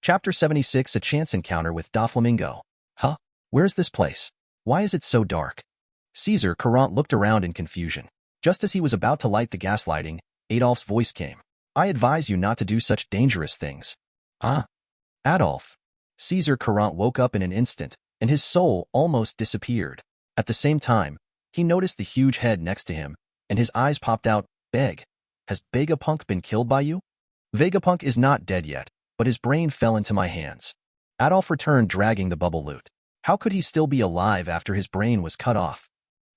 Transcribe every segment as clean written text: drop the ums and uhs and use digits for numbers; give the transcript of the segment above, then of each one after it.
Chapter 76 A Chance Encounter with Doflamingo. Huh? Where's this place? Why is it so dark? Caesar Courant looked around in confusion. Just as he was about to light the gaslighting, Adolph's voice came. I advise you not to do such dangerous things. Ah? Adolph. Caesar Courant woke up in an instant, and his soul almost disappeared. At the same time, he noticed the huge head next to him, and his eyes popped out. Beg. Has Vegapunk been killed by you? Vegapunk is not dead yet, but his brain fell into my hands. Adolph returned dragging the bubble loot. How could he still be alive after his brain was cut off?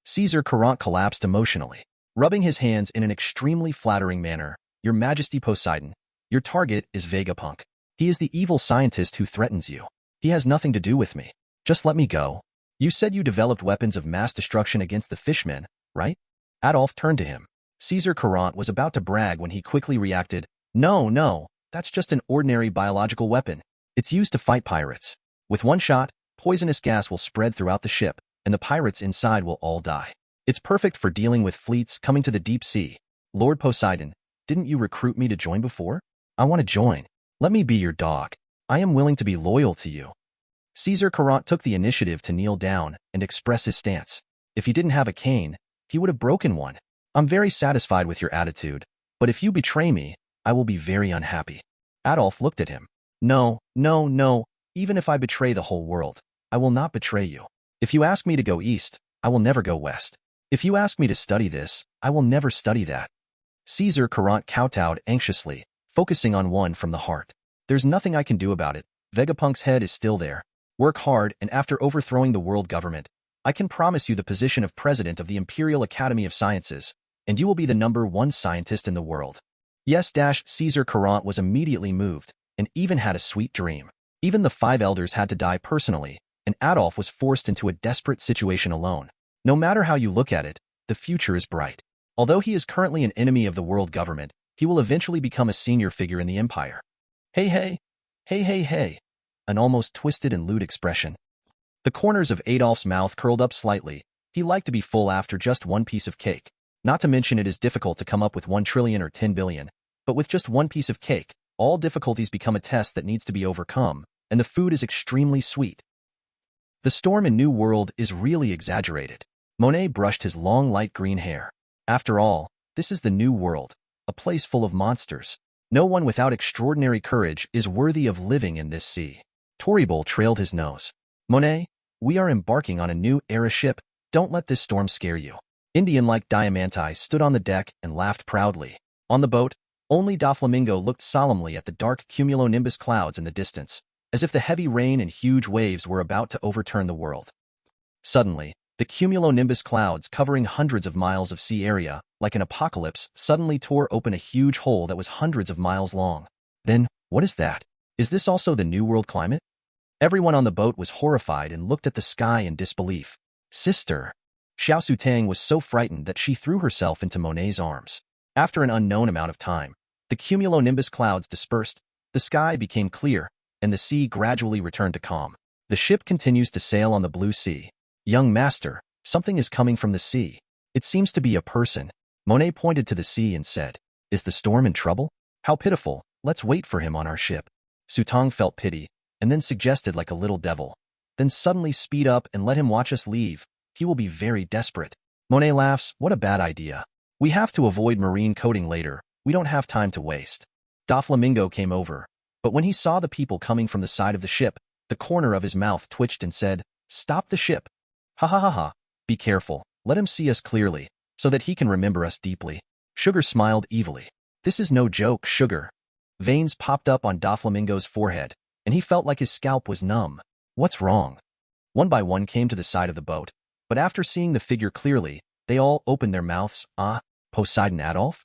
Caesar Courant collapsed emotionally, rubbing his hands in an extremely flattering manner. Your Majesty Poseidon, your target is Vegapunk. He is the evil scientist who threatens you. He has nothing to do with me. Just let me go. You said you developed weapons of mass destruction against the fishmen, right? Adolph turned to him. Caesar Courant was about to brag when he quickly reacted, No, that's just an ordinary biological weapon. It's used to fight pirates. With one shot, poisonous gas will spread throughout the ship, and the pirates inside will all die. It's perfect for dealing with fleets coming to the deep sea. Lord Poseidon, didn't you recruit me to join before? I want to join. Let me be your dog. I am willing to be loyal to you. Caesar Courant took the initiative to kneel down and express his stance. If he didn't have a cane, he would have broken one. I'm very satisfied with your attitude, but if you betray me, I will be very unhappy. Adolph looked at him. No. Even if I betray the whole world, I will not betray you. If you ask me to go east, I will never go west. If you ask me to study this, I will never study that. Caesar Courant kowtowed anxiously, focusing on one from the heart. There's nothing I can do about it. Vegapunk's head is still there. Work hard, and after overthrowing the world government, I can promise you the position of president of the Imperial Academy of Sciences, and you will be the #1 scientist in the world. Yes, Caesar Courant was immediately moved, and even had a sweet dream. Even the 5 elders had to die personally, and Adolph was forced into a desperate situation alone. No matter how you look at it, the future is bright. Although he is currently an enemy of the world government, he will eventually become a senior figure in the empire. Hey. An almost twisted and lewd expression. The corners of Adolph's mouth curled up slightly. He liked to be full after just one piece of cake. Not to mention it is difficult to come up with 1 trillion or 10 billion. But with just one piece of cake, all difficulties become a test that needs to be overcome, and the food is extremely sweet. The storm in New World is really exaggerated. Monet brushed his long light green hair. After all, this is the New World, a place full of monsters. No one without extraordinary courage is worthy of living in this sea. Toribol trailed his nose. Monet, we are embarking on a new era ship. Don't let this storm scare you. Indian-like Diamanti stood on the deck and laughed proudly. On the boat, only Doflamingo looked solemnly at the dark cumulonimbus clouds in the distance, as if the heavy rain and huge waves were about to overturn the world. Suddenly, the cumulonimbus clouds covering hundreds of miles of sea area, like an apocalypse, suddenly tore open a huge hole that was hundreds of miles long. Then, what is that? Is this also the New World climate? Everyone on the boat was horrified and looked at the sky in disbelief. Sister! Xiao Sutang was so frightened that she threw herself into Monet's arms. After an unknown amount of time, the cumulonimbus clouds dispersed, the sky became clear, and the sea gradually returned to calm. The ship continues to sail on the blue sea. Young master, something is coming from the sea. It seems to be a person. Monet pointed to the sea and said, Is the storm in trouble? How pitiful, let's wait for him on our ship. Sutang felt pity, and then suggested like a little devil. Then suddenly speed up and let him watch us leave. He will be very desperate. Monet laughs, what a bad idea. We have to avoid marine coating later. We don't have time to waste. Doflamingo came over, but when he saw the people coming from the side of the ship, the corner of his mouth twitched and said, Stop the ship. Hahahaha. Be careful. Let him see us clearly, so that he can remember us deeply. Sugar smiled evilly. This is no joke, Sugar. Veins popped up on Doflamingo's forehead, and he felt like his scalp was numb. What's wrong? One by one came to the side of the boat, but after seeing the figure clearly, they all opened their mouths. Ah, Poseidon Adolph?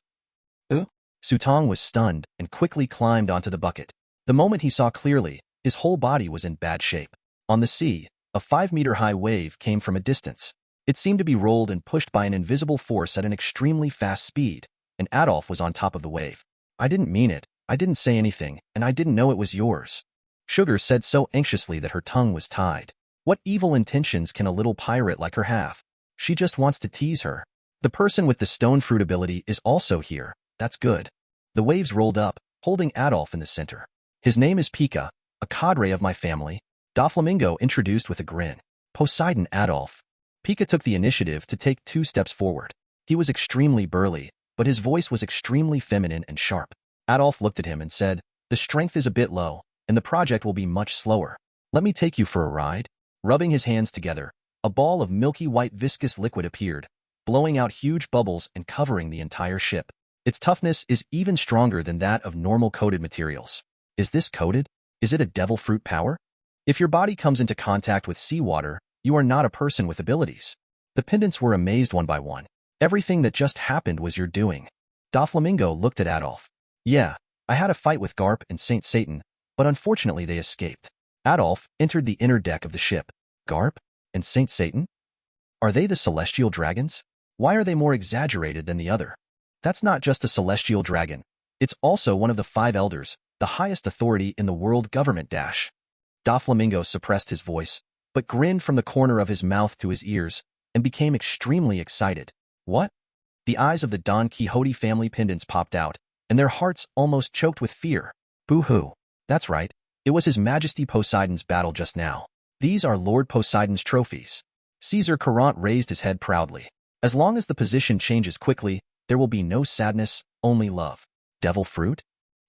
Sutang was stunned and quickly climbed onto the bucket. The moment he saw clearly, his whole body was in bad shape. On the sea, a 5-meter-high wave came from a distance. It seemed to be rolled and pushed by an invisible force at an extremely fast speed, and Adolph was on top of the wave. I didn't mean it, I didn't say anything, and I didn't know it was yours. Sugar said so anxiously that her tongue was tied. What evil intentions can a little pirate like her have? She just wants to tease her. The person with the stone fruit ability is also here. That's good. The waves rolled up, holding Adolph in the center. His name is Pika, A cadre of my family, Doflamingo introduced with a grin. Poseidon Adolf. Pika took the initiative to take 2 steps forward. He was extremely burly, but his voice was extremely feminine and sharp. Adolf looked at him and said, "The strength is a bit low, and the project will be much slower. Let me take you for a ride." Rubbing his hands together, a ball of milky white viscous liquid appeared, blowing out huge bubbles and covering the entire ship. Its toughness is even stronger than that of normal coated materials. Is this coated? Is it a devil fruit power? If your body comes into contact with seawater, you are not a person with abilities. The pendants were amazed one by one. Everything that just happened was your doing. Doflamingo looked at Adolf. Yeah, I had a fight with Garp and Saint Satan, but unfortunately they escaped. Adolf entered the inner deck of the ship. Garp and Saint Satan? Are they the celestial dragons? Why are they more exaggerated than the other? That's not just a celestial dragon. It's also one of the 5 elders, the highest authority in the world government. Doflamingo suppressed his voice, but grinned from the corner of his mouth to his ears, and became extremely excited. What? The eyes of the Don Quixote family pendants popped out, and their hearts almost choked with fear. Boo-hoo. That's right. It was His Majesty Poseidon's battle just now. These are Lord Poseidon's trophies. Caesar Carant raised his head proudly. As long as the position changes quickly, there will be no sadness, only love. Devil fruit?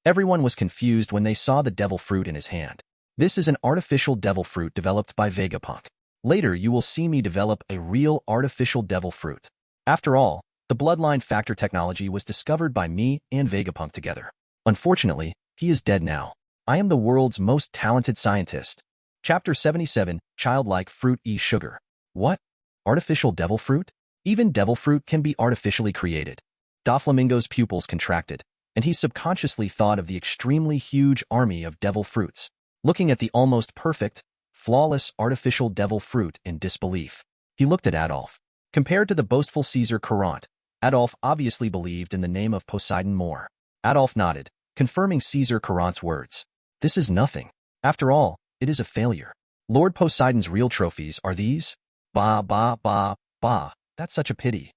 Everyone was confused when they saw the devil fruit in his hand. This is an artificial devil fruit developed by Vegapunk. Later you will see me develop a real artificial devil fruit. After all, the bloodline factor technology was discovered by me and Vegapunk together. Unfortunately, he is dead now. I am the world's most talented scientist. Chapter 77, Childlike Fruit Sugar. What? Artificial devil fruit? Even devil fruit can be artificially created. Doflamingo's pupils contracted, and he subconsciously thought of the extremely huge army of devil fruits. Looking at the almost perfect, flawless artificial devil fruit in disbelief, he looked at Adolf. Compared to the boastful Caesar Carant, Adolf obviously believed in the name of Poseidon more. Adolf nodded, confirming Caesar Carant's words. This is nothing. After all, it is a failure. Lord Poseidon's real trophies are these? Bah, bah, bah, bah. That's such a pity.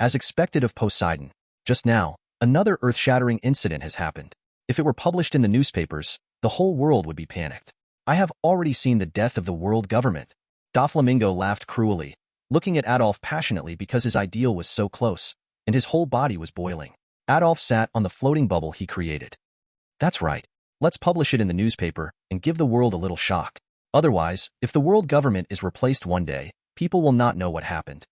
As expected of Poseidon, just now, another earth-shattering incident has happened. If it were published in the newspapers, the whole world would be panicked. I have already seen the death of the world government. Doflamingo laughed cruelly, looking at Adolf passionately because his ideal was so close, and his whole body was boiling. Adolf sat on the floating bubble he created. That's right. Let's publish it in the newspaper and give the world a little shock. Otherwise, if the world government is replaced one day, people will not know what happened.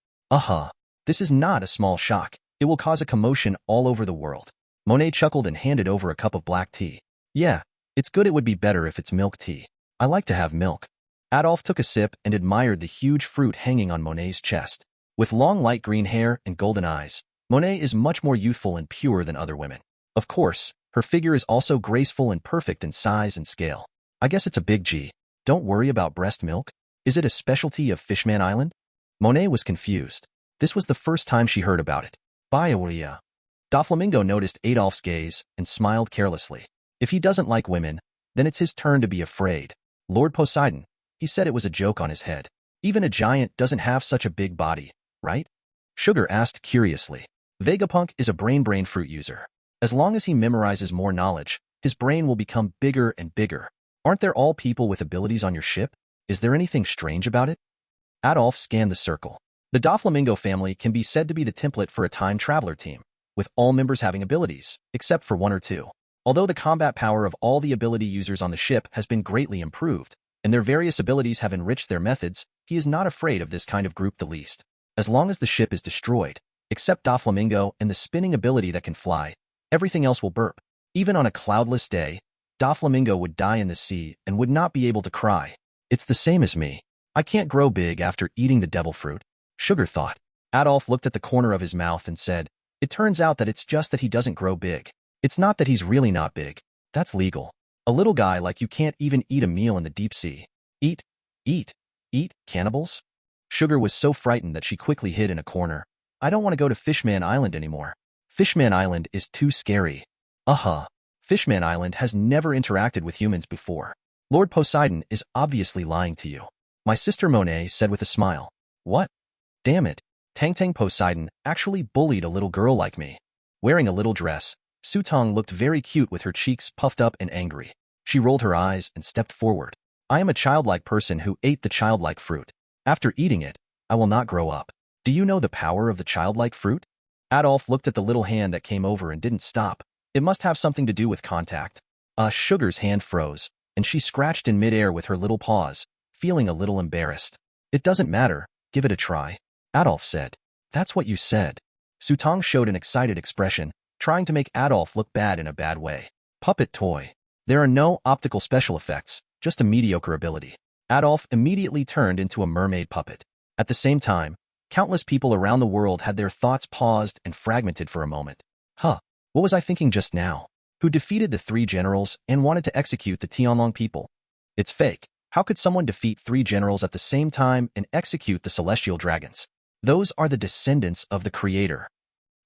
This is not a small shock. It will cause a commotion all over the world. Monet chuckled and handed over a cup of black tea. Yeah, it's good. It would be better if it's milk tea. I like to have milk. Adolf took a sip and admired the huge fruit hanging on Monet's chest. With long light green hair and golden eyes, Monet is much more youthful and pure than other women. Of course, her figure is also graceful and perfect in size and scale. I guess it's a big G. Don't worry about breast milk. Is it a specialty of Fishman Island? Monet was confused. This was the first time she heard about it. Bioria. Doflamingo noticed Adolf's gaze and smiled carelessly. If he doesn't like women, then it's his turn to be afraid. Lord Poseidon, he said it was a joke on his head. Even a giant doesn't have such a big body, right? Sugar asked curiously. Vegapunk is a brain fruit user. As long as he memorizes more knowledge, his brain will become bigger and bigger. Aren't there all people with abilities on your ship? Is there anything strange about it? Adolf scanned the circle. The Doflamingo family can be said to be the template for a time traveler team, with all members having abilities, except for 1 or 2. Although the combat power of all the ability users on the ship has been greatly improved, and their various abilities have enriched their methods, he is not afraid of this kind of group the least. As long as the ship is destroyed, except Doflamingo and the spinning ability that can fly, everything else will burp. Even on a cloudless day, Doflamingo would die in the sea and would not be able to cry. It's the same as me. I can't grow big after eating the devil fruit. Sugar thought. Adolf looked at the corner of his mouth and said, it turns out that it's just that he doesn't grow big. It's not that he's really not big. That's legal. A little guy like you can't even eat a meal in the deep sea. Eat, cannibals? Sugar was so frightened that she quickly hid in a corner. I don't want to go to Fishman Island anymore. Fishman Island is too scary. Fishman Island has never interacted with humans before. Lord Poseidon is obviously lying to you. My sister Monet said with a smile. What? Damn it. Tang Poseidon actually bullied a little girl like me. Wearing a little dress, Sutong looked very cute with her cheeks puffed up and angry. She rolled her eyes and stepped forward. I am a childlike person who ate the childlike fruit. After eating it, I will not grow up. Do you know the power of the childlike fruit? Adolf looked at the little hand that came over and didn't stop. It must have something to do with contact. Sugar's hand froze, and she scratched in midair with her little paws, feeling a little embarrassed. It doesn't matter, give it a try, Adolf said. That's what you said. Sutong showed an excited expression, trying to make Adolf look bad in a bad way. Puppet toy. There are no optical special effects, just a mediocre ability. Adolf immediately turned into a mermaid puppet. At the same time, countless people around the world had their thoughts paused and fragmented for a moment. What was I thinking just now? Who defeated the 3 generals and wanted to execute the Tianlong people? It's fake. How could someone defeat 3 generals at the same time and execute the celestial dragons? Those are the descendants of the creator.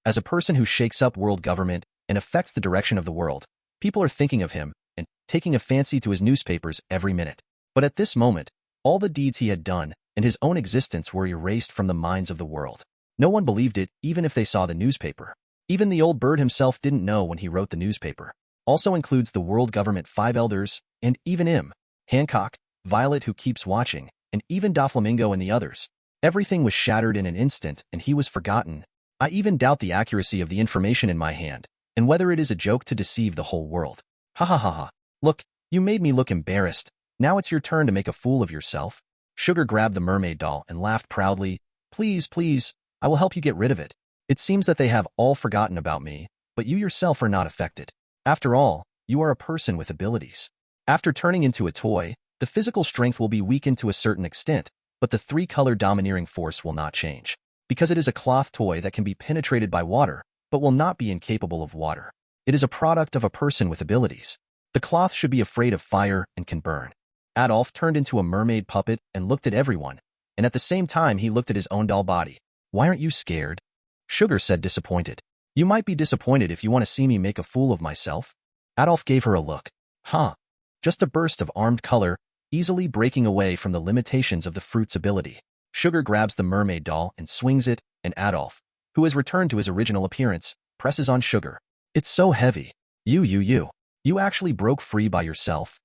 As a person who shakes up world government and affects the direction of the world, people are thinking of him and taking a fancy to his newspapers every minute. But at this moment, all the deeds he had done and his own existence were erased from the minds of the world. No one believed it, even if they saw the newspaper. Even the old bird himself didn't know when he wrote the newspaper. Also includes the world government 5 elders, and even him, Hancock, Violet who keeps watching, and even Doflamingo and the others. Everything was shattered in an instant, and he was forgotten. I even doubt the accuracy of the information in my hand, and whether it is a joke to deceive the whole world. Hahahaha. Look, you made me look embarrassed. Now it's your turn to make a fool of yourself. Sugar grabbed the mermaid doll and laughed proudly. Please, please, I will help you get rid of it. It seems that they have all forgotten about me, but you yourself are not affected. After all, you are a person with abilities. After turning into a toy, the physical strength will be weakened to a certain extent, but the 3-color domineering force will not change. Because it is a cloth toy that can be penetrated by water, but will not be incapable of water. It is a product of a person with abilities. The cloth should be afraid of fire and can burn. Adolf turned into a mermaid puppet and looked at everyone, and at the same time he looked at his own doll body. Why aren't you scared? Sugar said disappointed. You might be disappointed if you want to see me make a fool of myself. Adolf gave her a look. Just a burst of armed color, easily breaking away from the limitations of the fruit's ability. Sugar grabs the mermaid doll and swings it, and Adolf, who has returned to his original appearance, presses on Sugar. It's so heavy. You actually broke free by yourself.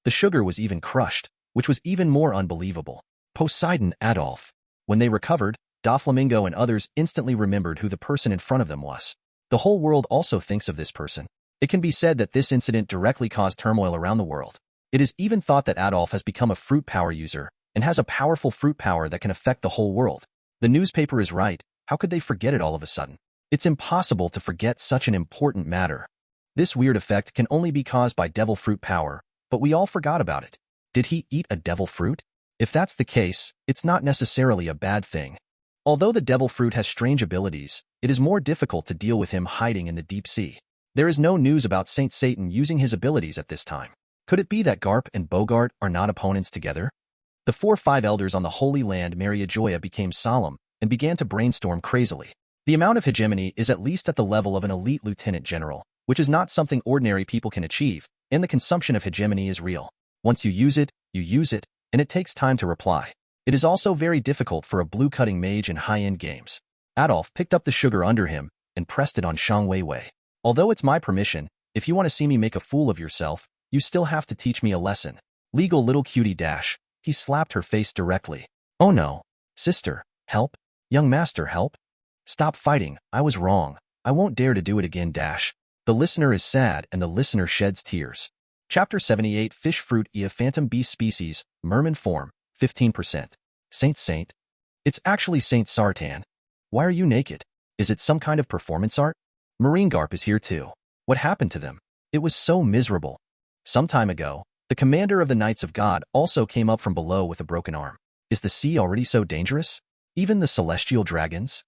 The Sugar was even crushed, which was even more unbelievable. Poseidon, Adolf. When they recovered, Doflamingo and others instantly remembered who the person in front of them was. The whole world also thinks of this person. It can be said that this incident directly caused turmoil around the world. It is even thought that Adolf has become a fruit power user and has a powerful fruit power that can affect the whole world. The newspaper is right. How could they forget it all of a sudden? It's impossible to forget such an important matter. This weird effect can only be caused by devil fruit power, but we all forgot about it. Did he eat a devil fruit? If that's the case, it's not necessarily a bad thing. Although the devil fruit has strange abilities, it is more difficult to deal with him hiding in the deep sea. There is no news about Saint Satan using his abilities at this time. Could it be that Garp and Bogart are not opponents together? The 4-5 elders on the Holy Land Mariajoya became solemn and began to brainstorm crazily. The amount of hegemony is at least at the level of an elite lieutenant general, which is not something ordinary people can achieve, and the consumption of hegemony is real. Once you use it, and it takes time to reply. It is also very difficult for a blue-cutting mage in high-end games. Adolf picked up the sugar under him and pressed it on Shang Weiwei. Although it's my permission, if you want to see me make a fool of yourself, you still have to teach me a lesson. Legal little cutie dash. He slapped her face directly. Oh no. Sister, help. Young master, help. Stop fighting. I was wrong. I won't dare to do it again dash. The listener is sad and the listener sheds tears. Chapter 78 Fish Fruit Ea Phantom Beast Species, Merman Form, 15%. Saint. It's actually Saint Sartan. Why are you naked? Is it some kind of performance art? Marine Garp is here too. What happened to them? It was so miserable. Some time ago, the commander of the Knights of God also came up from below with a broken arm. Is the sea already so dangerous? Even the celestial dragons?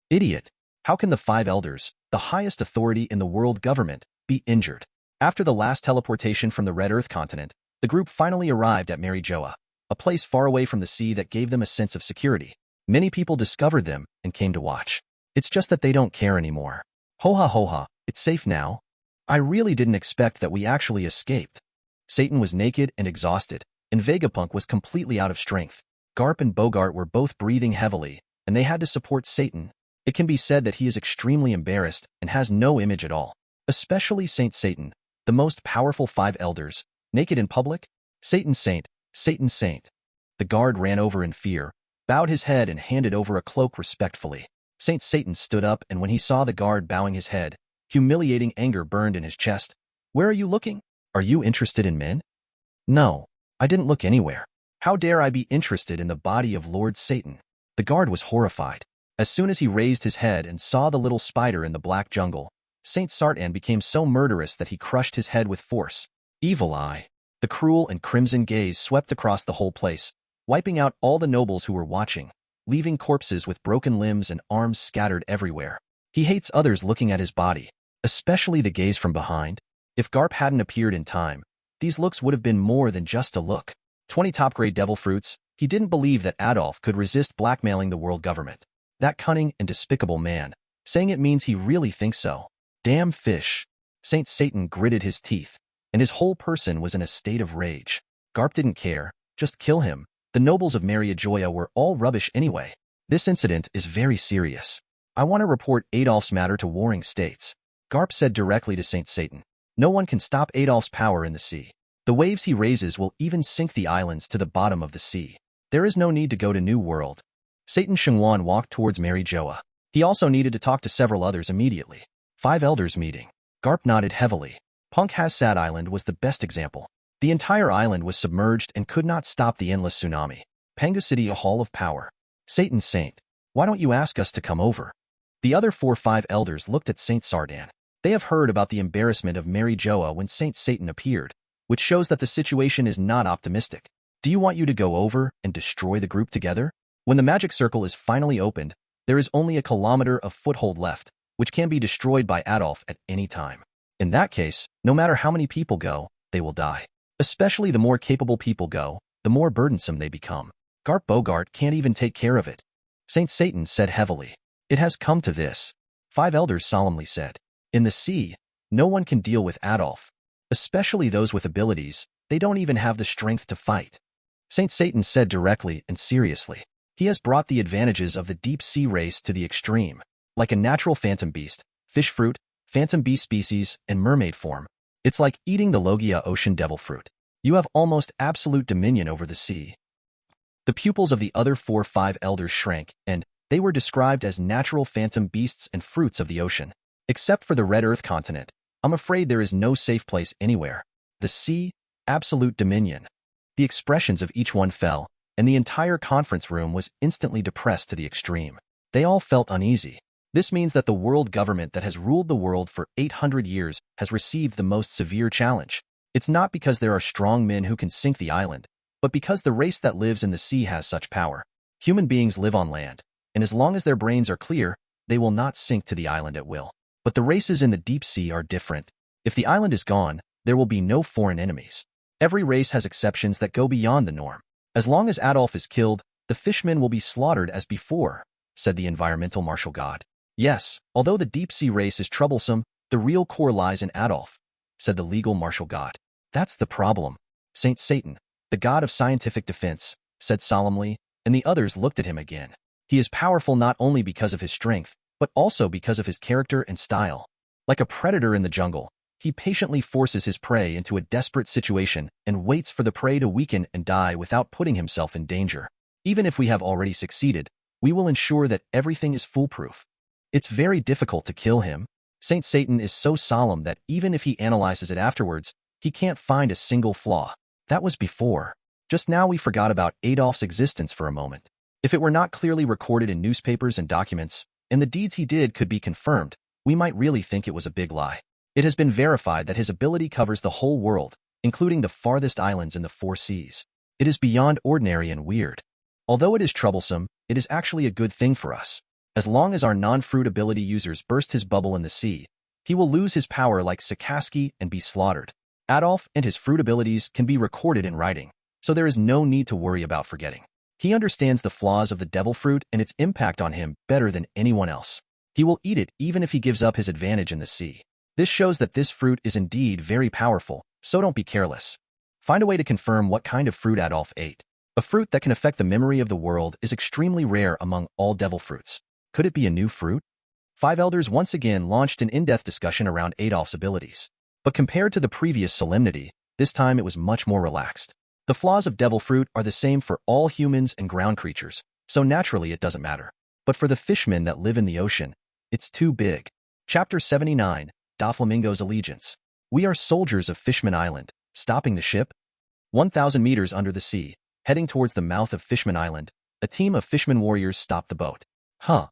Idiot. How can the 5 elders, the highest authority in the world government, be injured? After the last teleportation from the Red Earth continent, the group finally arrived at Marijoa, a place far away from the sea that gave them a sense of security. Many people discovered them and came to watch. It's just that they don't care anymore. Ho-ha, it's safe now. I really didn't expect that we actually escaped. Satan was naked and exhausted, and Vegapunk was completely out of strength. Garp and Bogart were both breathing heavily, and they had to support Satan. It can be said that he is extremely embarrassed and has no image at all. Especially Saint Satan, the most powerful 5 elders, Naked in public? Satan Saint, Satan Saint. The guard ran over in fear, bowed his head and handed over a cloak respectfully. Saint Satan stood up, and when he saw the guard bowing his head, humiliating anger burned in his chest. Where are you looking? Are you interested in men? No, I didn't look anywhere. How dare I be interested in the body of Lord Satan? The guard was horrified. As soon as he raised his head and saw the little spider in the black jungle, Saint Sartan became so murderous that he crushed his head with force. Evil eye. The cruel and crimson gaze swept across the whole place, wiping out all the nobles who were watching, leaving corpses with broken limbs and arms scattered everywhere. He hates others looking at his body, especially the gaze from behind. If Garp hadn't appeared in time, these looks would have been more than just a look. 20 top-grade devil fruits. He didn't believe that Adolf could resist blackmailing the world government. That cunning and despicable man, saying it means he really thinks so. Damn fish. Saint Satan gritted his teeth, and his whole person was in a state of rage. Garp didn't care. Just kill him. The nobles of Mariajoya were all rubbish anyway. This incident is very serious. I want to report Adolf's matter to warring states. Garp said directly to Saint Satan. No one can stop Adolf's power in the sea. The waves he raises will even sink the islands to the bottom of the sea. There is no need to go to New World. Satan Shengwan walked towards Mariajoya. He also needed to talk to several others immediately. 5 elders meeting. Garp nodded heavily. Punk Hazsad Island was the best example. The entire island was submerged and could not stop the endless tsunami. Panga City, a hall of power. Satan Saint, why don't you ask us to come over? The other 4-5 elders looked at Saint Sartan. They have heard about the embarrassment of Mariajoya when Saint Satan appeared, which shows that the situation is not optimistic. Do you want you to go over and destroy the group together? When the magic circle is finally opened, there is only a kilometer of foothold left, which can be destroyed by Adolf at any time. In that case, no matter how many people go, they will die. Especially the more capable people go, the more burdensome they become. Garp Bogart can't even take care of it. Saint Satan said heavily. It has come to this. 5 elders solemnly said. In the sea, no one can deal with Adolf. Especially those with abilities, they don't even have the strength to fight. Saint Satan said directly and seriously. He has brought the advantages of the deep sea race to the extreme. Like a natural phantom beast, fish fruit, phantom beast species, and mermaid form. It's like eating the Logia ocean devil fruit. You have almost absolute dominion over the sea. The pupils of the other 4-5 elders shrank, and they were described as natural phantom beasts and fruits of the ocean. Except for the Red Earth continent, I'm afraid there is no safe place anywhere. The sea, absolute dominion. The expressions of each one fell, and the entire conference room was instantly depressed to the extreme. They all felt uneasy. This means that the world government that has ruled the world for 800 years has received the most severe challenge. It's not because there are strong men who can sink the island, but because the race that lives in the sea has such power. Human beings live on land, and as long as their brains are clear, they will not sink to the island at will. But the races in the deep sea are different. If the island is gone, there will be no foreign enemies. Every race has exceptions that go beyond the norm. As long as Adolf is killed, the fishmen will be slaughtered as before, said the environmental martial god. Yes, although the deep-sea race is troublesome, the real core lies in Adolf, said the legal martial god. That's the problem. Saint Satan, the god of scientific defense, said solemnly, and the others looked at him again. He is powerful not only because of his strength, but also because of his character and style. Like a predator in the jungle, he patiently forces his prey into a desperate situation and waits for the prey to weaken and die without putting himself in danger. Even if we have already succeeded, we will ensure that everything is foolproof. It's very difficult to kill him. Saint Satan is so solemn that even if he analyzes it afterwards, he can't find a single flaw. That was before. Just now we forgot about Adolf's existence for a moment. If it were not clearly recorded in newspapers and documents, and the deeds he did could be confirmed, we might really think it was a big lie. It has been verified that his ability covers the whole world, including the farthest islands in the 4 seas. It is beyond ordinary and weird. Although it is troublesome, it is actually a good thing for us. As long as our non-fruit ability users burst his bubble in the sea, he will lose his power like Sakaski and be slaughtered. Adolf and his fruit abilities can be recorded in writing, so there is no need to worry about forgetting. He understands the flaws of the devil fruit and its impact on him better than anyone else. He will eat it even if he gives up his advantage in the sea. This shows that this fruit is indeed very powerful, so don't be careless. Find a way to confirm what kind of fruit Adolf ate. A fruit that can affect the memory of the world is extremely rare among all devil fruits. Could it be a new fruit? 5 elders once again launched an in-depth discussion around Adolf's abilities. But compared to the previous solemnity, This time it was much more relaxed. The flaws of devil fruit are the same for all humans and ground creatures, so naturally it doesn't matter. But for the fishmen that live in the ocean, it's too big. Chapter 79, Doflamingo's Allegiance. We are soldiers of Fishman Island, stopping the ship. 1,000 meters under the sea, heading towards the mouth of Fishman Island, a team of Fishman warriors stopped the boat. Huh.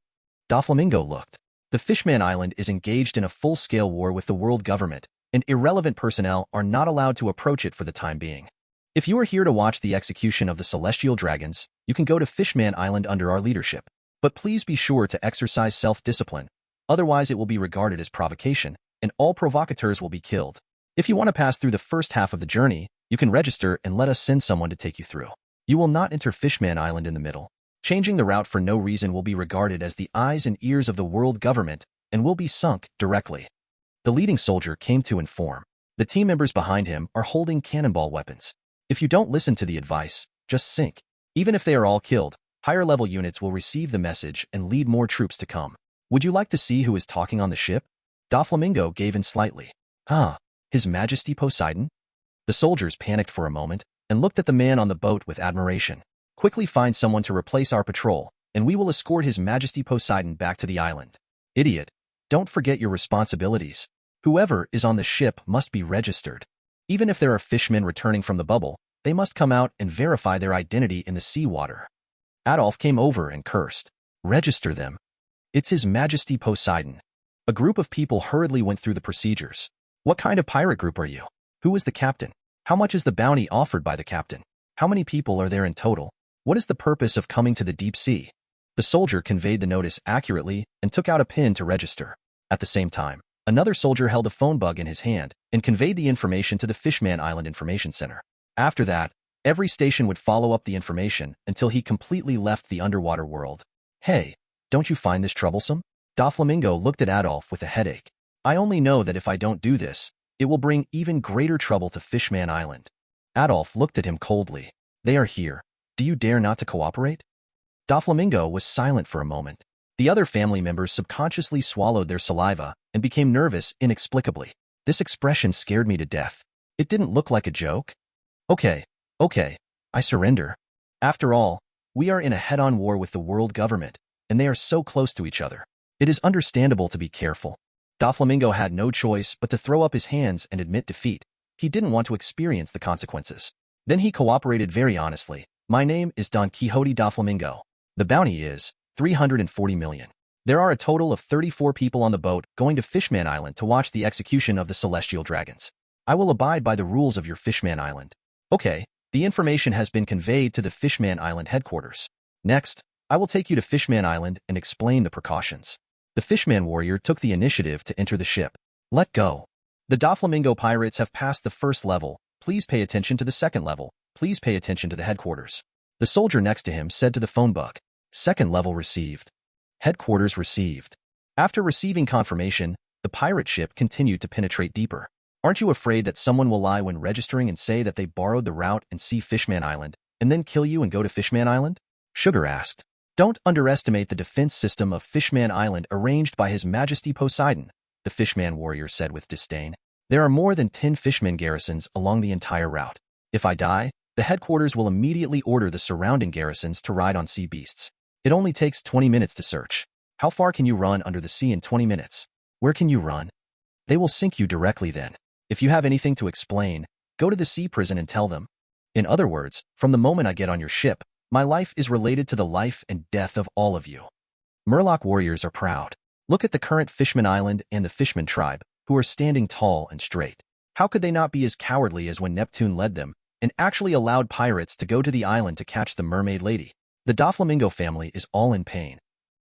Doflamingo looked. The Fishman Island is engaged in a full-scale war with the world government, and irrelevant personnel are not allowed to approach it for the time being. If you are here to watch the execution of the celestial dragons, you can go to Fishman Island under our leadership. But please be sure to exercise self-discipline, otherwise it will be regarded as provocation, and all provocateurs will be killed. If you want to pass through the first half of the journey, you can register and let us send someone to take you through. You will not enter Fishman Island in the middle. Changing the route for no reason will be regarded as the eyes and ears of the world government and will be sunk directly. The leading soldier came to inform. The team members behind him are holding cannonball weapons. If you don't listen to the advice, just sink. Even if they are all killed, higher-level units will receive the message and lead more troops to come. Would you like to see who is talking on the ship? Doflamingo gave in slightly. His Majesty Poseidon? The soldiers panicked for a moment and looked at the man on the boat with admiration. Quickly find someone to replace our patrol, and we will escort His Majesty Poseidon back to the island. Idiot. Don't forget your responsibilities. Whoever is on the ship must be registered. Even if there are fishmen returning from the bubble, they must come out and verify their identity in the seawater. Adolf came over and cursed. Register them. It's His Majesty Poseidon. A group of people hurriedly went through the procedures. What kind of pirate group are you? Who is the captain? How much is the bounty offered by the captain? How many people are there in total? What is the purpose of coming to the deep sea? The soldier conveyed the notice accurately and took out a pin to register. At the same time, another soldier held a phone bug in his hand and conveyed the information to the Fishman Island Information Center. After that, every station would follow up the information until he completely left the underwater world. Hey, don't you find this troublesome? Doflamingo looked at Adolf with a headache. I only know that if I don't do this, it will bring even greater trouble to Fishman Island. Adolf looked at him coldly. They are here. Do you dare not to cooperate? Doflamingo was silent for a moment. The other family members subconsciously swallowed their saliva and became nervous inexplicably. This expression scared me to death. It didn't look like a joke. Okay, I surrender. After all, we are in a head-on war with the world government, and they are so close to each other. It is understandable to be careful. Doflamingo had no choice but to throw up his hands and admit defeat. He didn't want to experience the consequences. Then he cooperated very honestly. My name is Don Quixote Doflamingo. The bounty is 340 million. There are a total of 34 people on the boat going to Fishman Island to watch the execution of the celestial dragons. I will abide by the rules of your Fishman Island. Okay, the information has been conveyed to the Fishman Island headquarters. Next, I will take you to Fishman Island and explain the precautions. The Fishman warrior took the initiative to enter the ship. Let go. The Doflamingo pirates have passed the first level. Please pay attention to the second level. Please pay attention to the headquarters. The soldier next to him said to the phone bug. Second level received. Headquarters received. After receiving confirmation, the pirate ship continued to penetrate deeper. Aren't you afraid that someone will lie when registering and say that they borrowed the route and see Fishman Island, and then kill you and go to Fishman Island? Sugar asked. Don't underestimate the defense system of Fishman Island arranged by His Majesty Poseidon, the Fishman warrior said with disdain. There are more than 10 Fishman garrisons along the entire route. If I die, the headquarters will immediately order the surrounding garrisons to ride on sea beasts. It only takes 20 minutes to search. How far can you run under the sea in 20 minutes? Where can you run? They will sink you directly then. If you have anything to explain, go to the sea prison and tell them. In other words, from the moment I get on your ship, my life is related to the life and death of all of you. Murloc warriors are proud. Look at the current Fishman Island and the Fishman tribe, who are standing tall and straight. How could they not be as cowardly as when Neptune led them and actually allowed pirates to go to the island to catch the mermaid lady? The Doflamingo family is all in pain.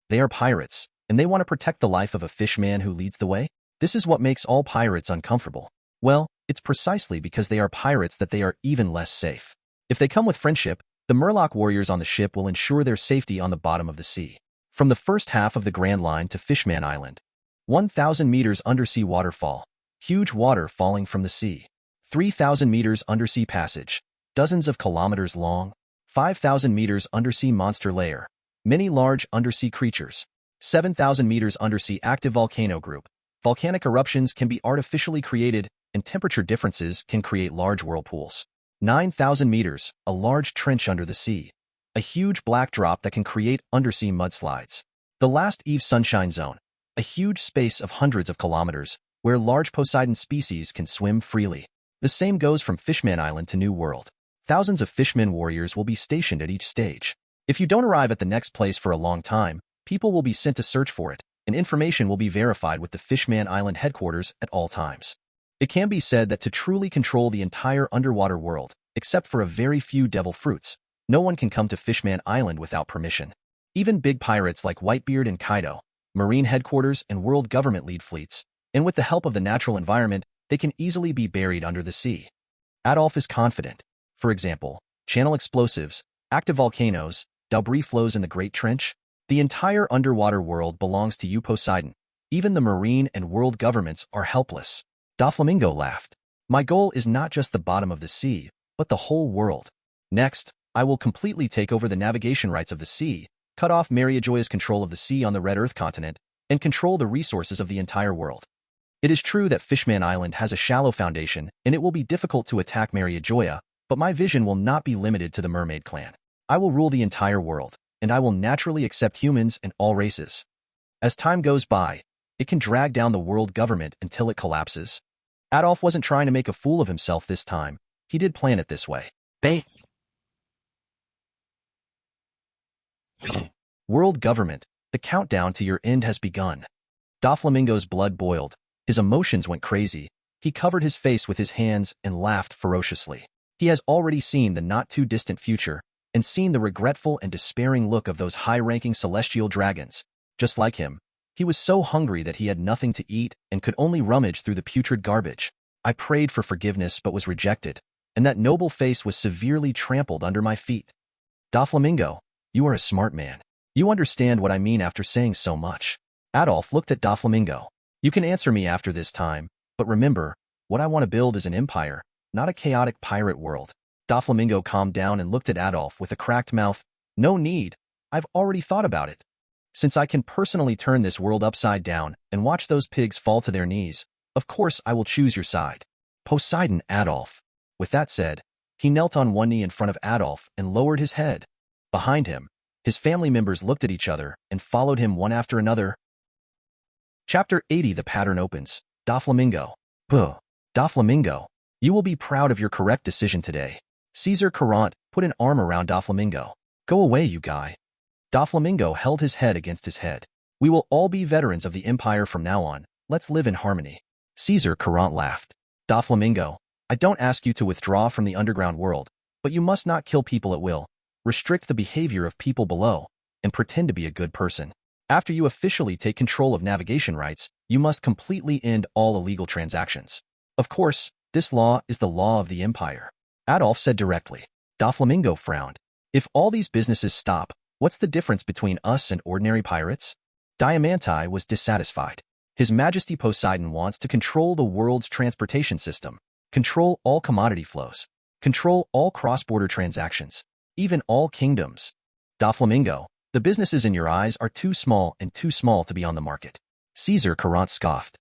They are pirates, and they want to protect the life of a fishman who leads the way? This is what makes all pirates uncomfortable. Well, it's precisely because they are pirates that they are even less safe. If they come with friendship, the Murloc warriors on the ship will ensure their safety on the bottom of the sea. From the first half of the Grand Line to Fishman Island. 1,000 meters undersea waterfall. Huge water falling from the sea. 3,000 meters undersea passage. Dozens of kilometers long. 5,000 meters undersea monster layer. Many large undersea creatures. 7,000 meters undersea active volcano group. Volcanic eruptions can be artificially created and temperature differences can create large whirlpools. 9,000 meters, a large trench under the sea. A huge black drop that can create undersea mudslides. The last Eve Sunshine Zone, a huge space of hundreds of kilometers, where large Poseidon species can swim freely. The same goes from Fishman Island to New World. Thousands of Fishman warriors will be stationed at each stage. If you don't arrive at the next place for a long time, people will be sent to search for it, and information will be verified with the Fishman Island headquarters at all times. It can be said that to truly control the entire underwater world, except for a very few devil fruits, no one can come to Fishman Island without permission. Even big pirates like Whitebeard and Kaido, Marine headquarters and world government lead fleets, and with the help of the natural environment, they can easily be buried under the sea. Adolf is confident. For example, channel explosives, active volcanoes, debris flows in the Great Trench. The entire underwater world belongs to you, Poseidon. Even the marine and world governments are helpless. Doflamingo laughed. My goal is not just the bottom of the sea, but the whole world. Next, I will completely take over the navigation rights of the sea, cut off Mariajoya's control of the sea on the Red Earth continent, and control the resources of the entire world. It is true that Fishman Island has a shallow foundation, and it will be difficult to attack Mariajoya, but my vision will not be limited to the mermaid clan. I will rule the entire world, and I will naturally accept humans and all races. As time goes by, it can drag down the world government until it collapses. Adolf wasn't trying to make a fool of himself this time. He did plan it this way. World government, the countdown to your end has begun. Doflamingo's blood boiled. His emotions went crazy. He covered his face with his hands and laughed ferociously. He has already seen the not-too-distant future and seen the regretful and despairing look of those high-ranking celestial dragons. Just like him, he was so hungry that he had nothing to eat and could only rummage through the putrid garbage. I prayed for forgiveness but was rejected, and that noble face was severely trampled under my feet. Doflamingo, you are a smart man. You understand what I mean after saying so much. Adolf looked at Doflamingo. You can answer me after this time, but remember, what I want to build is an empire, not a chaotic pirate world. Doflamingo calmed down and looked at Adolf with a cracked mouth. No need. I've already thought about it. Since I can personally turn this world upside down and watch those pigs fall to their knees, of course I will choose your side. Poseidon, Adolf. With that said, he knelt on one knee in front of Adolf and lowered his head. Behind him, his family members looked at each other and followed him one after another. Chapter 80. The pattern opens. Doflamingo. Buh. Doflamingo, you will be proud of your correct decision today. Caesar Carant put an arm around Doflamingo. Go away, you guy. Doflamingo held his head against his head. We will all be veterans of the empire from now on. Let's live in harmony. Caesar Carant laughed. Doflamingo, I don't ask you to withdraw from the underground world, but you must not kill people at will, restrict the behavior of people below, and pretend to be a good person. After you officially take control of navigation rights, you must completely end all illegal transactions. Of course, this law is the law of the empire. Adolf said directly. Doflamingo frowned. If all these businesses stop, what's the difference between us and ordinary pirates? Diamanti was dissatisfied. His Majesty Poseidon wants to control the world's transportation system, control all commodity flows, control all cross-border transactions, even all kingdoms. Doflamingo, the businesses in your eyes are too small to be on the market. Caesar Carant scoffed.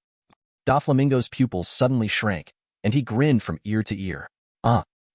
Doflamingo's pupils suddenly shrank, and he grinned from ear to ear.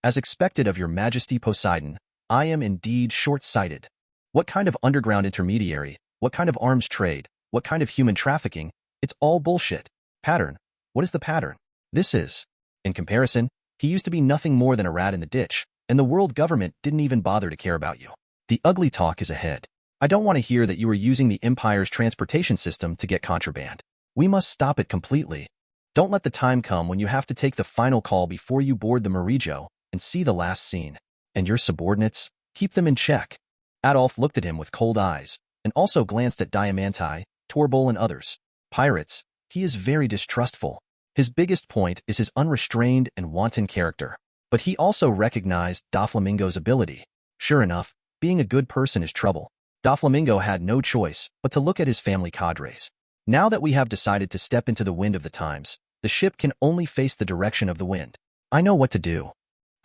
As expected of your Majesty Poseidon, I am indeed short-sighted. What kind of underground intermediary, what kind of arms trade, what kind of human trafficking, it's all bullshit. Pattern. What is the pattern? This is. In comparison, he used to be nothing more than a rat in the ditch, and the world government didn't even bother to care about you. The ugly talk is ahead. I don't want to hear that you are using the Empire's transportation system to get contraband. We must stop it completely. Don't let the time come when you have to take the final call before you board the Marijo and see the last scene. And your subordinates, keep them in check. Adolf looked at him with cold eyes, and also glanced at Diamanti, Torbol and others. Pirates, he is very distrustful. His biggest point is his unrestrained and wanton character. But he also recognized Doflamingo's ability. Sure enough, being a good person is trouble. Doflamingo had no choice but to look at his family cadres. Now that we have decided to step into the wind of the times, the ship can only face the direction of the wind. I know what to do.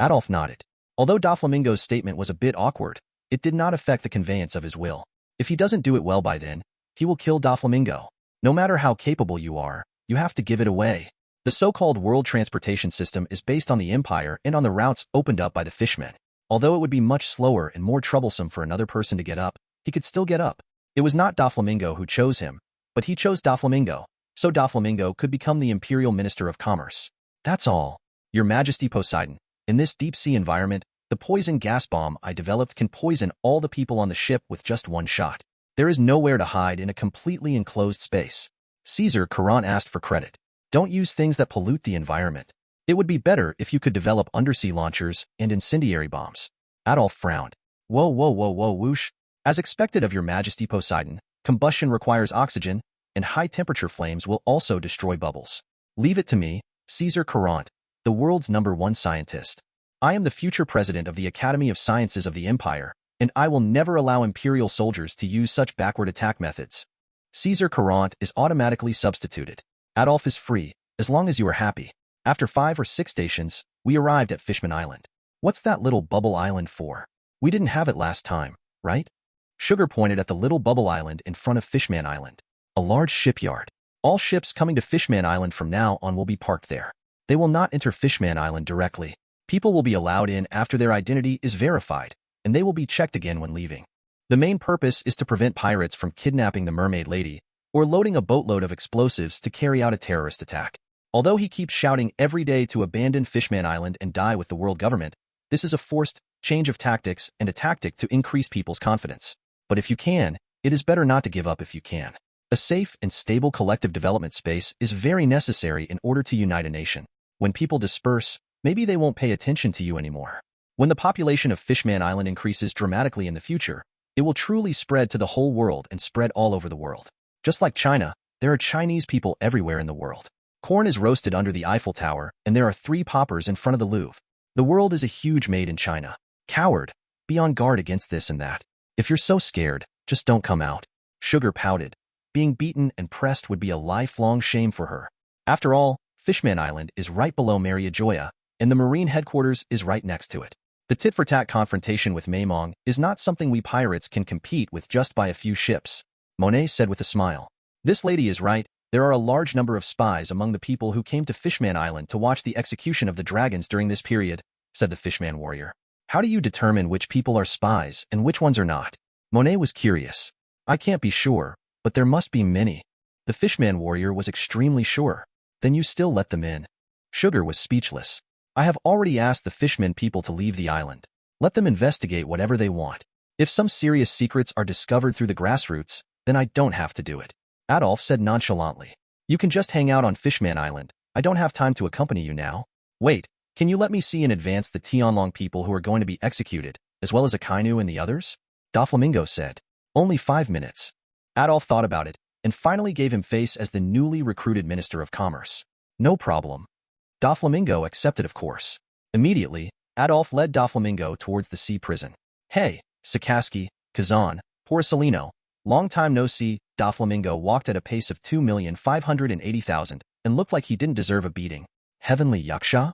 Adolf nodded. Although Doflamingo's statement was a bit awkward, it did not affect the conveyance of his will. If he doesn't do it well by then, he will kill Doflamingo. No matter how capable you are, you have to give it away. The so-called world transportation system is based on the Empire and on the routes opened up by the fishmen. Although it would be much slower and more troublesome for another person to get up, he could still get up. It was not Doflamingo who chose him, but he chose Doflamingo, so Doflamingo could become the Imperial Minister of Commerce. That's all. Your Majesty Poseidon, in this deep-sea environment, the poison gas bomb I developed can poison all the people on the ship with just one shot. There is nowhere to hide in a completely enclosed space. Caesar Caron asked for credit. Don't use things that pollute the environment. It would be better if you could develop undersea launchers and incendiary bombs. Adolf frowned. Whoa, whoa, whoa, whoa, whoosh. As expected of your Majesty Poseidon, combustion requires oxygen, and high-temperature flames will also destroy bubbles. Leave it to me, Caesar Caron, the world's #1 scientist. I am the future president of the Academy of Sciences of the Empire, and I will never allow Imperial soldiers to use such backward attack methods. Caesar Caron is automatically substituted. Adolf is free, as long as you are happy. After 5 or 6 stations, we arrived at Fishman Island. What's that little bubble island for? We didn't have it last time, right? Sugar pointed at the little bubble island in front of Fishman Island. A large shipyard. All ships coming to Fishman Island from now on will be parked there. They will not enter Fishman Island directly. People will be allowed in after their identity is verified, and they will be checked again when leaving. The main purpose is to prevent pirates from kidnapping the mermaid lady or loading a boatload of explosives to carry out a terrorist attack. Although he keeps shouting every day to abandon Fishman Island and die with the world government, this is a forced change of tactics and a tactic to increase people's confidence. But if you can, it is better not to give up if you can. A safe and stable collective development space is very necessary in order to unite a nation. When people disperse, maybe they won't pay attention to you anymore. When the population of Fishman Island increases dramatically in the future, it will truly spread to the whole world and spread all over the world. Just like China, there are Chinese people everywhere in the world. Corn is roasted under the Eiffel Tower, and there are 3 poppers in front of the Louvre. The world is a huge made in China. Coward, be on guard against this and that. If you're so scared, just don't come out. Sugar pouted. Being beaten and pressed would be a lifelong shame for her. After all, Fishman Island is right below Mariajoya, and the Marine headquarters is right next to it. The tit-for-tat confrontation with Maimong is not something we pirates can compete with just by a few ships, Monet said with a smile. This lady is right. There are a large number of spies among the people who came to Fishman Island to watch the execution of the dragons during this period, said the Fishman warrior. How do you determine which people are spies and which ones are not? Monet was curious. I can't be sure, but there must be many. The Fishman warrior was extremely sure. Then you still let them in. Sugar was speechless. I have already asked the Fishman people to leave the island. Let them investigate whatever they want. If some serious secrets are discovered through the grassroots, then I don't have to do it. Adolf said nonchalantly. You can just hang out on Fishman Island. I don't have time to accompany you now. Wait, can you let me see in advance the Tianlong people who are going to be executed, as well as Akainu and the others? Doflamingo said. Only 5 minutes. Adolf thought about it, and finally gave him face as the newly recruited Minister of Commerce. No problem. Doflamingo accepted, of course. Immediately, Adolf led Doflamingo towards the sea prison. Hey, Sakaski, Kazan, Porcelino, long time no see. Doflamingo walked at a pace of 2,580,000 and looked like he didn't deserve a beating. Heavenly Yaksha?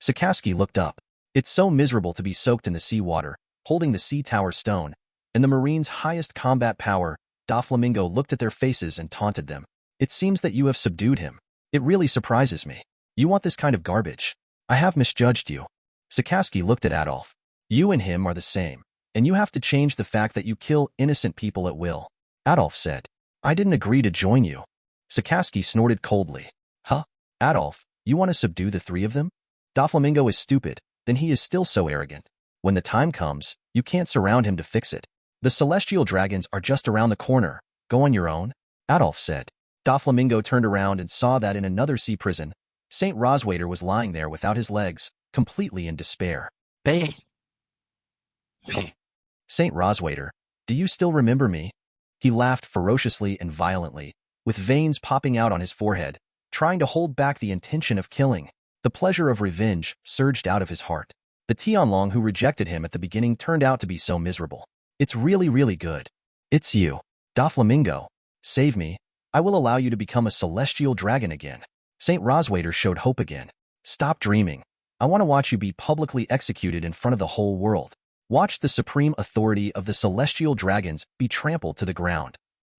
Sakaski looked up. It's so miserable to be soaked in the sea water, holding the sea tower stone, and the Marine's highest combat power. Doflamingo looked at their faces and taunted them. It seems that you have subdued him. It really surprises me. You want this kind of garbage? I have misjudged you. Sakaski looked at Adolf. You and him are the same, and you have to change the fact that you kill innocent people at will. Adolf said. I didn't agree to join you. Sakaski snorted coldly. Huh? Adolf, you want to subdue the 3 of them? Doflamingo is stupid, then he is still so arrogant. When the time comes, you can't surround him to fix it. The celestial dragons are just around the corner. Go on your own, Adolf said. Doflamingo turned around and saw that in another sea prison, St. Roswaiter was lying there without his legs, completely in despair. St. Roswaiter, do you still remember me? He laughed ferociously and violently, with veins popping out on his forehead, trying to hold back the intention of killing. The pleasure of revenge surged out of his heart. The Tianlong who rejected him at the beginning turned out to be so miserable. It's really, really good. It's you. Doflamingo. Save me. I will allow you to become a celestial dragon again. St. Roswaiter showed hope again. Stop dreaming. I want to watch you be publicly executed in front of the whole world. Watch the supreme authority of the celestial dragons be trampled to the ground.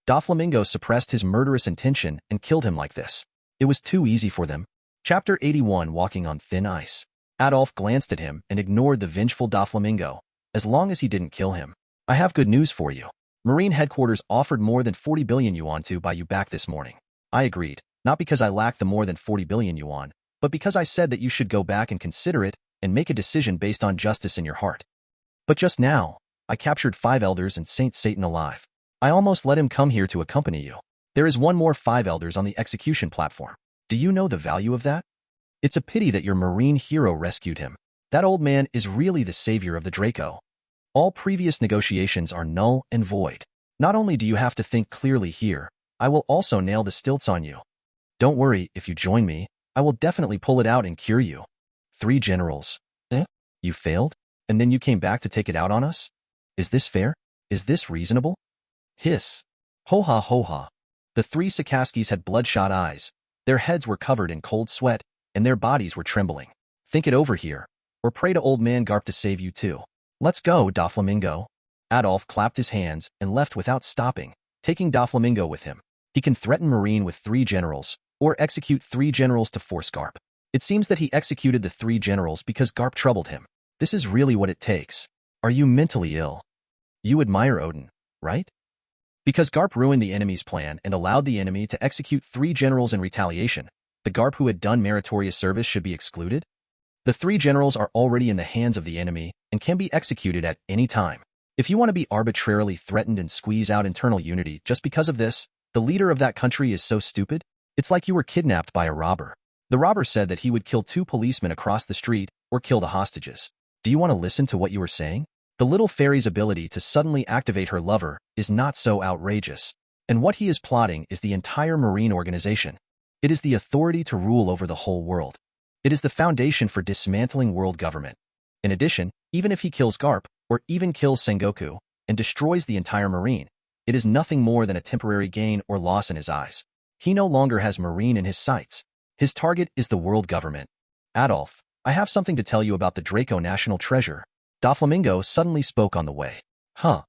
Doflamingo suppressed his murderous intention and killed him like this. It was too easy for them. Chapter 81, Walking on Thin Ice. Adolf glanced at him and ignored the vengeful Doflamingo, as long as he didn't kill him. I have good news for you. Marine headquarters offered more than 40 billion yuan to buy you back this morning. I agreed, not because I lacked the more than 40 billion yuan, but because I said that you should go back and consider it and make a decision based on justice in your heart. But just now, I captured 5 elders and Saint Satan alive. I almost let him come here to accompany you. There is one more 5 elders on the execution platform. Do you know the value of that? It's a pity that your marine hero rescued him. That old man is really the savior of the Draco. All previous negotiations are null and void. Not only do you have to think clearly here, I will also nail the stilts on you. Don't worry, if you join me, I will definitely pull it out and cure you. 3 generals. You failed? And then you came back to take it out on us? Is this fair? Is this reasonable? Hiss. Ho-ha ho-ha. The 3 Sakaskis had bloodshot eyes. Their heads were covered in cold sweat, and their bodies were trembling. Think it over here, or pray to old man Garp to save you too. Let's go, Doflamingo. Adolf clapped his hands and left without stopping, taking Doflamingo with him. He can threaten Marine with 3 generals, or execute 3 generals to force Garp. It seems that he executed the 3 generals because Garp troubled him. This is really what it takes. Are you mentally ill? You admire Odin, right? Because Garp ruined the enemy's plan and allowed the enemy to execute 3 generals in retaliation, the Garp who had done meritorious service should be excluded? The 3 generals are already in the hands of the enemy and can be executed at any time. If you want to be arbitrarily threatened and squeeze out internal unity just because of this, the leader of that country is so stupid, it's like you were kidnapped by a robber. The robber said that he would kill 2 policemen across the street or kill the hostages. Do you want to listen to what you were saying? The little fairy's ability to suddenly activate her lover is not so outrageous. And what he is plotting is the entire Marine organization. It is the authority to rule over the whole world. It is the foundation for dismantling world government. In addition, even if he kills Garp, or even kills Sengoku, and destroys the entire Marine, it is nothing more than a temporary gain or loss in his eyes. He no longer has Marine in his sights. His target is the world government. Adolf, I have something to tell you about the Draco National Treasure. Doflamingo suddenly spoke on the way. Huh.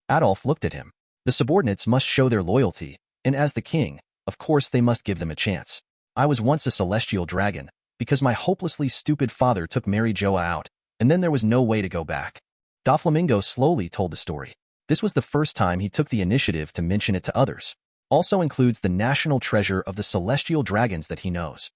Adolf looked at him. The subordinates must show their loyalty, and as the king, of course they must give them a chance. I was once a celestial dragon, because my hopelessly stupid father took Mary Joa out, and then there was no way to go back. Doflamingo slowly told the story. This was the first time he took the initiative to mention it to others. Also includes the national treasure of the celestial dragons that he knows.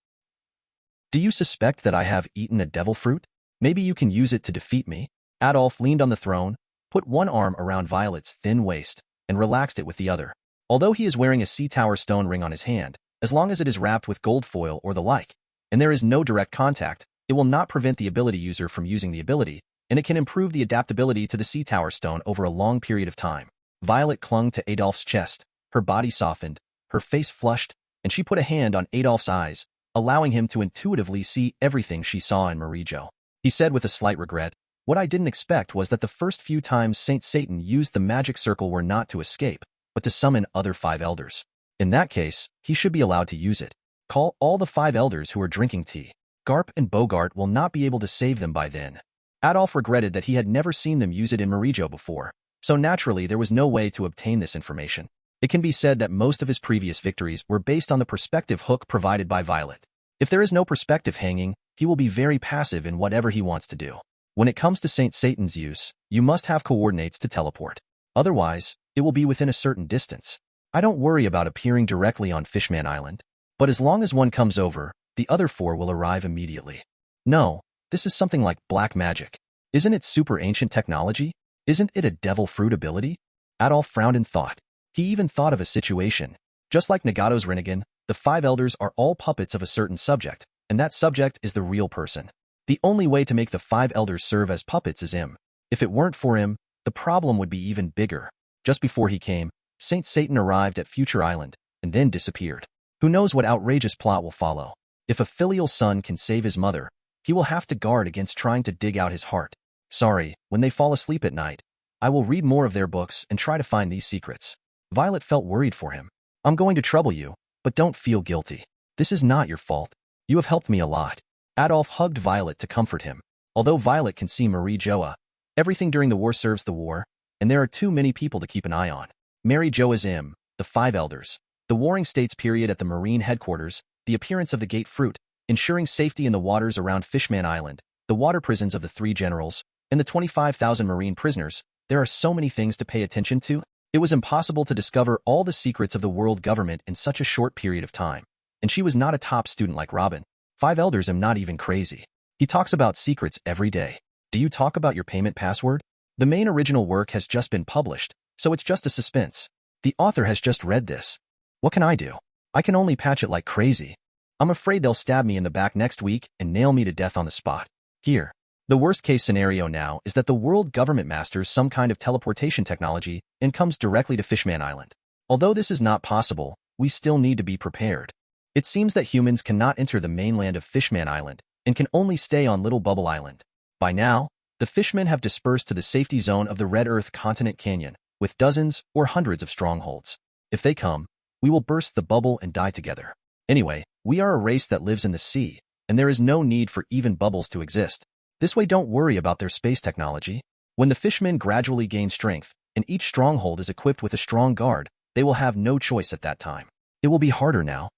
Do you suspect that I have eaten a devil fruit? Maybe you can use it to defeat me? Adolf leaned on the throne, put one arm around Violet's thin waist, and relaxed it with the other. Although he is wearing a sea tower stone ring on his hand, as long as it is wrapped with gold foil or the like, and there is no direct contact, it will not prevent the ability user from using the ability, and it can improve the adaptability to the sea tower stone over a long period of time. Violet clung to Adolf's chest, her body softened, her face flushed, and she put a hand on Adolf's eyes, allowing him to intuitively see everything she saw in Marijo. He said with a slight regret, what I didn't expect was that the first few times Saint Satan used the magic circle were not to escape, but to summon other 5 elders. In that case, he should be allowed to use it. Call all the 5 elders who are drinking tea. Garp and Bogart will not be able to save them by then. Adolf regretted that he had never seen them use it in Marijo before, so naturally there was no way to obtain this information. It can be said that most of his previous victories were based on the perspective hook provided by Violet. If there is no perspective hanging, he will be very passive in whatever he wants to do. When it comes to Saint Satan's use, you must have coordinates to teleport. Otherwise, it will be within a certain distance. I don't worry about appearing directly on Fishman Island, but as long as one comes over, the other 4 will arrive immediately. No, this is something like black magic. Isn't it super ancient technology? Isn't it a devil fruit ability? Adolf frowned in thought. He even thought of a situation. Just like Nagato's Rinnegan, the 5 elders are all puppets of a certain subject, and that subject is the real person. The only way to make the 5 elders serve as puppets is him. If it weren't for him, the problem would be even bigger. Just before he came, Saint Satan arrived at Future Island, and then disappeared. Who knows what outrageous plot will follow? If a filial son can save his mother, he will have to guard against trying to dig out his heart. Sorry, when they fall asleep at night, I will read more of their books and try to find these secrets. Violet felt worried for him. I'm going to trouble you, but don't feel guilty. This is not your fault. You have helped me a lot. Adolf hugged Violet to comfort him. Although Violet can see Mary Joa, everything during the war serves the war, and there are too many people to keep an eye on. Mary Joa's the 5 elders, the Warring States period at the Marine headquarters, the appearance of the Gate Fruit, ensuring safety in the waters around Fishman Island, the water prisons of the 3 generals, and the 25,000 marine prisoners. There are so many things to pay attention to. It was impossible to discover all the secrets of the world government in such a short period of time. And she was not a top student like Robin. 5 elders am not even crazy. He talks about secrets every day. Do you talk about your payment password? The main original work has just been published, so it's just a suspense. The author has just read this. What can I do? I can only patch it like crazy. I'm afraid they'll stab me in the back next week and nail me to death on the spot. Here. The worst-case scenario now is that the world government masters some kind of teleportation technology and comes directly to Fishman Island. Although this is not possible, we still need to be prepared. It seems that humans cannot enter the mainland of Fishman Island and can only stay on Little Bubble Island. By now, the fishmen have dispersed to the safety zone of the Red Earth Continent Canyon, with dozens or hundreds of strongholds. If they come, we will burst the bubble and die together. Anyway, we are a race that lives in the sea, and there is no need for even bubbles to exist. This way, don't worry about their space technology. When the fishmen gradually gain strength, and each stronghold is equipped with a strong guard, they will have no choice at that time. It will be harder now.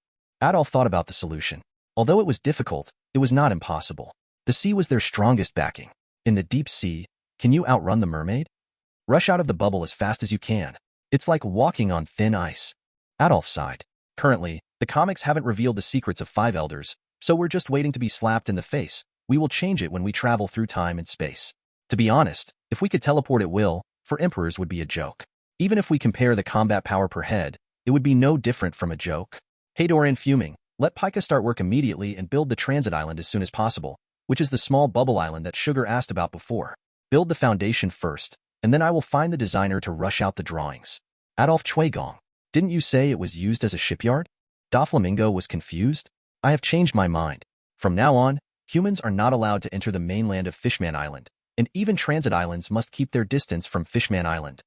Adolf thought about the solution. Although it was difficult, it was not impossible. The sea was their strongest backing. In the deep sea, can you outrun the mermaid? Rush out of the bubble as fast as you can. It's like walking on thin ice. Adolf sighed. Currently, the comics haven't revealed the secrets of 5 elders, so we're just waiting to be slapped in the face. We will change it when we travel through time and space. To be honest, if we could teleport at will, for emperors would be a joke. Even if we compare the combat power per head, it would be no different from a joke. Hey Dorian fuming, let Pika start work immediately and build the transit island as soon as possible, which is the small bubble island that Sugar asked about before. Build the foundation first, and then I will find the designer to rush out the drawings. Adolf Chuigong, didn't you say it was used as a shipyard? Doflamingo was confused. I have changed my mind. From now on, humans are not allowed to enter the mainland of Fishman Island, and even transit islands must keep their distance from Fishman Island.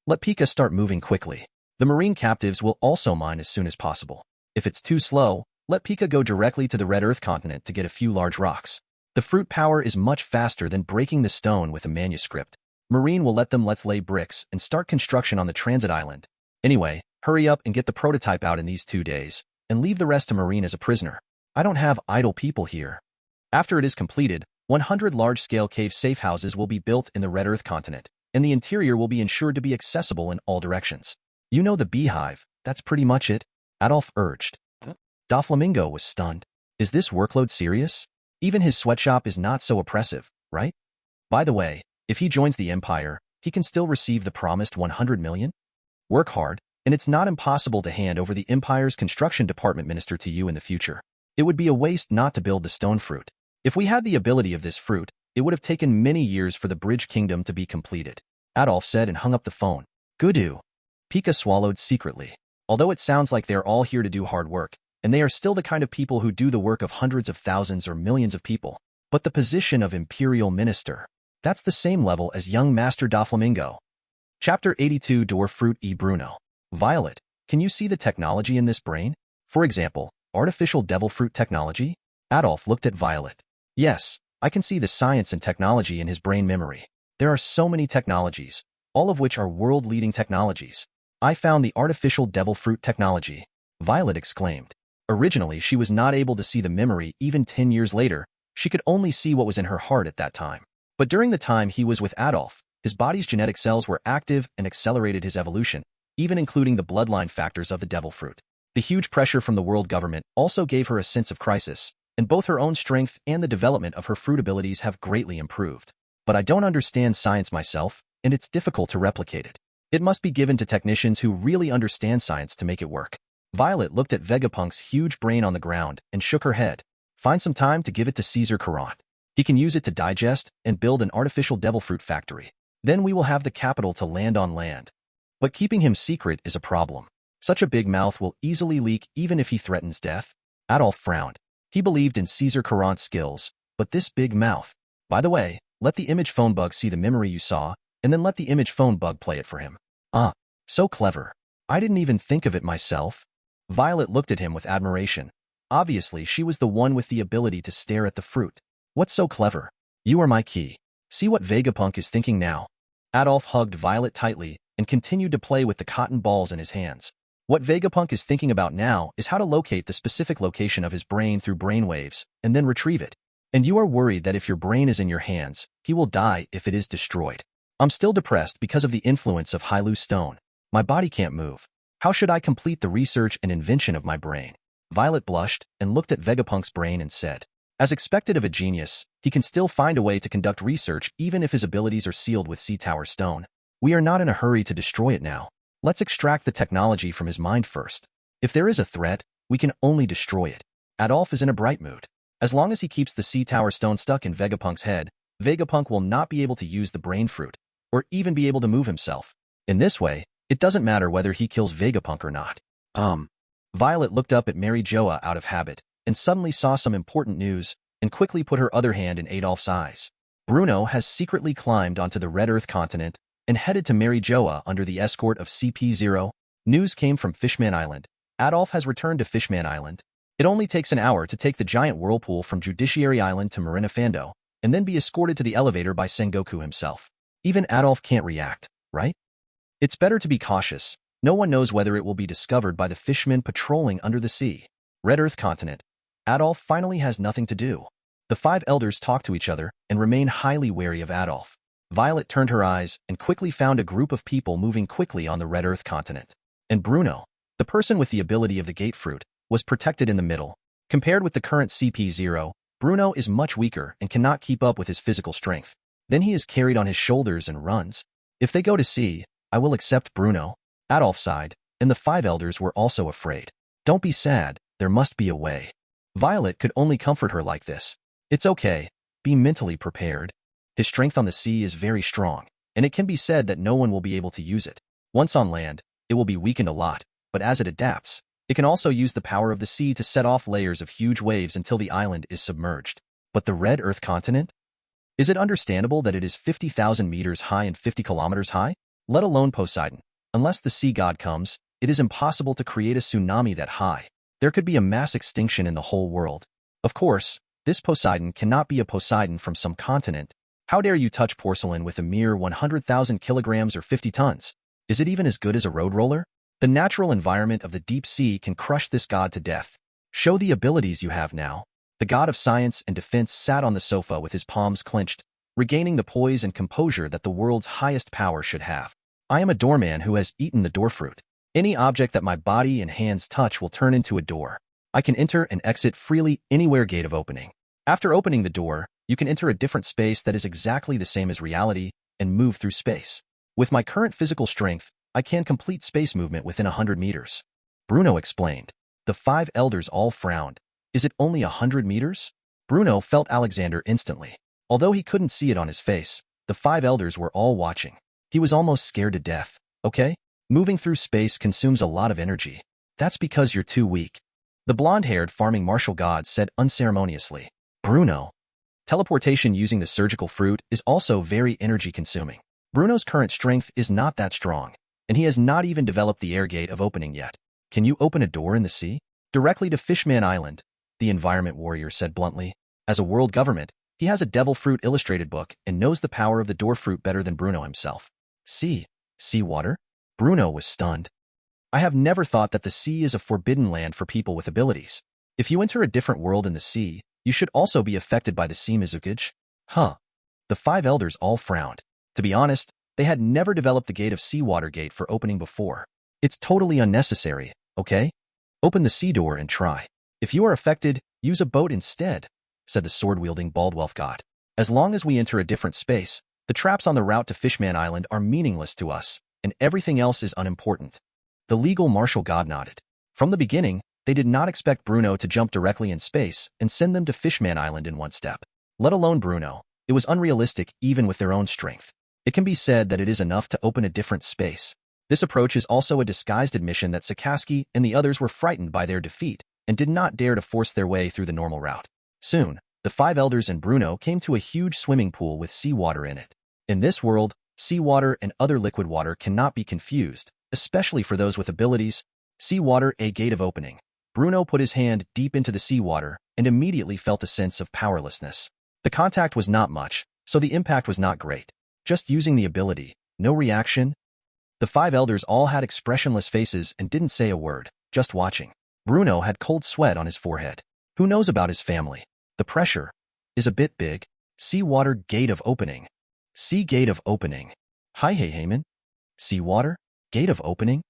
Let Pika start moving quickly. The marine captives will also mine as soon as possible. If it's too slow, let Pika go directly to the Red Earth continent to get a few large rocks. The fruit power is much faster than breaking the stone with a manuscript. Marine will let them let's lay bricks and start construction on the transit island. Anyway, hurry up and get the prototype out in these 2 days, and leave the rest to Marine as a prisoner. I don't have idle people here. After it is completed, 100 large-scale cave safe houses will be built in the Red Earth continent, and the interior will be ensured to be accessible in all directions. You know the beehive, that's pretty much it, Adolf urged. Doflamingo was stunned. Is this workload serious? Even his sweatshop is not so oppressive, right? By the way, if he joins the Empire, he can still receive the promised 100 million? Work hard, and it's not impossible to hand over the Empire's construction department minister to you in the future. It would be a waste not to build the stone fruit. If we had the ability of this fruit, it would have taken many years for the Bridge Kingdom to be completed. Adolf said and hung up the phone. Goodoo. Pika swallowed secretly. Although it sounds like they're all here to do hard work, and they are still the kind of people who do the work of hundreds of thousands or millions of people. But the position of Imperial Minister, that's the same level as young Master Doflamingo. Chapter 82 Dwarf Fruit E. Bruno. Violet, can you see the technology in this brain? For example, artificial devil fruit technology? Adolf looked at Violet. Yes, I can see the science and technology in his brain memory. There are so many technologies, all of which are world-leading technologies. I found the artificial devil fruit technology, Violet exclaimed. Originally, she was not able to see the memory even 10 years later. She could only see what was in her heart at that time. But during the time he was with Adolf, his body's genetic cells were active and accelerated his evolution, even including the bloodline factors of the devil fruit. The huge pressure from the world government also gave her a sense of crisis, and both her own strength and the development of her fruit abilities have greatly improved. But I don't understand science myself, and it's difficult to replicate it. It must be given to technicians who really understand science to make it work. Violet looked at Vegapunk's huge brain on the ground and shook her head. Find some time to give it to Caesar Carant. He can use it to digest and build an artificial devil fruit factory. Then we will have the capital to land on land. But keeping him secret is a problem. Such a big mouth will easily leak even if he threatens death. Adolf frowned. He believed in Caesar Carant's skills, but this big mouth. By the way, let the image phone bug see the memory you saw, and then let the image phone bug play it for him. Ah, so clever. I didn't even think of it myself. Violet looked at him with admiration. Obviously, she was the one with the ability to stare at the fruit. What's so clever? You are my key. See what Vegapunk is thinking now. Adolf hugged Violet tightly and continued to play with the cotton balls in his hands. What Vegapunk is thinking about now is how to locate the specific location of his brain through brainwaves and then retrieve it. And you are worried that if your brain is in your hands, he will die if it is destroyed. I'm still depressed because of the influence of Hylu Stone. My body can't move. How should I complete the research and invention of my brain? Violet blushed and looked at Vegapunk's brain and said, as expected of a genius, he can still find a way to conduct research even if his abilities are sealed with Sea Tower Stone. We are not in a hurry to destroy it now. Let's extract the technology from his mind first. If there is a threat, we can only destroy it. Adolf is in a bright mood. As long as he keeps the Sea Tower Stone stuck in Vegapunk's head, Vegapunk will not be able to use the brain fruit, or even be able to move himself. In this way, it doesn't matter whether he kills Vegapunk or not. Violet looked up at Mary Joa out of habit, and suddenly saw some important news, and quickly put her other hand in Adolf's eyes. Bruno has secretly climbed onto the Red Earth continent, and headed to Mary Joa under the escort of CP0. News came from Fishman Island. Adolf has returned to Fishman Island. It only takes an hour to take the giant whirlpool from Judiciary Island to Marina Fando, and then be escorted to the elevator by Sengoku himself. Even Adolf can't react, right? It's better to be cautious. No one knows whether it will be discovered by the fishmen patrolling under the sea. Red Earth continent. Adolf finally has nothing to do. The 5 elders talk to each other and remain highly wary of Adolf. Violet turned her eyes and quickly found a group of people moving quickly on the Red Earth continent. And Bruno, the person with the ability of the gate fruit, was protected in the middle. Compared with the current CP0, Bruno is much weaker and cannot keep up with his physical strength. Then he is carried on his shoulders and runs. If they go to sea, I will accept Bruno. Adolf sighed, and the 5 elders were also afraid. Don't be sad, there must be a way. Violet could only comfort her like this. It's okay, be mentally prepared. His strength on the sea is very strong, and it can be said that no one will be able to use it. Once on land, it will be weakened a lot, but as it adapts, it can also use the power of the sea to set off layers of huge waves until the island is submerged. But the Red Earth continent? Is it understandable that it is 50,000 meters high and 50 kilometers high? Let alone Poseidon. Unless the sea god comes, it is impossible to create a tsunami that high. There could be a mass extinction in the whole world. Of course, this Poseidon cannot be a Poseidon from some continent. How dare you touch porcelain with a mere 100,000 kilograms or 50 tons? Is it even as good as a road roller? The natural environment of the deep sea can crush this god to death. Show the abilities you have now. The god of science and defense sat on the sofa with his palms clenched, regaining the poise and composure that the world's highest power should have. I am a doorman who has eaten the door fruit. Any object that my body and hands touch will turn into a door. I can enter and exit freely anywhere gate of opening. After opening the door, you can enter a different space that is exactly the same as reality and move through space. With my current physical strength, I can complete space movement within 100 meters. Bruno explained. The 5 elders all frowned. Is it only 100 meters? Bruno felt Alexander instantly. Although he couldn't see it on his face, the 5 elders were all watching. He was almost scared to death. Okay? Moving through space consumes a lot of energy. That's because you're too weak. The blonde-haired farming martial god said unceremoniously. Bruno. Teleportation using the surgical fruit is also very energy-consuming. Bruno's current strength is not that strong, and he has not even developed the air gate of opening yet. Can you open a door in the sea? Directly to Fishman Island, the environment warrior said bluntly. As a world government, he has a devil fruit illustrated book and knows the power of the door fruit better than Bruno himself. Sea? Sea water? Bruno was stunned. I have never thought that the sea is a forbidden land for people with abilities. If you enter a different world in the sea, you should also be affected by the sea Mizukage? Huh. The 5 elders all frowned. To be honest, they had never developed the gate of seawater gate for opening before. It's totally unnecessary, okay? Open the sea door and try. If you are affected, use a boat instead, said the sword-wielding bald-wealth god. As long as we enter a different space, the traps on the route to Fishman Island are meaningless to us, and everything else is unimportant. The legal martial god nodded. From the beginning, they did not expect Bruno to jump directly in space and send them to Fishman Island in one step. Let alone Bruno. It was unrealistic even with their own strength. It can be said that it is enough to open a different space. This approach is also a disguised admission that Sakaski and the others were frightened by their defeat and did not dare to force their way through the normal route. Soon, the 5 elders and Bruno came to a huge swimming pool with seawater in it. In this world, seawater and other liquid water cannot be confused, especially for those with abilities. Seawater, a gate of opening. Bruno put his hand deep into the seawater and immediately felt a sense of powerlessness. The contact was not much, so the impact was not great. Just using the ability, no reaction. The 5 elders all had expressionless faces and didn't say a word, just watching. Bruno had cold sweat on his forehead. Who knows about his family? The pressure is a bit big. Sea water gate of opening. Sea gate of opening. Hi hey Heyman. Sea water? Gate of opening?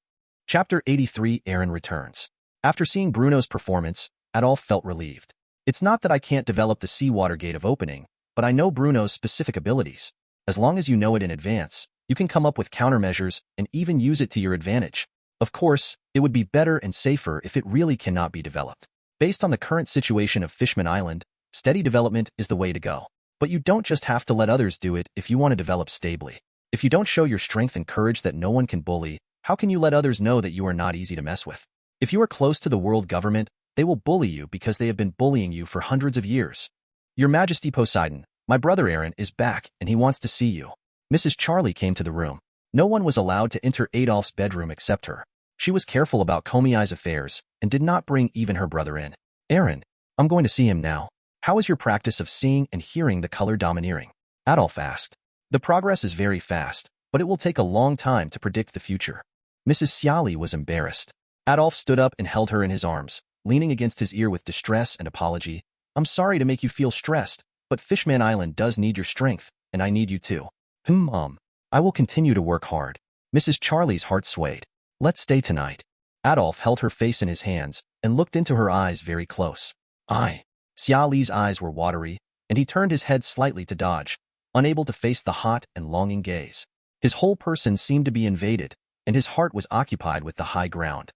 Chapter 83 Eren returns. After seeing Bruno's performance, Adolf felt relieved. It's not that I can't develop the seawater gate of opening, but I know Bruno's specific abilities. As long as you know it in advance, you can come up with countermeasures and even use it to your advantage. Of course, it would be better and safer if it really cannot be developed. Based on the current situation of Fishman Island, steady development is the way to go. But you don't just have to let others do it if you want to develop stably. If you don't show your strength and courage that no one can bully, how can you let others know that you are not easy to mess with? If you are close to the world government, they will bully you because they have been bullying you for hundreds of years. Your Majesty Poseidon, my brother Eren is back and he wants to see you. Mrs. Charlie came to the room. No one was allowed to enter Adolf's bedroom except her. She was careful about Komiai's affairs and did not bring even her brother in. Eren, I'm going to see him now. How is your practice of seeing and hearing the color domineering? Adolf asked. The progress is very fast, but it will take a long time to predict the future. Mrs. Xiali was embarrassed. Adolf stood up and held her in his arms, leaning against his ear with distress and apology. I'm sorry to make you feel stressed, but Fishman Island does need your strength, and I need you too. I will continue to work hard. Mrs. Charlie's heart swayed. Let's stay tonight. Adolf held her face in his hands and looked into her eyes very close. Xia Li's eyes were watery, and he turned his head slightly to dodge, unable to face the hot and longing gaze. His whole person seemed to be invaded, and his heart was occupied with the high ground.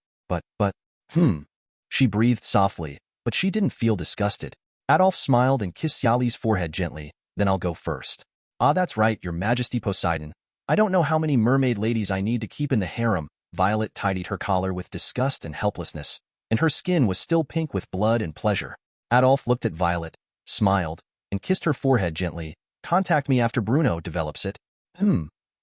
She breathed softly, but she didn't feel disgusted. Adolf smiled and kissed Xia Li's forehead gently. Then I'll go first. That's right, Your Majesty Poseidon. I don't know how many mermaid ladies I need to keep in the harem. Violet tidied her collar with disgust and helplessness, and her skin was still pink with blood and pleasure. Adolf looked at Violet, smiled, and kissed her forehead gently. Contact me after Bruno develops it.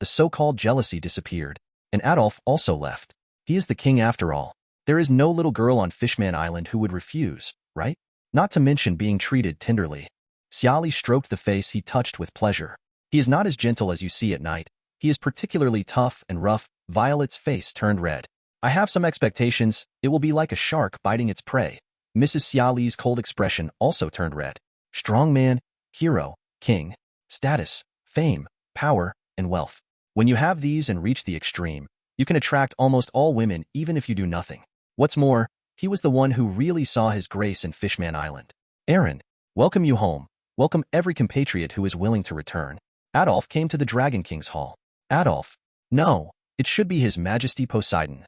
The so-called jealousy disappeared, and Adolf also left. He is the king after all. There is no little girl on Fishman Island who would refuse, right? Not to mention being treated tenderly. Xiali stroked the face he touched with pleasure. He is not as gentle as you see at night. He is particularly tough and rough. Violet's face turned red. I have some expectations. It will be like a shark biting its prey. Mrs. Xiali's cold expression also turned red. Strong man, hero, king, status, fame, power, and wealth. When you have these and reach the extreme, you can attract almost all women even if you do nothing. What's more, he was the one who really saw his grace in Fishman Island. Eren, welcome you home. Welcome every compatriot who is willing to return. Adolf came to the Dragon King's hall. Adolf. No, it should be His Majesty Poseidon.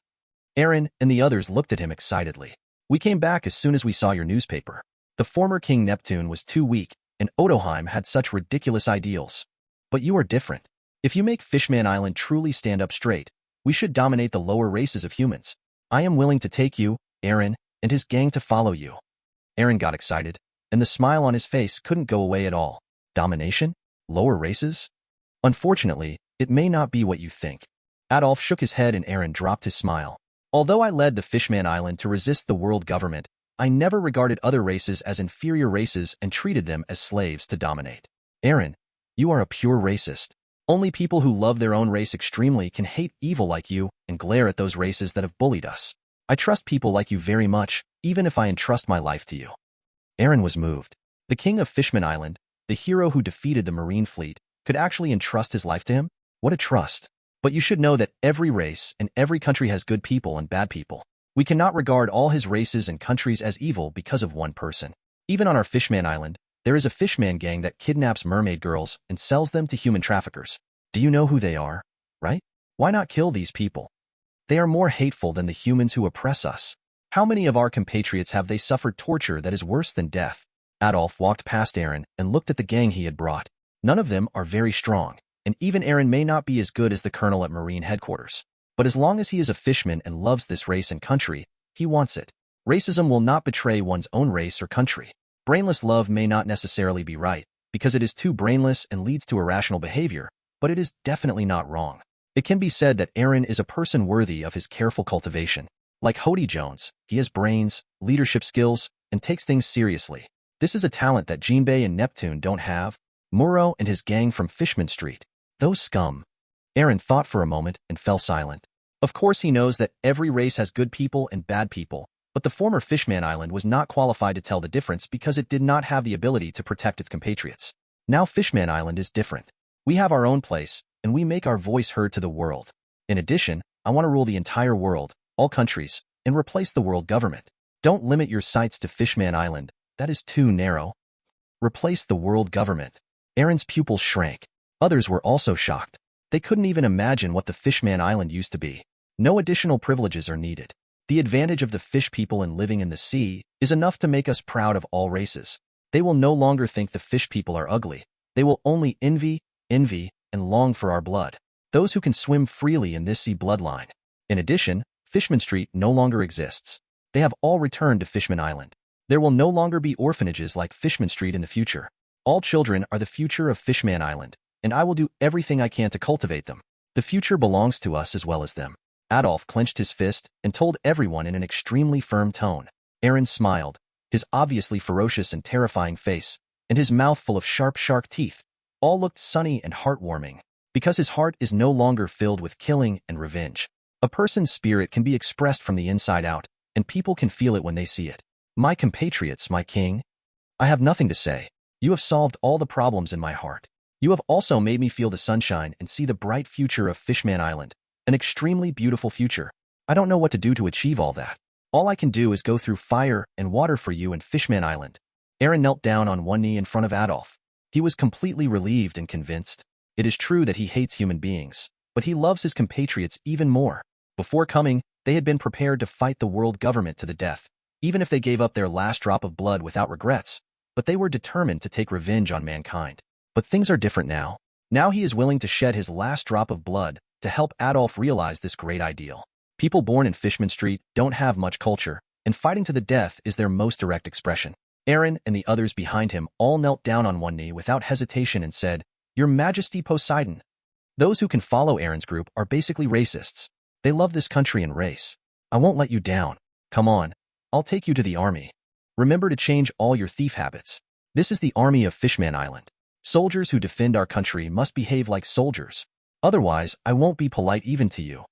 Eren and the others looked at him excitedly. We came back as soon as we saw your newspaper. The former King Neptune was too weak, and Odoheim had such ridiculous ideals. But you are different. If you make Fishman Island truly stand up straight, we should dominate the lower races of humans. I am willing to take you, Eren, and his gang to follow you. Eren got excited, and the smile on his face couldn't go away at all. Domination? Lower races? Unfortunately, it may not be what you think. Adolf shook his head and Eren dropped his smile. Although I led the Fishman Island to resist the world government, I never regarded other races as inferior races and treated them as slaves to dominate. Eren, you are a pure racist. Only people who love their own race extremely can hate evil like you and glare at those races that have bullied us. I trust people like you very much, even if I entrust my life to you. Eren was moved. The king of Fishman Island, the hero who defeated the Marine fleet, could actually entrust his life to him? What a trust. But you should know that every race and every country has good people and bad people. We cannot regard all his races and countries as evil because of one person. Even on our Fishman Island, there is a fishman gang that kidnaps mermaid girls and sells them to human traffickers. Do you know who they are, right? Why not kill these people? They are more hateful than the humans who oppress us. How many of our compatriots have they suffered torture that is worse than death? Adolf walked past Eren and looked at the gang he had brought. None of them are very strong, and even Eren may not be as good as the colonel at Marine headquarters. But as long as he is a fishman and loves this race and country, he wants it. Racism will not betray one's own race or country. Brainless love may not necessarily be right, because it is too brainless and leads to irrational behavior, but it is definitely not wrong. It can be said that Eren is a person worthy of his careful cultivation. Like Hody Jones, he has brains, leadership skills, and takes things seriously. This is a talent that Jinbei and Neptune don't have. Muro and his gang from Fishman Street. Those scum. Aaron thought for a moment and fell silent. Of course he knows that every race has good people and bad people, but the former Fishman Island was not qualified to tell the difference because it did not have the ability to protect its compatriots. Now Fishman Island is different. We have our own place, and we make our voice heard to the world. In addition, I want to rule the entire world, all countries, and replace the world government. Don't limit your sights to Fishman Island. That is too narrow. Replace the world government. Aaron's pupils shrank. Others were also shocked. They couldn't even imagine what the Fishman Island used to be. No additional privileges are needed. The advantage of the fish people in living in the sea is enough to make us proud of all races. They will no longer think the fish people are ugly. They will only envy, and long for our blood. Those who can swim freely in this sea bloodline. In addition, Fishman Street no longer exists. They have all returned to Fishman Island. There will no longer be orphanages like Fishman Street in the future. All children are the future of Fishman Island, and I will do everything I can to cultivate them. The future belongs to us as well as them. Adolf clenched his fist and told everyone in an extremely firm tone. Aaron smiled, his obviously ferocious and terrifying face, and his mouth full of sharp shark teeth, all looked sunny and heartwarming, because his heart is no longer filled with killing and revenge. A person's spirit can be expressed from the inside out, and people can feel it when they see it. My compatriots, my king, I have nothing to say. You have solved all the problems in my heart. You have also made me feel the sunshine and see the bright future of Fishman Island, an extremely beautiful future. I don't know what to do to achieve all that. All I can do is go through fire and water for you in Fishman Island. Aaron knelt down on one knee in front of Adolf. He was completely relieved and convinced. It is true that he hates human beings, but he loves his compatriots even more. Before coming, they had been prepared to fight the world government to the death, even if they gave up their last drop of blood without regrets, but they were determined to take revenge on mankind. But things are different now. Now he is willing to shed his last drop of blood to help Adolf realize this great ideal. People born in Fishman Street don't have much culture, and fighting to the death is their most direct expression. Aaron and the others behind him all knelt down on one knee without hesitation and said, "Your Majesty Poseidon." Those who can follow Aaron's group are basically racists. They love this country and race. I won't let you down. Come on. I'll take you to the army. Remember to change all your thief habits. This is the army of Fishman Island. Soldiers who defend our country must behave like soldiers. Otherwise, I won't be polite even to you.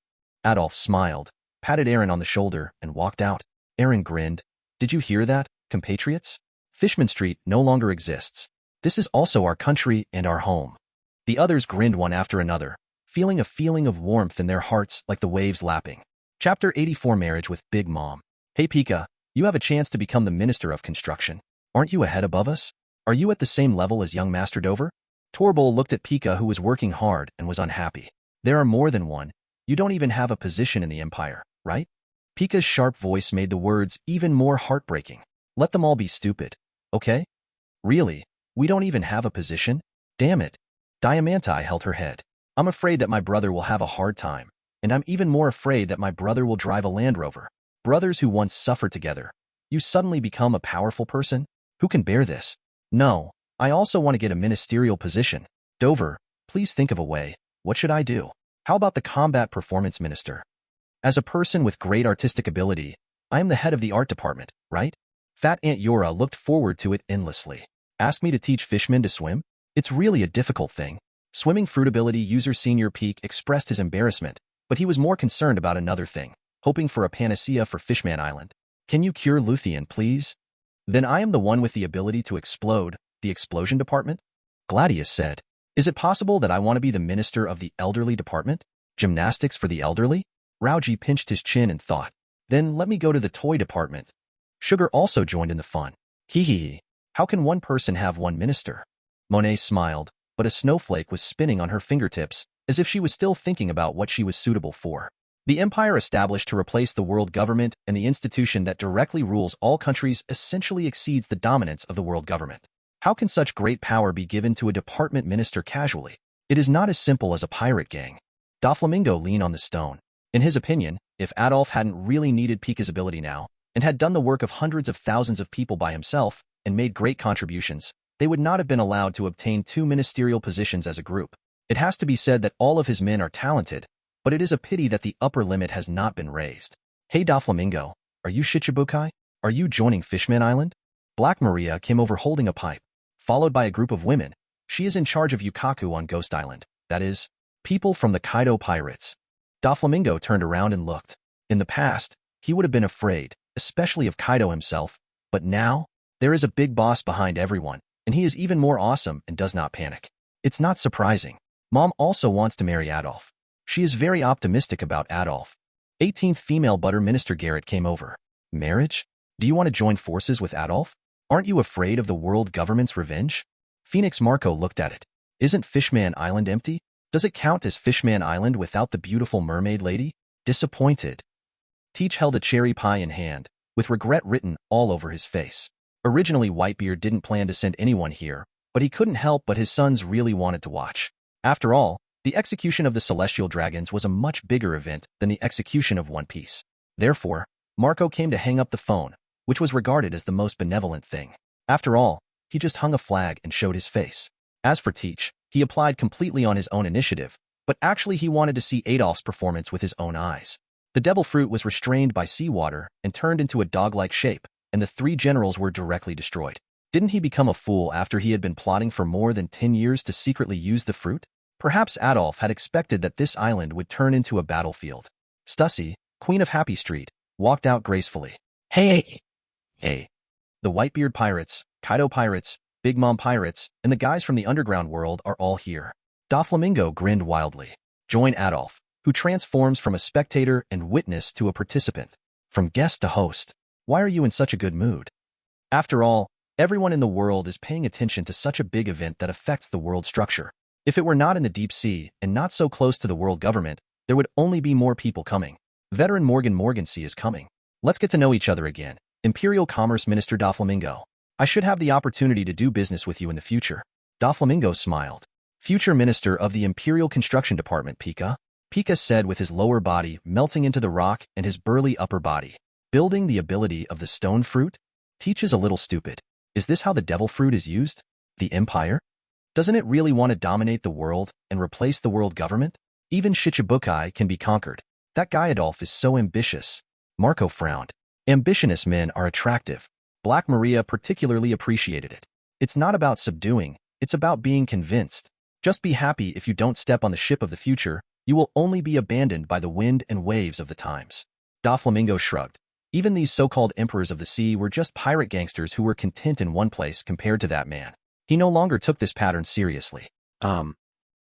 Adolf smiled, patted Aaron on the shoulder, and walked out. Aaron grinned. Did you hear that, compatriots? Fishman Street no longer exists. This is also our country and our home. The others grinned one after another, feeling a feeling of warmth in their hearts like the waves lapping. Chapter 84 Marriage with Big Mom. Hey Pika, you have a chance to become the Minister of Construction. Aren't you a head above us? Are you at the same level as young Master Dover? Torbol looked at Pika, who was working hard and was unhappy. There are more than one. You don't even have a position in the Empire, right? Pika's sharp voice made the words even more heartbreaking. Let them all be stupid, okay? Really? We don't even have a position? Damn it. Diamante held her head. I'm afraid that my brother will have a hard time, and I'm even more afraid that my brother will drive a Land Rover. Brothers who once suffered together. You suddenly become a powerful person? Who can bear this? No, I also want to get a ministerial position. Dover, please think of a way. What should I do? How about the Combat Performance Minister? As a person with great artistic ability, I am the head of the art department, right? Fat Aunt Yora looked forward to it endlessly. Ask me to teach fishmen to swim? It's really a difficult thing. Swimming Fruitability User Senior Peak expressed his embarrassment, but he was more concerned about another thing, hoping for a panacea for Fishman Island. Can you cure Luthien, please? Then I am the one with the ability to explode, the explosion department? Gladius said. Is it possible that I want to be the minister of the elderly department? Gymnastics for the elderly? Rauji pinched his chin and thought. Then let me go to the toy department. Sugar also joined in the fun. Hee hee. How can one person have one minister? Monet smiled, but a snowflake was spinning on her fingertips, as if she was still thinking about what she was suitable for. The empire established to replace the world government and the institution that directly rules all countries essentially exceeds the dominance of the world government. How can such great power be given to a department minister casually? It is not as simple as a pirate gang. Doflamingo leaned on the stone. In his opinion, if Adolf hadn't really needed Pika's ability now, and had done the work of hundreds of thousands of people by himself, and made great contributions, they would not have been allowed to obtain 2 ministerial positions as a group. It has to be said that all of his men are talented, but it is a pity that the upper limit has not been raised. Hey Doflamingo, are you Shichibukai? Are you joining Fishman Island? Black Maria came over holding a pipe, followed by a group of women. She is in charge of Yukaku on Ghost Island, that is, People from the Kaido pirates. Doflamingo turned around and looked. In the past, he would have been afraid, especially of Kaido himself, but now, there is a big boss behind everyone, and he is even more awesome and does not panic. It's not surprising. Mom also wants to marry Adolf. She is very optimistic about Adolf. 18th female butter minister Garrett came over. Marriage? Do you want to join forces with Adolf? Aren't you afraid of the world government's revenge? Phoenix Marco looked at it. Isn't Fishman Island empty? Does it count as Fishman Island without the beautiful mermaid lady? Disappointed. Teach held a cherry pie in hand, with regret written all over his face. Originally, Whitebeard didn't plan to send anyone here, but he couldn't help but his sons really wanted to watch. After all, the execution of the Celestial Dragons was a much bigger event than the execution of One Piece. Therefore, Marco came to hang up the phone, which was regarded as the most benevolent thing. After all, he just hung a flag and showed his face. As for Teach, he applied completely on his own initiative, but actually he wanted to see Adolf's performance with his own eyes. The devil fruit was restrained by seawater and turned into a dog-like shape, and the 3 generals were directly destroyed. Didn't he become a fool after he had been plotting for more than 10 years to secretly use the fruit? Perhaps Adolf had expected that this island would turn into a battlefield. Stussy, Queen of Happy Street, walked out gracefully. Hey! Hey! The Whitebeard pirates, Kaido pirates, Big Mom pirates, and the guys from the underground world are all here. Doflamingo grinned wildly. Join Adolf, who transforms from a spectator and witness to a participant. From guest to host. Why are you in such a good mood? After all, everyone in the world is paying attention to such a big event that affects the world structure. If it were not in the deep sea and not so close to the world government, there would only be more people coming. Veteran Morgan Morgansea is coming. Let's get to know each other again. Imperial Commerce Minister Doflamingo. I should have the opportunity to do business with you in the future. Doflamingo smiled. Future Minister of the Imperial Construction Department, Pika. Pika said with his lower body melting into the rock and his burly upper body. Building the ability of the stone fruit? Teach is a little stupid. Is this how the devil fruit is used? The Empire? Doesn't it really want to dominate the world and replace the world government? Even Shichibukai can be conquered. That guy Adolf is so ambitious. Marco frowned. Ambitionous men are attractive. Black Maria particularly appreciated it. It's not about subduing, it's about being convinced. Just be happy if you don't step on the ship of the future, you will only be abandoned by the wind and waves of the times. Doflamingo shrugged. Even these so-called emperors of the sea were just pirate gangsters who were content in one place compared to that man. He no longer took this pattern seriously.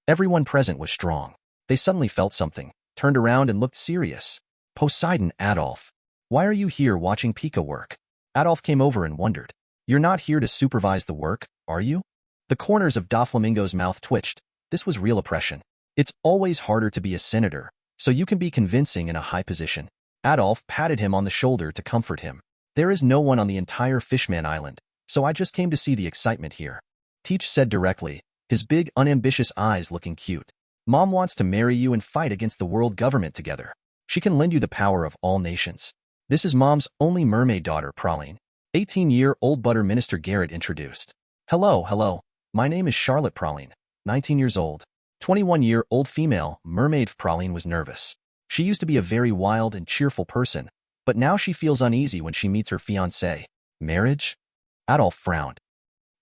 Everyone present was strong. They suddenly felt something, turned around and looked serious. Poseidon, Adolf. Why are you here watching Pika work? Adolf came over and wondered. You're not here to supervise the work, are you? The corners of Doflamingo's mouth twitched. This was real oppression. It's always harder to be a senator, so you can be convincing in a high position. Adolf patted him on the shoulder to comfort him. There is no one on the entire Fishman Island, so I just came to see the excitement here. Teach said directly, his big, unambitious eyes looking cute. Mom wants to marry you and fight against the world government together. She can lend you the power of all nations. This is Mom's only mermaid daughter, Praline. 18-year-old butter minister Garrett introduced. Hello. My name is Charlotte Praline, 19 years old. 21-year-old female mermaid Praline was nervous. She used to be a very wild and cheerful person, but now she feels uneasy when she meets her fiancé. Marriage? Adolf frowned.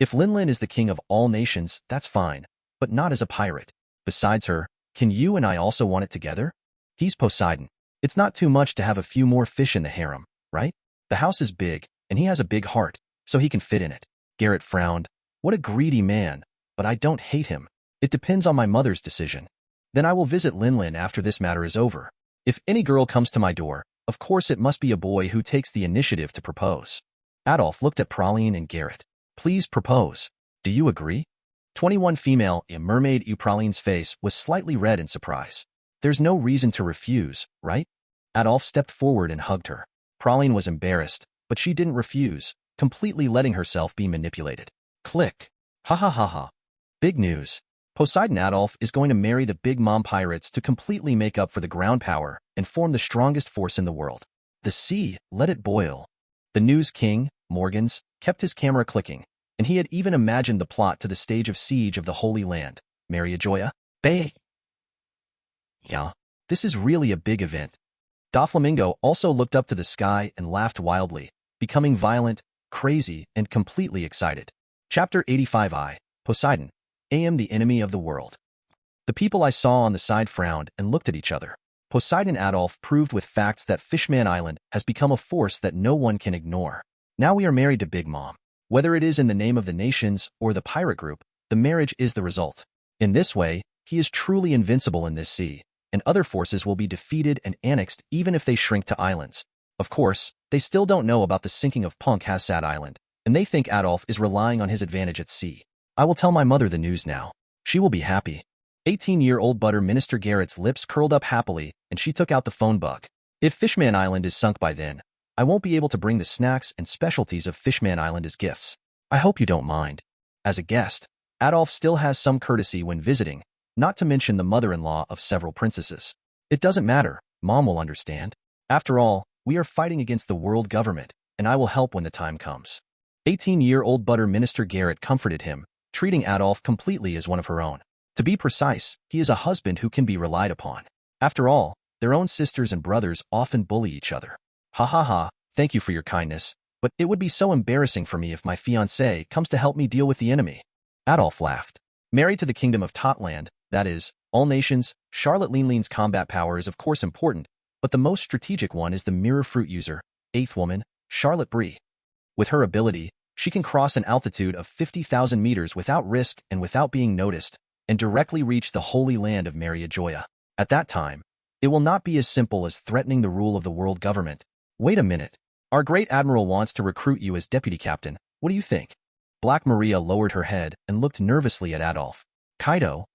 If Linlin is the king of all nations, that's fine, but not as a pirate. Besides her, can you and I also want it together? He's Poseidon. It's not too much to have a few more fish in the harem, right? The house is big, and he has a big heart, so he can fit in it. Garrett frowned. What a greedy man, but I don't hate him. It depends on my mother's decision. Then I will visit Linlin after this matter is over. If any girl comes to my door, of course it must be a boy who takes the initiative to propose. Adolf looked at Praline and Garrett. Please propose. Do you agree? 21 female, a mermaid. Praline's face was slightly red in surprise. There's no reason to refuse, right? Adolf stepped forward and hugged her. Praline was embarrassed, but she didn't refuse, completely letting herself be manipulated. Click. Hahahaha. Big news. Poseidon Adolf is going to marry the Big Mom pirates to completely make up for the ground power and form the strongest force in the world. The sea, let it boil. The news king, Morgans, kept his camera clicking, and he had even imagined the plot to the stage of Siege of the Holy Land. Mariajoya? Bay. Yeah, this is really a big event. Doflamingo also looked up to the sky and laughed wildly, becoming violent, crazy, and completely excited. Chapter 85 I, Poseidon, I am the enemy of the world. The people I saw on the side frowned and looked at each other. Poseidon Adolf proved with facts that Fishman Island has become a force that no one can ignore. Now we are married to Big Mom. Whether it is in the name of the nations or the pirate group, the marriage is the result. In this way, he is truly invincible in this sea, and other forces will be defeated and annexed even if they shrink to islands. Of course, they still don't know about the sinking of Punk Hassad Island, and they think Adolf is relying on his advantage at sea. I will tell my mother the news now. She will be happy. 18-year-old Butter Minister Garrett's lips curled up happily, and she took out the phone book. If Fishman Island is sunk by then, I won't be able to bring the snacks and specialties of Fishman Island as gifts. I hope you don't mind. As a guest, Adolf still has some courtesy when visiting, not to mention the mother-in-law of several princesses. It doesn't matter, Mom will understand. After all, we are fighting against the world government, and I will help when the time comes. 18-year-old Butter Minister Garrett comforted him, treating Adolf completely as one of her own. To be precise, he is a husband who can be relied upon. After all, their own sisters and brothers often bully each other. Hahaha, thank you for your kindness, but it would be so embarrassing for me if my fiancé comes to help me deal with the enemy. Adolf laughed. Married to the kingdom of Totland, that is, all nations, Charlotte Leanlean's combat power is of course important, but the most strategic one is the mirror fruit user, 8th woman, Charlotte Bree. With her ability, she can cross an altitude of 50,000 meters without risk and without being noticed, and directly reach the holy land of Mariajoya. At that time, it will not be as simple as threatening the rule of the world government. Wait a minute. Our great admiral wants to recruit you as deputy captain. What do you think? Black Maria lowered her head and looked nervously at Adolf. Kaido?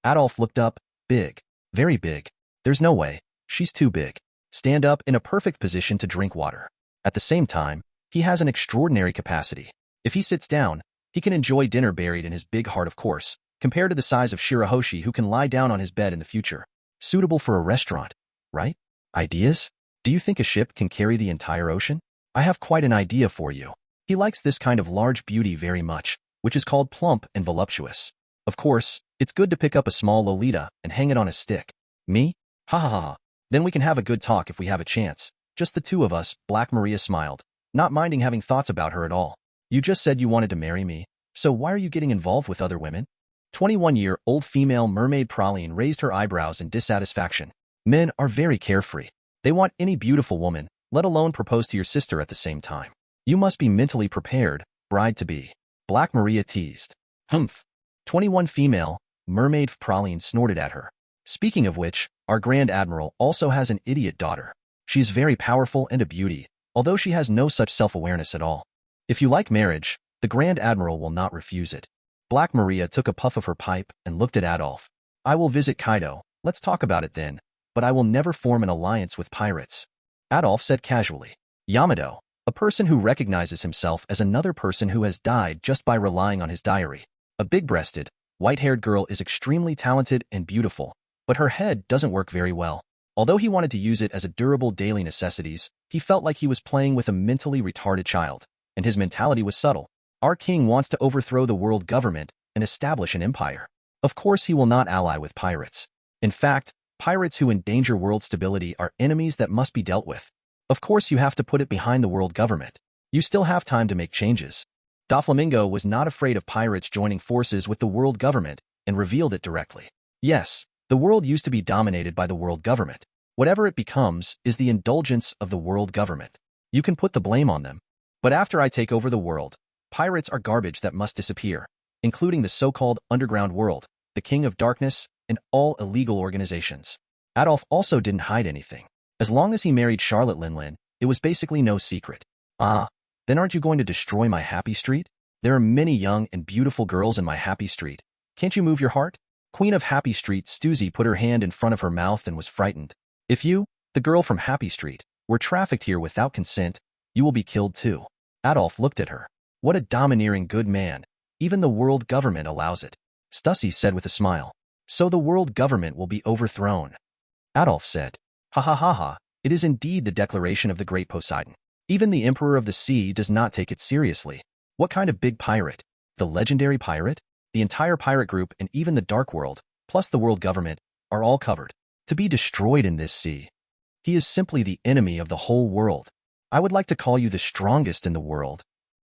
Adolf looked up. Big. Very big. There's no way. She's too big. Stand up in a perfect position to drink water. At the same time, he has an extraordinary capacity. If he sits down, he can enjoy dinner buried in his big heart, of course, compared to the size of Shirahoshi, who can lie down on his bed in the future. Suitable for a restaurant, right? Ideas? Do you think a ship can carry the entire ocean? I have quite an idea for you. He likes this kind of large beauty very much, which is called plump and voluptuous. Of course, it's good to pick up a small Lolita and hang it on a stick. Me? Hahaha. Then we can have a good talk if we have a chance. Just the two of us, Black Maria smiled, not minding having thoughts about her at all. You just said you wanted to marry me, so why are you getting involved with other women? 21-year-old female mermaid Praline raised her eyebrows in dissatisfaction. Men are very carefree. They want any beautiful woman, let alone propose to your sister at the same time. You must be mentally prepared, bride-to-be. Black Maria teased. Humph. 21 female, mermaid Praline snorted at her. Speaking of which, our Grand Admiral also has an idiot daughter. She is very powerful and a beauty, although she has no such self-awareness at all. If you like marriage, the Grand Admiral will not refuse it. Black Maria took a puff of her pipe and looked at Adolf. I will visit Kaido, let's talk about it then, but I will never form an alliance with pirates. Adolf said casually. Yamato, a person who recognizes himself as another person who has died just by relying on his diary. A big-breasted, white-haired girl is extremely talented and beautiful, but her head doesn't work very well. Although he wanted to use it as a durable daily necessities, he felt like he was playing with a mentally retarded child, and his mentality was subtle. Our king wants to overthrow the world government and establish an empire. Of course he will not ally with pirates. In fact, pirates who endanger world stability are enemies that must be dealt with. Of course you have to put it behind the world government. You still have time to make changes. Doflamingo was not afraid of pirates joining forces with the world government and revealed it directly. Yes, the world used to be dominated by the world government. Whatever it becomes is the indulgence of the world government. You can put the blame on them. But after I take over the world, pirates are garbage that must disappear, including the so-called underground world, the King of Darkness, and all illegal organizations. Adolf also didn't hide anything. As long as he married Charlotte Linlin, it was basically no secret. Ah, then aren't you going to destroy my happy street? There are many young and beautiful girls in my happy street. Can't you move your heart? Queen of Happy Street Stussy put her hand in front of her mouth and was frightened. If you, the girl from Happy Street, were trafficked here without consent, you will be killed too. Adolf looked at her. What a domineering good man. Even the world government allows it. Stussy said with a smile. So the world government will be overthrown. Adolf said. Hahaha, it is indeed the declaration of the great Poseidon. Even the Emperor of the Sea does not take it seriously. What kind of big pirate? The legendary pirate? The entire pirate group and even the Dark World, plus the world government, are all covered. To be destroyed in this sea. He is simply the enemy of the whole world. I would like to call you the strongest in the world.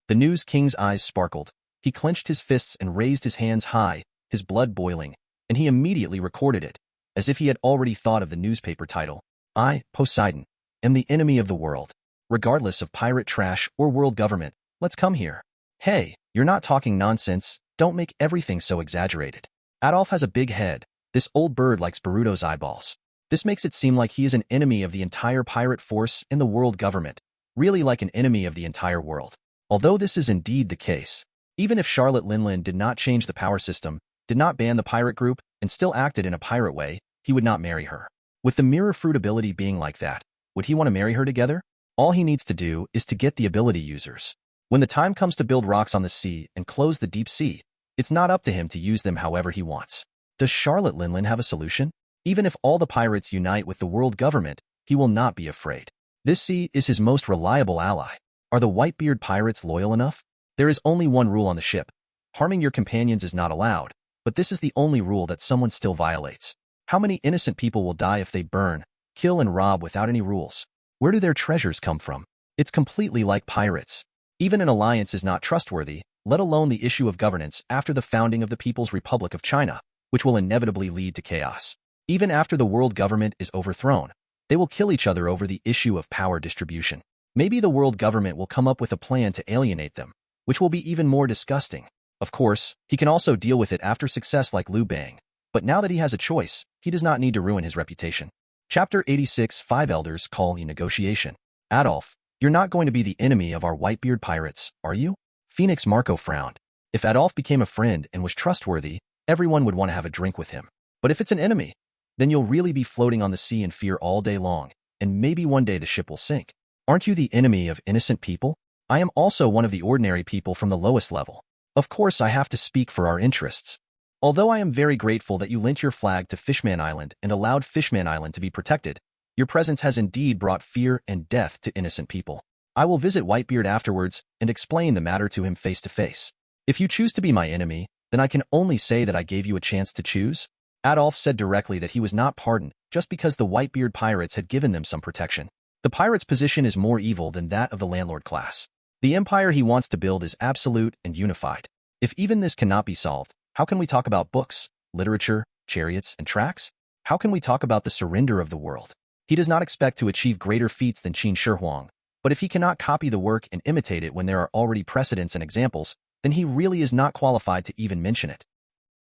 The News King's eyes sparkled. He clenched his fists and raised his hands high, his blood boiling. and he immediately recorded it, as if he had already thought of the newspaper title. I, Poseidon, am the enemy of the world. Regardless of pirate trash or world government, let's come here. Hey, you're not talking nonsense. Don't make everything so exaggerated. Adolf has a big head. This old bird likes Boruto's eyeballs. This makes it seem like he is an enemy of the entire pirate force and the world government, really like an enemy of the entire world. Although this is indeed the case, even if Charlotte Linlin did not change the power system, did not ban the pirate group, and still acted in a pirate way, he would not marry her. With the mirror fruit ability being like that, would he want to marry her together? All he needs to do is to get the ability users. When the time comes to build rocks on the sea and close the deep sea, it's not up to him to use them however he wants. Does Charlotte Linlin have a solution? Even if all the pirates unite with the world government, he will not be afraid. This sea is his most reliable ally. Are the Whitebeard pirates loyal enough? There is only one rule on the ship. Harming your companions is not allowed, but this is the only rule that someone still violates. How many innocent people will die if they burn, kill, and rob without any rules? Where do their treasures come from? It's completely like pirates. Even an alliance is not trustworthy, let alone the issue of governance after the founding of the People's Republic of China, which will inevitably lead to chaos. Even after the world government is overthrown, they will kill each other over the issue of power distribution. Maybe the world government will come up with a plan to alienate them, which will be even more disgusting. Of course, he can also deal with it after success like Liu Bang, but now that he has a choice, he does not need to ruin his reputation. Chapter 86 Five Elders Call a Negotiation. Adolf, you're not going to be the enemy of our Whitebeard pirates, are you? Phoenix Marco frowned. If Adolf became a friend and was trustworthy, everyone would want to have a drink with him. But if it's an enemy, then you'll really be floating on the sea in fear all day long, and maybe one day the ship will sink. Aren't you the enemy of innocent people? I am also one of the ordinary people from the lowest level. Of course, I have to speak for our interests. Although I am very grateful that you lent your flag to Fishman Island and allowed Fishman Island to be protected, your presence has indeed brought fear and death to innocent people. I will visit Whitebeard afterwards and explain the matter to him face to face. If you choose to be my enemy, then I can only say that I gave you a chance to choose. Adolf said directly that he was not pardoned just because the Whitebeard pirates had given them some protection. The pirate's position is more evil than that of the landlord class. The empire he wants to build is absolute and unified. If even this cannot be solved, how can we talk about books, literature, chariots, and tracks? How can we talk about the surrender of the world? He does not expect to achieve greater feats than Qin Shi Huang, but if he cannot copy the work and imitate it when there are already precedents and examples, then he really is not qualified to even mention it.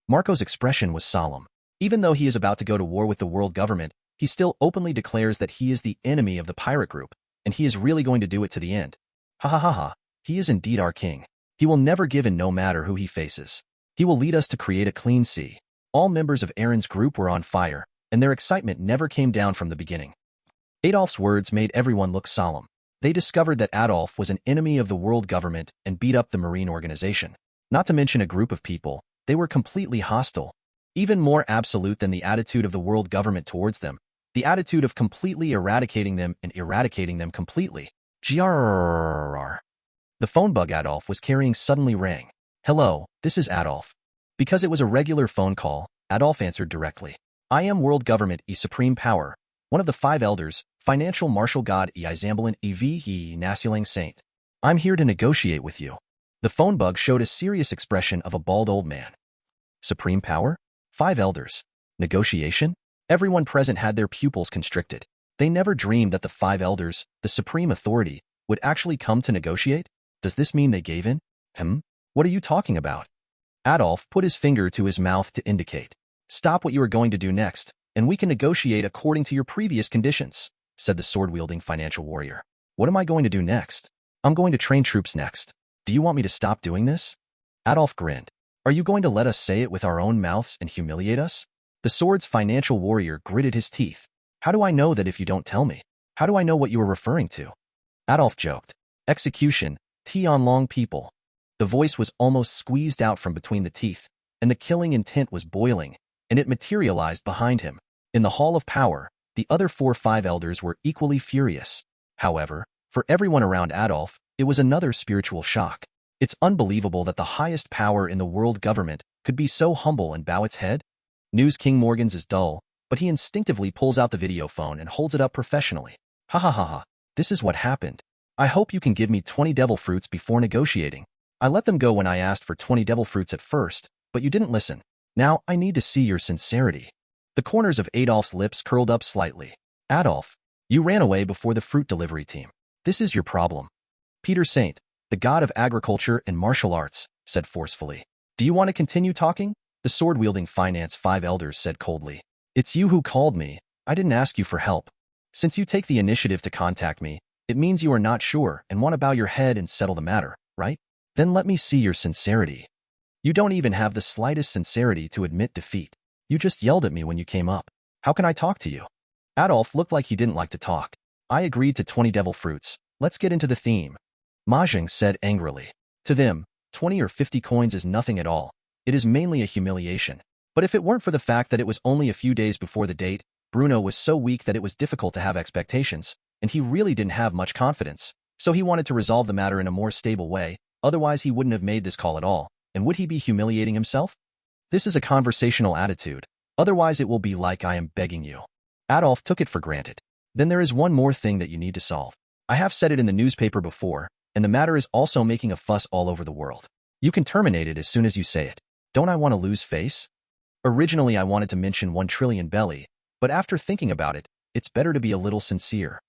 Marco's expression was solemn. Even though he is about to go to war with the world government, he still openly declares that he is the enemy of the pirate group, and he is really going to do it to the end. Hahaha, he is indeed our king. He will never give in no matter who he faces. He will lead us to create a clean sea. All members of Aaron's group were on fire, and their excitement never came down from the beginning. Adolf's words made everyone look solemn. They discovered that Adolf was an enemy of the world government and beat up the Marine organization. Not to mention a group of people, they were completely hostile. Even more absolute than the attitude of the world government towards them, the attitude of completely eradicating them and eradicating them completely. Grrrr. The phone bug Adolf was carrying suddenly rang. Hello, this is Adolf. Because it was a regular phone call, Adolf answered directly. I am world government e supreme power, one of the five elders, financial martial god e Zambalin ev Nasilang saint. I'm here to negotiate with you. The phone bug showed a serious expression of a bald old man. Supreme power? Five elders. Negotiation? Everyone present had their pupils constricted. They never dreamed that the five elders, the supreme authority, would actually come to negotiate? Does this mean they gave in? What are you talking about? Adolf put his finger to his mouth to indicate. Stop what you are going to do next, and we can negotiate according to your previous conditions, said the sword-wielding financial warrior. What am I going to do next? I'm going to train troops next. Do you want me to stop doing this? Adolf grinned. Are you going to let us say it with our own mouths and humiliate us? The sword's financial warrior gritted his teeth. How do I know that if you don't tell me? How do I know what you are referring to? Adolf joked. Execution, Tian Long people. The voice was almost squeezed out from between the teeth, and the killing intent was boiling, and it materialized behind him. In the Hall of Power, the other five elders were equally furious. However, for everyone around Adolf, it was another spiritual shock. It's unbelievable that the highest power in the world government could be so humble and bow its head. News King Morgan's is dull, but he instinctively pulls out the video phone and holds it up professionally. Hahaha, this is what happened. I hope you can give me 20 devil fruits before negotiating. I let them go when I asked for 20 devil fruits at first, but you didn't listen. Now I need to see your sincerity. The corners of Adolf's lips curled up slightly. Adolf, you ran away before the fruit delivery team. This is your problem. Peter Saint, the god of agriculture and martial arts, said forcefully. Do you want to continue talking? The sword-wielding finance 5 elders said coldly. It's you who called me. I didn't ask you for help. Since you take the initiative to contact me, it means you are not sure and want to bow your head and settle the matter, right? Then let me see your sincerity. You don't even have the slightest sincerity to admit defeat. You just yelled at me when you came up. How can I talk to you? Adolf looked like he didn't like to talk. I agreed to 20 devil fruits. Let's get into the theme. Mahjong said angrily. To them, 20 or 50 coins is nothing at all. It is mainly a humiliation. But if it weren't for the fact that it was only a few days before the date, Bruno was so weak that it was difficult to have expectations, and he really didn't have much confidence. So he wanted to resolve the matter in a more stable way, otherwise he wouldn't have made this call at all. And would he be humiliating himself? This is a conversational attitude. Otherwise it will be like I am begging you. Adolf took it for granted. Then there is one more thing that you need to solve. I have said it in the newspaper before, and the matter is also making a fuss all over the world. You can terminate it as soon as you say it. Don't I want to lose face? Originally I wanted to mention 1 trillion belly, but after thinking about it, it's better to be a little sincere.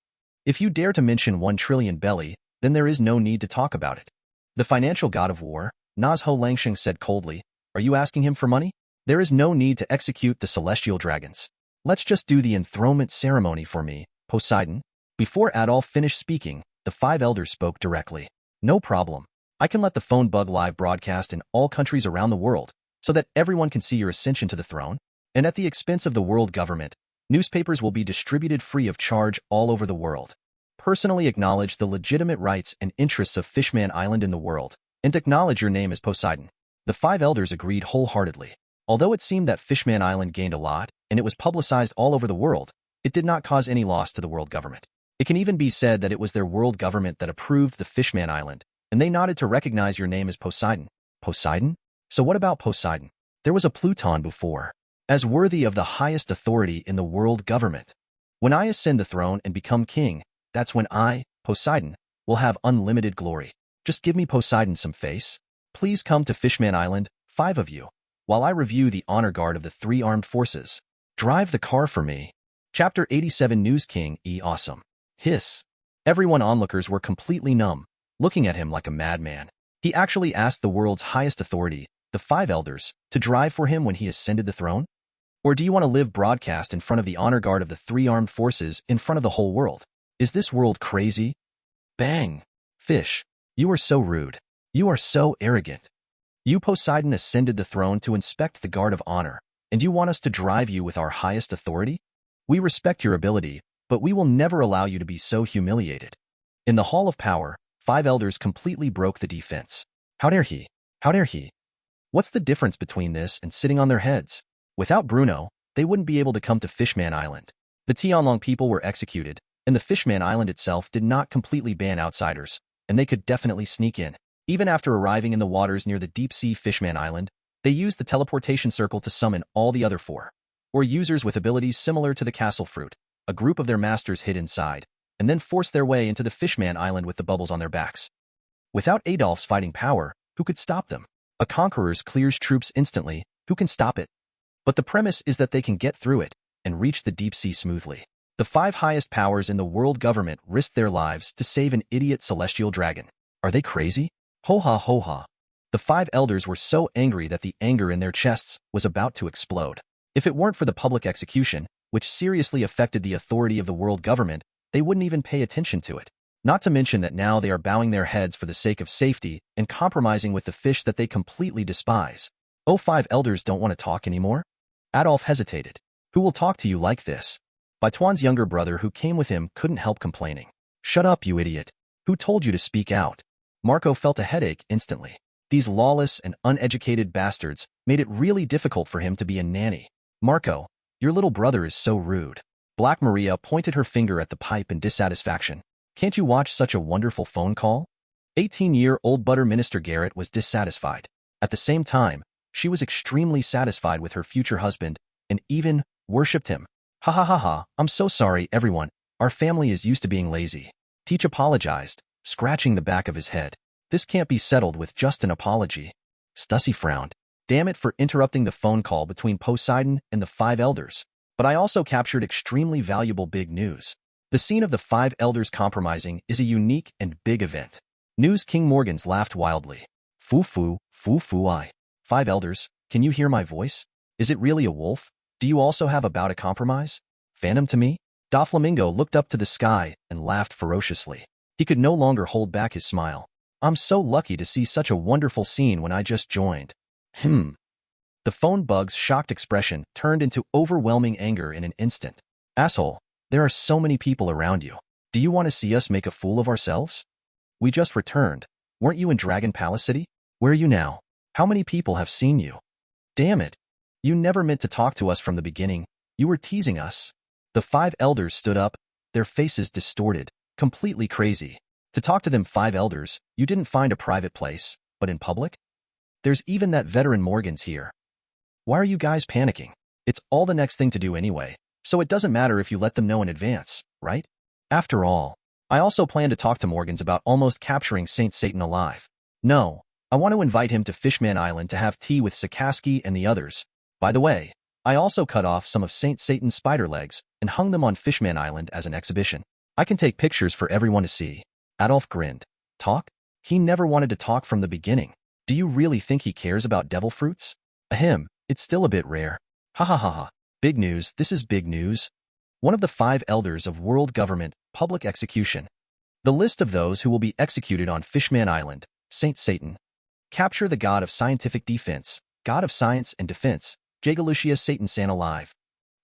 If you dare to mention 1 trillion belly, then there is no need to talk about it. The financial god of war, Nazho Langsheng said coldly, are you asking him for money? There is no need to execute the celestial dragons. Let's just do the enthronement ceremony for me, Poseidon. Before Adolf finished speaking, the 5 elders spoke directly. No problem. I can let the phone bug live broadcast in all countries around the world, so that everyone can see your ascension to the throne, and at the expense of the world government, newspapers will be distributed free of charge all over the world. Personally acknowledge the legitimate rights and interests of Fishman Island in the world, and acknowledge your name as Poseidon. The 5 elders agreed wholeheartedly. Although it seemed that Fishman Island gained a lot, and it was publicized all over the world, it did not cause any loss to the world government. It can even be said that it was their world government that approved the Fishman Island, and they nodded to recognize your name as Poseidon. Poseidon? So what about Poseidon? There was a Pluton before, as worthy of the highest authority in the world government. When I ascend the throne and become king, that's when I, Poseidon, will have unlimited glory. Just give me Poseidon some face. Please come to Fishman Island, 5 of you, while I review the honor guard of the 3 armed forces. Drive the car for me. Chapter 87 News King E. Awesome. Hiss. Everyone onlookers were completely numb, looking at him like a madman. He actually asked the world's highest authority, the 5 elders, to drive for him when he ascended the throne? Or do you want to live broadcast in front of the honor guard of the 3 armed forces in front of the whole world? Is this world crazy? Bang! Fish, you are so rude. You are so arrogant. You, Poseidon, ascended the throne to inspect the guard of honor, and you want us to drive you with our highest authority? We respect your ability, but we will never allow you to be so humiliated. In the Hall of Power, 5 elders completely broke the defense. How dare he? How dare he? What's the difference between this and sitting on their heads? Without Bruno, they wouldn't be able to come to Fishman Island. The Tianlong people were executed, and the Fishman Island itself did not completely ban outsiders, and they could definitely sneak in. Even after arriving in the waters near the deep-sea Fishman Island, they used the teleportation circle to summon all the other 4, or users with abilities similar to the castle fruit. A group of their masters hid inside, and then forced their way into the Fishman Island with the bubbles on their backs. Without Adolf's fighting power, who could stop them? A conqueror clears troops instantly, who can stop it? But the premise is that they can get through it, and reach the deep sea smoothly. The 5 highest powers in the world government risked their lives to save an idiot celestial dragon. Are they crazy? Ho-ha-ho-ha. The 5 elders were so angry that the anger in their chests was about to explode. If it weren't for the public execution, which seriously affected the authority of the world government, they wouldn't even pay attention to it. Not to mention that now they are bowing their heads for the sake of safety and compromising with the fish that they completely despise. Oh, 5 elders don't want to talk anymore? Adolf hesitated. Who will talk to you like this? Baituan's younger brother who came with him couldn't help complaining. Shut up, you idiot. Who told you to speak out? Marco felt a headache instantly. These lawless and uneducated bastards made it really difficult for him to be a nanny. Marco, your little brother is so rude. Black Maria pointed her finger at the pipe in dissatisfaction. Can't you watch such a wonderful phone call? 18-year-old Butter Minister Garrett was dissatisfied. At the same time, she was extremely satisfied with her future husband and even worshipped him. Ha, I'm so sorry, everyone. Our family is used to being lazy. Teach apologized, scratching the back of his head. This can't be settled with just an apology. Stussy frowned. Damn it for interrupting the phone call between Poseidon and the 5 elders. But I also captured extremely valuable big news. The scene of the 5 elders compromising is a unique and big event. News King Morgans laughed wildly. Foo, I. 5 elders, can you hear my voice? Is it really a wolf? Do you also have about a compromise? Phantom to me? Doflamingo looked up to the sky and laughed ferociously. He could no longer hold back his smile. I'm so lucky to see such a wonderful scene when I just joined. The phone bug's shocked expression turned into overwhelming anger in an instant. Asshole, there are so many people around you. Do you want to see us make a fool of ourselves? We just returned. Weren't you in Dragon Palace City? Where are you now? How many people have seen you? Damn it. You never meant to talk to us from the beginning. You were teasing us. The 5 elders stood up, their faces distorted, completely crazy. To talk to them 5 elders, you didn't find a private place, but in public? There's even that veteran Morgans here. Why are you guys panicking? It's all the next thing to do anyway, so it doesn't matter if you let them know in advance, right? After all, I also plan to talk to Morgans about almost capturing Saint Satan alive. No, I want to invite him to Fishman Island to have tea with Sakaski and the others. By the way, I also cut off some of Saint Satan's spider legs and hung them on Fishman Island as an exhibition. I can take pictures for everyone to see. Adolf grinned. Talk? He never wanted to talk from the beginning. Do you really think he cares about devil fruits? Ahem, it's still a bit rare. Hahaha. Big news, this is big news. One of the 5 elders of world government, public execution. The list of those who will be executed on Fishman Island, Saint Satan. Capture the god of scientific defense, god of science and defense, Jagalucia Satan San alive.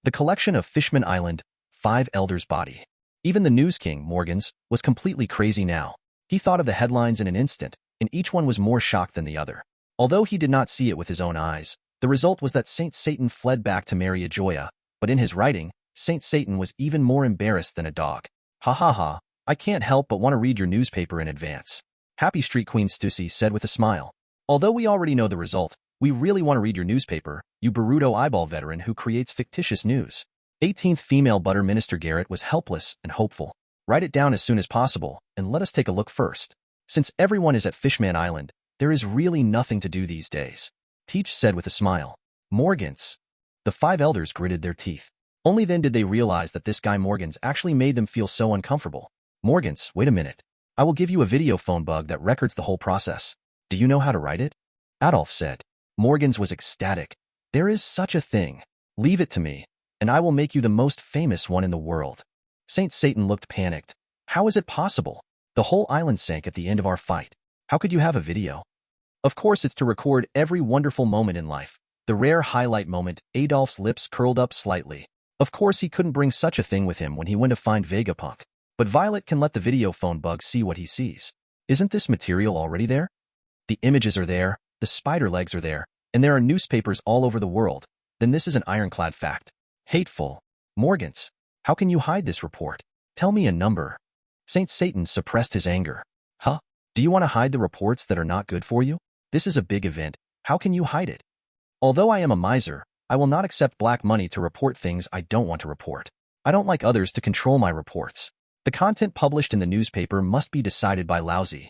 The collection of Fishman Island, 5 elders' body. Even the News King, Morgans, was completely crazy now. He thought of the headlines in an instant, and each one was more shocked than the other. Although he did not see it with his own eyes, the result was that Saint Satan fled back to marry Ajoya, but in his writing, Saint Satan was even more embarrassed than a dog. Hahaha, I can't help but want to read your newspaper in advance. Happy Street Queen Stussy said with a smile. Although we already know the result, we really want to read your newspaper, you Boruto eyeball veteran who creates fictitious news. 18th female butter minister Garrett was helpless and hopeful. Write it down as soon as possible, and let us take a look first. Since everyone is at Fishman Island, there is really nothing to do these days. Teach said with a smile. Morgans. The 5 elders gritted their teeth. Only then did they realize that this guy Morgans actually made them feel so uncomfortable. Morgans, wait a minute. I will give you a video phone bug that records the whole process. Do you know how to write it? Adolf said. Morgans was ecstatic. There is such a thing. Leave it to me, and I will make you the most famous one in the world. Saint Satan looked panicked. How is it possible? The whole island sank at the end of our fight. How could you have a video? Of course it's to record every wonderful moment in life. The rare highlight moment, Adolf's lips curled up slightly. Of course he couldn't bring such a thing with him when he went to find Vegapunk. But Violet can let the video phone bug see what he sees. Isn't this material already there? The images are there, the spider legs are there, and there are newspapers all over the world. Then this is an ironclad fact. Hateful. Morgans, how can you hide this report? Tell me a number. Saint Satan suppressed his anger. Huh? Do you want to hide the reports that are not good for you? This is a big event. How can you hide it? Although I am a miser, I will not accept black money to report things I don't want to report. I don't like others to control my reports. The content published in the newspaper must be decided by Lousy.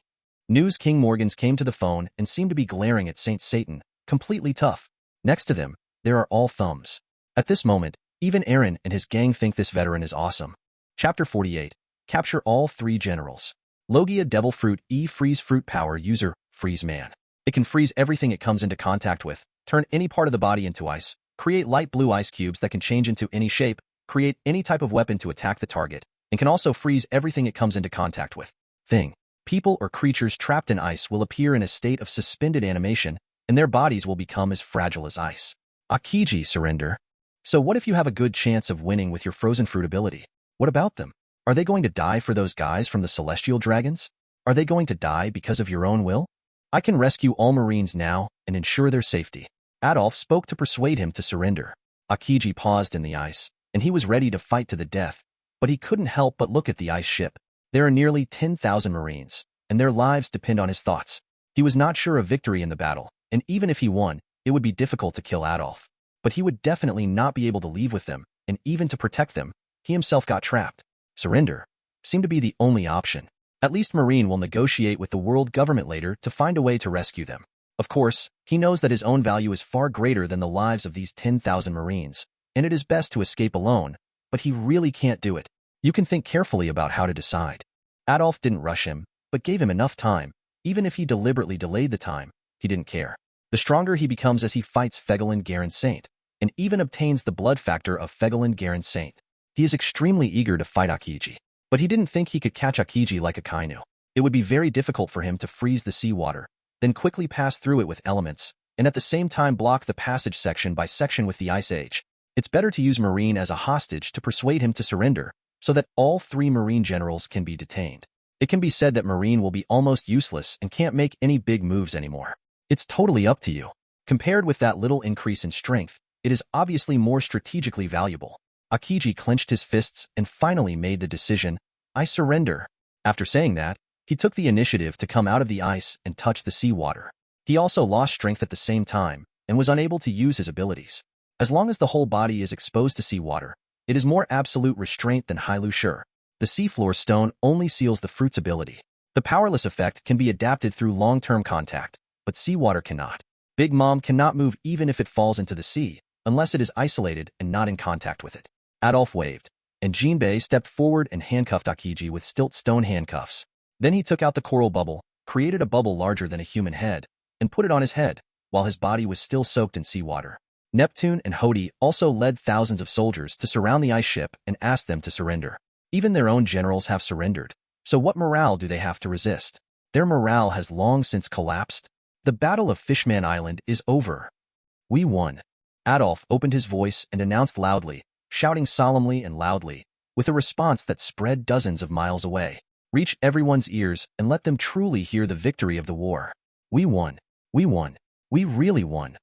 News King Morgans came to the phone and seemed to be glaring at Saint Satan, completely tough. Next to them, there are all thumbs. At this moment, even Aaron and his gang think this veteran is awesome. Chapter 48. Capture all 3 generals. Logia Devil Fruit freeze fruit power user, Freeze Man. It can freeze everything it comes into contact with, turn any part of the body into ice, create light blue ice cubes that can change into any shape, create any type of weapon to attack the target, and can also freeze everything it comes into contact with. Thing. People or creatures trapped in ice will appear in a state of suspended animation, and their bodies will become as fragile as ice. Aokiji surrender. So what if you have a good chance of winning with your frozen fruit ability? What about them? Are they going to die for those guys from the celestial dragons? Are they going to die because of your own will? I can rescue all Marines now and ensure their safety. Adolf spoke to persuade him to surrender. Aokiji paused in the ice, and he was ready to fight to the death, but he couldn't help but look at the ice ship. There are nearly 10,000 Marines, and their lives depend on his thoughts. He was not sure of victory in the battle, and even if he won, it would be difficult to kill Adolf. But he would definitely not be able to leave with them, and even to protect them, he himself got trapped. Surrender seemed to be the only option. At least Marine will negotiate with the world government later to find a way to rescue them. Of course, he knows that his own value is far greater than the lives of these 10,000 Marines, and it is best to escape alone, but he really can't do it. You can think carefully about how to decide. Adolf didn't rush him, but gave him enough time. Even if he deliberately delayed the time, he didn't care. The stronger he becomes as he fights Fegelin Garen Saint, and even obtains the blood factor of Fegelin Garen Saint. He is extremely eager to fight Aokiji, but he didn't think he could catch Aokiji like Akainu. It would be very difficult for him to freeze the seawater, then quickly pass through it with elements, and at the same time block the passage section by section with the Ice Age. It's better to use Marine as a hostage to persuade him to surrender, so that all 3 Marine generals can be detained. It can be said that Marine will be almost useless and can't make any big moves anymore. It's totally up to you. Compared with that little increase in strength, it is obviously more strategically valuable. Aokiji clenched his fists and finally made the decision, I surrender. After saying that, he took the initiative to come out of the ice and touch the seawater. He also lost strength at the same time and was unable to use his abilities. As long as the whole body is exposed to seawater, it is more absolute restraint than Hailu Shur. The seafloor stone only seals the fruit's ability. The powerless effect can be adapted through long-term contact, but seawater cannot. Big Mom cannot move even if it falls into the sea, unless it is isolated and not in contact with it. Adolf waved, and Jinbei stepped forward and handcuffed Aokiji with stilt stone handcuffs. Then he took out the coral bubble, created a bubble larger than a human head, and put it on his head, while his body was still soaked in seawater. Neptune and Hody also led thousands of soldiers to surround the ice ship and asked them to surrender. Even their own generals have surrendered, so what morale do they have to resist? Their morale has long since collapsed. The Battle of Fishman Island is over. We won. Adolf opened his voice and announced loudly, shouting solemnly and loudly, with a response that spread dozens of miles away. Reach everyone's ears and let them truly hear the victory of the war. We won. We won. We really won.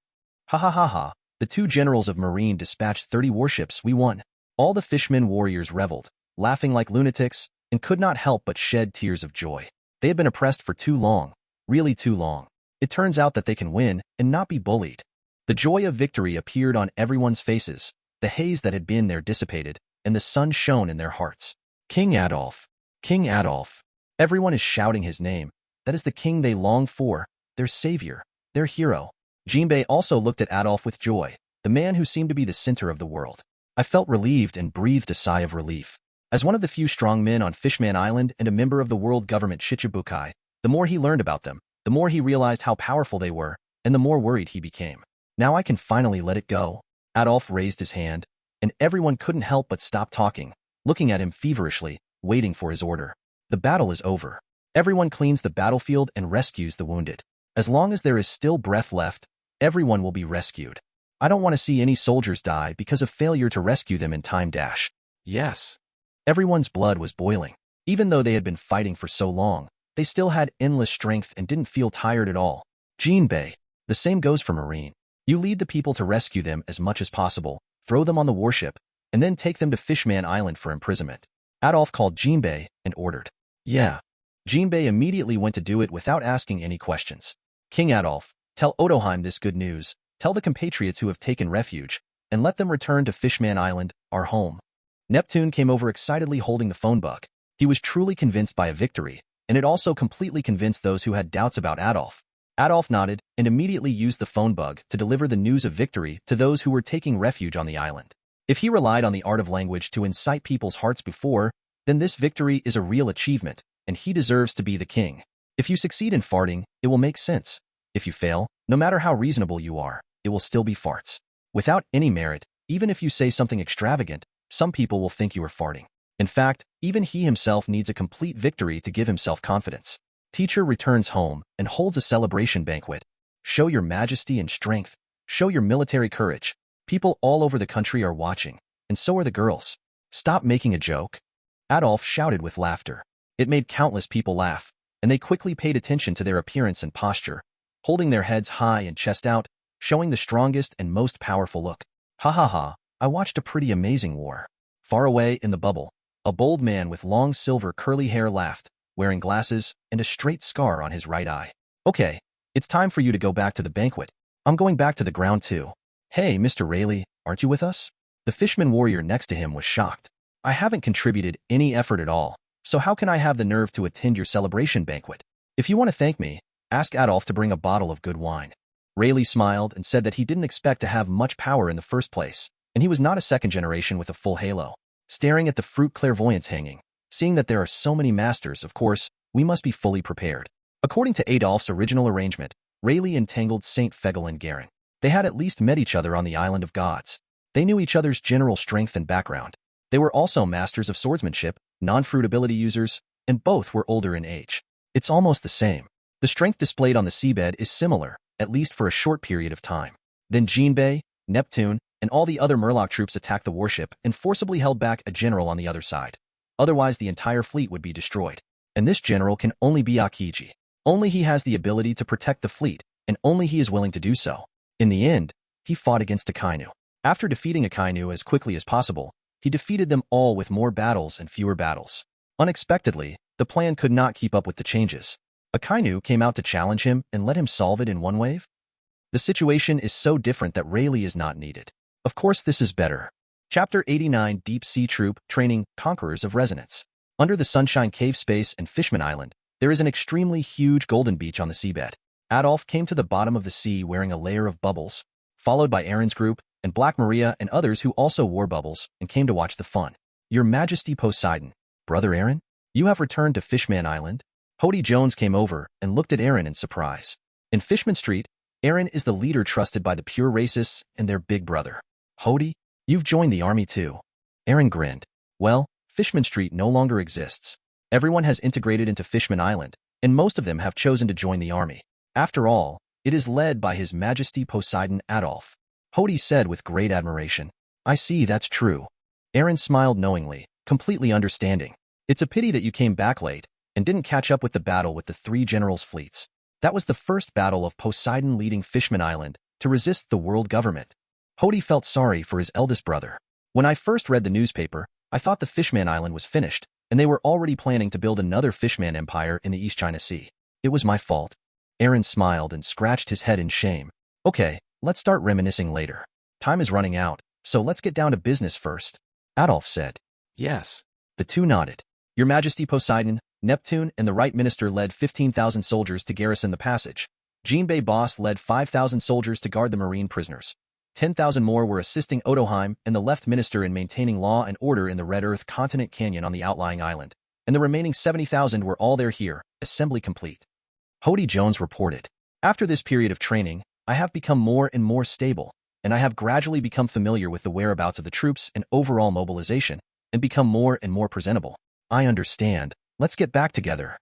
Hahahaha. The 2 generals of Marine dispatched 30 warships. We won. All the fishermen warriors reveled, laughing like lunatics, and could not help but shed tears of joy. They had been oppressed for too long, really too long. It turns out that they can win and not be bullied. The joy of victory appeared on everyone's faces, the haze that had been there dissipated, and the sun shone in their hearts. King Adolf! King Adolf! Everyone is shouting his name. That is the king they long for, their savior, their hero. Jinbei also looked at Adolf with joy, the man who seemed to be the center of the world. I felt relieved and breathed a sigh of relief. As one of the few strong men on Fishman Island and a member of the world government Shichibukai, the more he learned about them, the more he realized how powerful they were, and the more worried he became. Now I can finally let it go. Adolf raised his hand, and everyone couldn't help but stop talking, looking at him feverishly, waiting for his order. The battle is over. Everyone cleans the battlefield and rescues the wounded. As long as there is still breath left, everyone will be rescued. I don't want to see any soldiers die because of failure to rescue them in time. Yes. Everyone's blood was boiling. Even though they had been fighting for so long, they still had endless strength and didn't feel tired at all. Jinbei. The same goes for Marine. You lead the people to rescue them as much as possible, throw them on the warship, and then take them to Fishman Island for imprisonment. Adolf called Jinbei and ordered. Yeah. Jinbei immediately went to do it without asking any questions. King Adolf, tell Odoheim this good news, tell the compatriots who have taken refuge, and let them return to Fishman Island, our home. Neptune came over excitedly holding the phone book. He was truly convinced by a victory, and it also completely convinced those who had doubts about Adolf. Adolf nodded and immediately used the phone bug to deliver the news of victory to those who were taking refuge on the island. If he relied on the art of language to incite people's hearts before, then this victory is a real achievement, and he deserves to be the king. If you succeed in farting, it will make sense. If you fail, no matter how reasonable you are, it will still be farts. Without any merit, even if you say something extravagant, some people will think you are farting. In fact, even he himself needs a complete victory to give himself confidence. Teacher returns home and holds a celebration banquet. Show your majesty and strength. Show your military courage. People all over the country are watching, and so are the girls. Stop making a joke. Adolf shouted with laughter. It made countless people laugh, and they quickly paid attention to their appearance and posture, holding their heads high and chest out, showing the strongest and most powerful look. Hahaha, I watched a pretty amazing war. Far away in the bubble, a bold man with long silver curly hair laughed, wearing glasses and a straight scar on his right eye. Okay, it's time for you to go back to the banquet. I'm going back to the ground too. Hey, Mr. Rayleigh, aren't you with us? The fishman warrior next to him was shocked. I haven't contributed any effort at all, so how can I have the nerve to attend your celebration banquet? If you want to thank me, Ask Adolf to bring a bottle of good wine. Rayleigh smiled and said that he didn't expect to have much power in the first place, and he was not a second generation with a full halo. Staring at the fruit clairvoyance hanging, seeing that there are so many masters, of course, we must be fully prepared. According to Adolf's original arrangement, Rayleigh entangled Saint Fegel and Garen. They had at least met each other on the Island of Gods. They knew each other's general strength and background. They were also masters of swordsmanship, non-fruit ability users, and both were older in age. It's almost the same. The strength displayed on the seabed is similar, at least for a short period of time. Then Jinbei, Neptune, and all the other Murloc troops attacked the warship and forcibly held back a general on the other side. Otherwise, the entire fleet would be destroyed. And this general can only be Aokiji. Only he has the ability to protect the fleet, and only he is willing to do so. In the end, he fought against Akainu. After defeating Akainu as quickly as possible, he defeated them all with more battles and fewer battles. Unexpectedly, the plan could not keep up with the changes. Akainu came out to challenge him and let him solve it in one wave? The situation is so different that Rayleigh is not needed. Of course this is better. Chapter 89 Deep Sea Troop Training Conquerors of Resonance. Under the Sunshine Cave Space and Fishman Island, there is an extremely huge golden beach on the seabed. Adolf came to the bottom of the sea wearing a layer of bubbles, followed by Aaron's group and Black Maria and others who also wore bubbles and came to watch the fun. Your Majesty Poseidon, Brother Aaron, you have returned to Fishman Island? Hody Jones came over and looked at Aaron in surprise. In Fishman Street, Aaron is the leader trusted by the pure racists and their big brother. Hody, you've joined the army too. Aaron grinned. Well, Fishman Street no longer exists. Everyone has integrated into Fishman Island, and most of them have chosen to join the army. After all, it is led by His Majesty Poseidon Adolf. Hody said with great admiration. I see, that's true. Aaron smiled knowingly, completely understanding. It's a pity that you came back late and didn't catch up with the battle with the three generals' fleets. That was the first battle of Poseidon leading Fishman Island to resist the world government. Hody felt sorry for his eldest brother. When I first read the newspaper, I thought the Fishman Island was finished, and they were already planning to build another Fishman Empire in the East China Sea. It was my fault. Aaron smiled and scratched his head in shame. Okay, let's start reminiscing later. Time is running out, so let's get down to business first. Adolf said. Yes. The two nodded. Your Majesty Poseidon, Neptune, and the Right Minister led 15,000 soldiers to garrison the passage. Jinbei Boss led 5,000 soldiers to guard the marine prisoners. 10,000 more were assisting Otoheim and the Left Minister in maintaining law and order in the Red Earth Continent Canyon on the outlying island. And the remaining 70,000 were all there here, assembly complete. Hody Jones reported. After this period of training, I have become more and more stable, and I have gradually become familiar with the whereabouts of the troops and overall mobilization, and become more and more presentable. I understand. Let's get back together.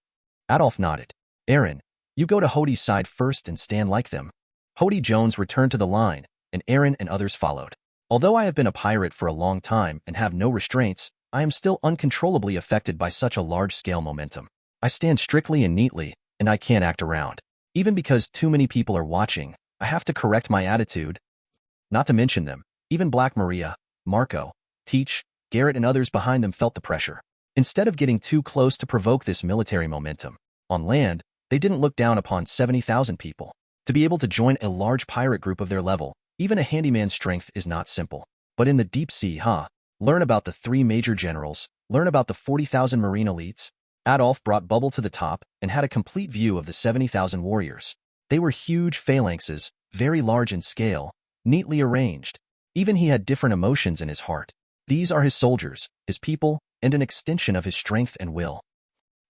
Adolf nodded. Aaron, you go to Hody's side first and stand like them. Hody Jones returned to the line, and Aaron and others followed. Although I have been a pirate for a long time and have no restraints, I am still uncontrollably affected by such a large-scale momentum. I stand strictly and neatly, and I can't act around. Even because too many people are watching, I have to correct my attitude. Not to mention them, even Black Maria, Marco, Teach, Garrett and others behind them felt the pressure. Instead of getting too close to provoke this military momentum, on land, they didn't look down upon 70,000 people. To be able to join a large pirate group of their level, even a handyman's strength is not simple. But in the deep sea, learn about the 3 major generals, learn about the 40,000 marine elites. Adolf brought Bubble to the top and had a complete view of the 70,000 warriors. They were huge phalanxes, very large in scale, neatly arranged. Even he had different emotions in his heart. These are his soldiers, his people, and an extension of his strength and will.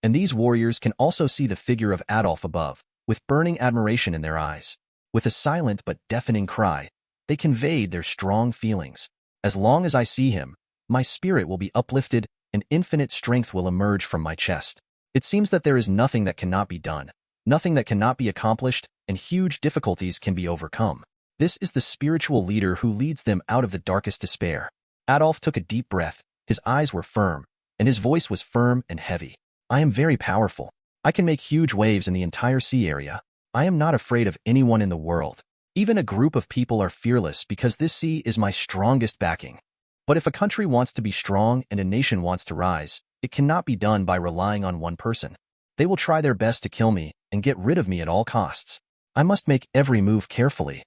And these warriors can also see the figure of Adolf above, with burning admiration in their eyes. With a silent but deafening cry, they conveyed their strong feelings. As long as I see him, my spirit will be uplifted and infinite strength will emerge from my chest. It seems that there is nothing that cannot be done, nothing that cannot be accomplished, and huge difficulties can be overcome. This is the spiritual leader who leads them out of the darkest despair. Adolf took a deep breath. His eyes were firm, and his voice was firm and heavy. I am very powerful. I can make huge waves in the entire sea area. I am not afraid of anyone in the world. Even a group of people are fearless because this sea is my strongest backing. But if a country wants to be strong and a nation wants to rise, it cannot be done by relying on one person. They will try their best to kill me and get rid of me at all costs. I must make every move carefully.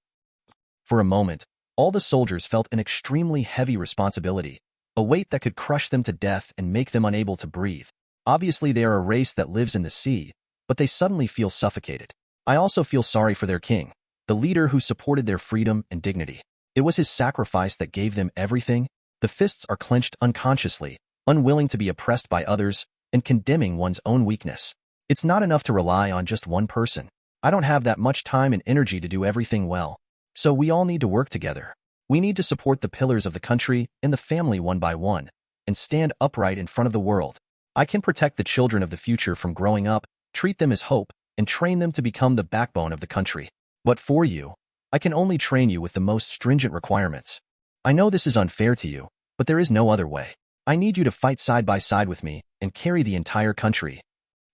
For a moment, all the soldiers felt an extremely heavy responsibility, a weight that could crush them to death and make them unable to breathe. Obviously, they are a race that lives in the sea, but they suddenly feel suffocated. I also feel sorry for their king, the leader who supported their freedom and dignity. It was his sacrifice that gave them everything. The fists are clenched unconsciously, unwilling to be oppressed by others, and condemning one's own weakness. It's not enough to rely on just one person. I don't have that much time and energy to do everything well. So we all need to work together. We need to support the pillars of the country and the family one by one, and stand upright in front of the world. I can protect the children of the future from growing up, treat them as hope, and train them to become the backbone of the country. But for you, I can only train you with the most stringent requirements. I know this is unfair to you, but there is no other way. I need you to fight side by side with me and carry the entire country.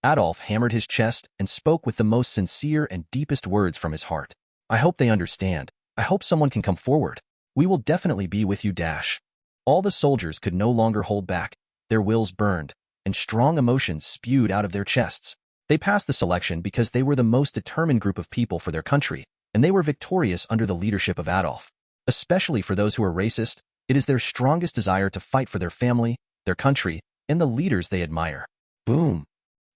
Adolf hammered his chest and spoke with the most sincere and deepest words from his heart. I hope they understand. I hope someone can come forward. We will definitely be with you. All the soldiers could no longer hold back. Their wills burned, and strong emotions spewed out of their chests. They passed the selection because they were the most determined group of people for their country, and they were victorious under the leadership of Adolf. Especially for those who are racist, it is their strongest desire to fight for their family, their country, and the leaders they admire. Boom!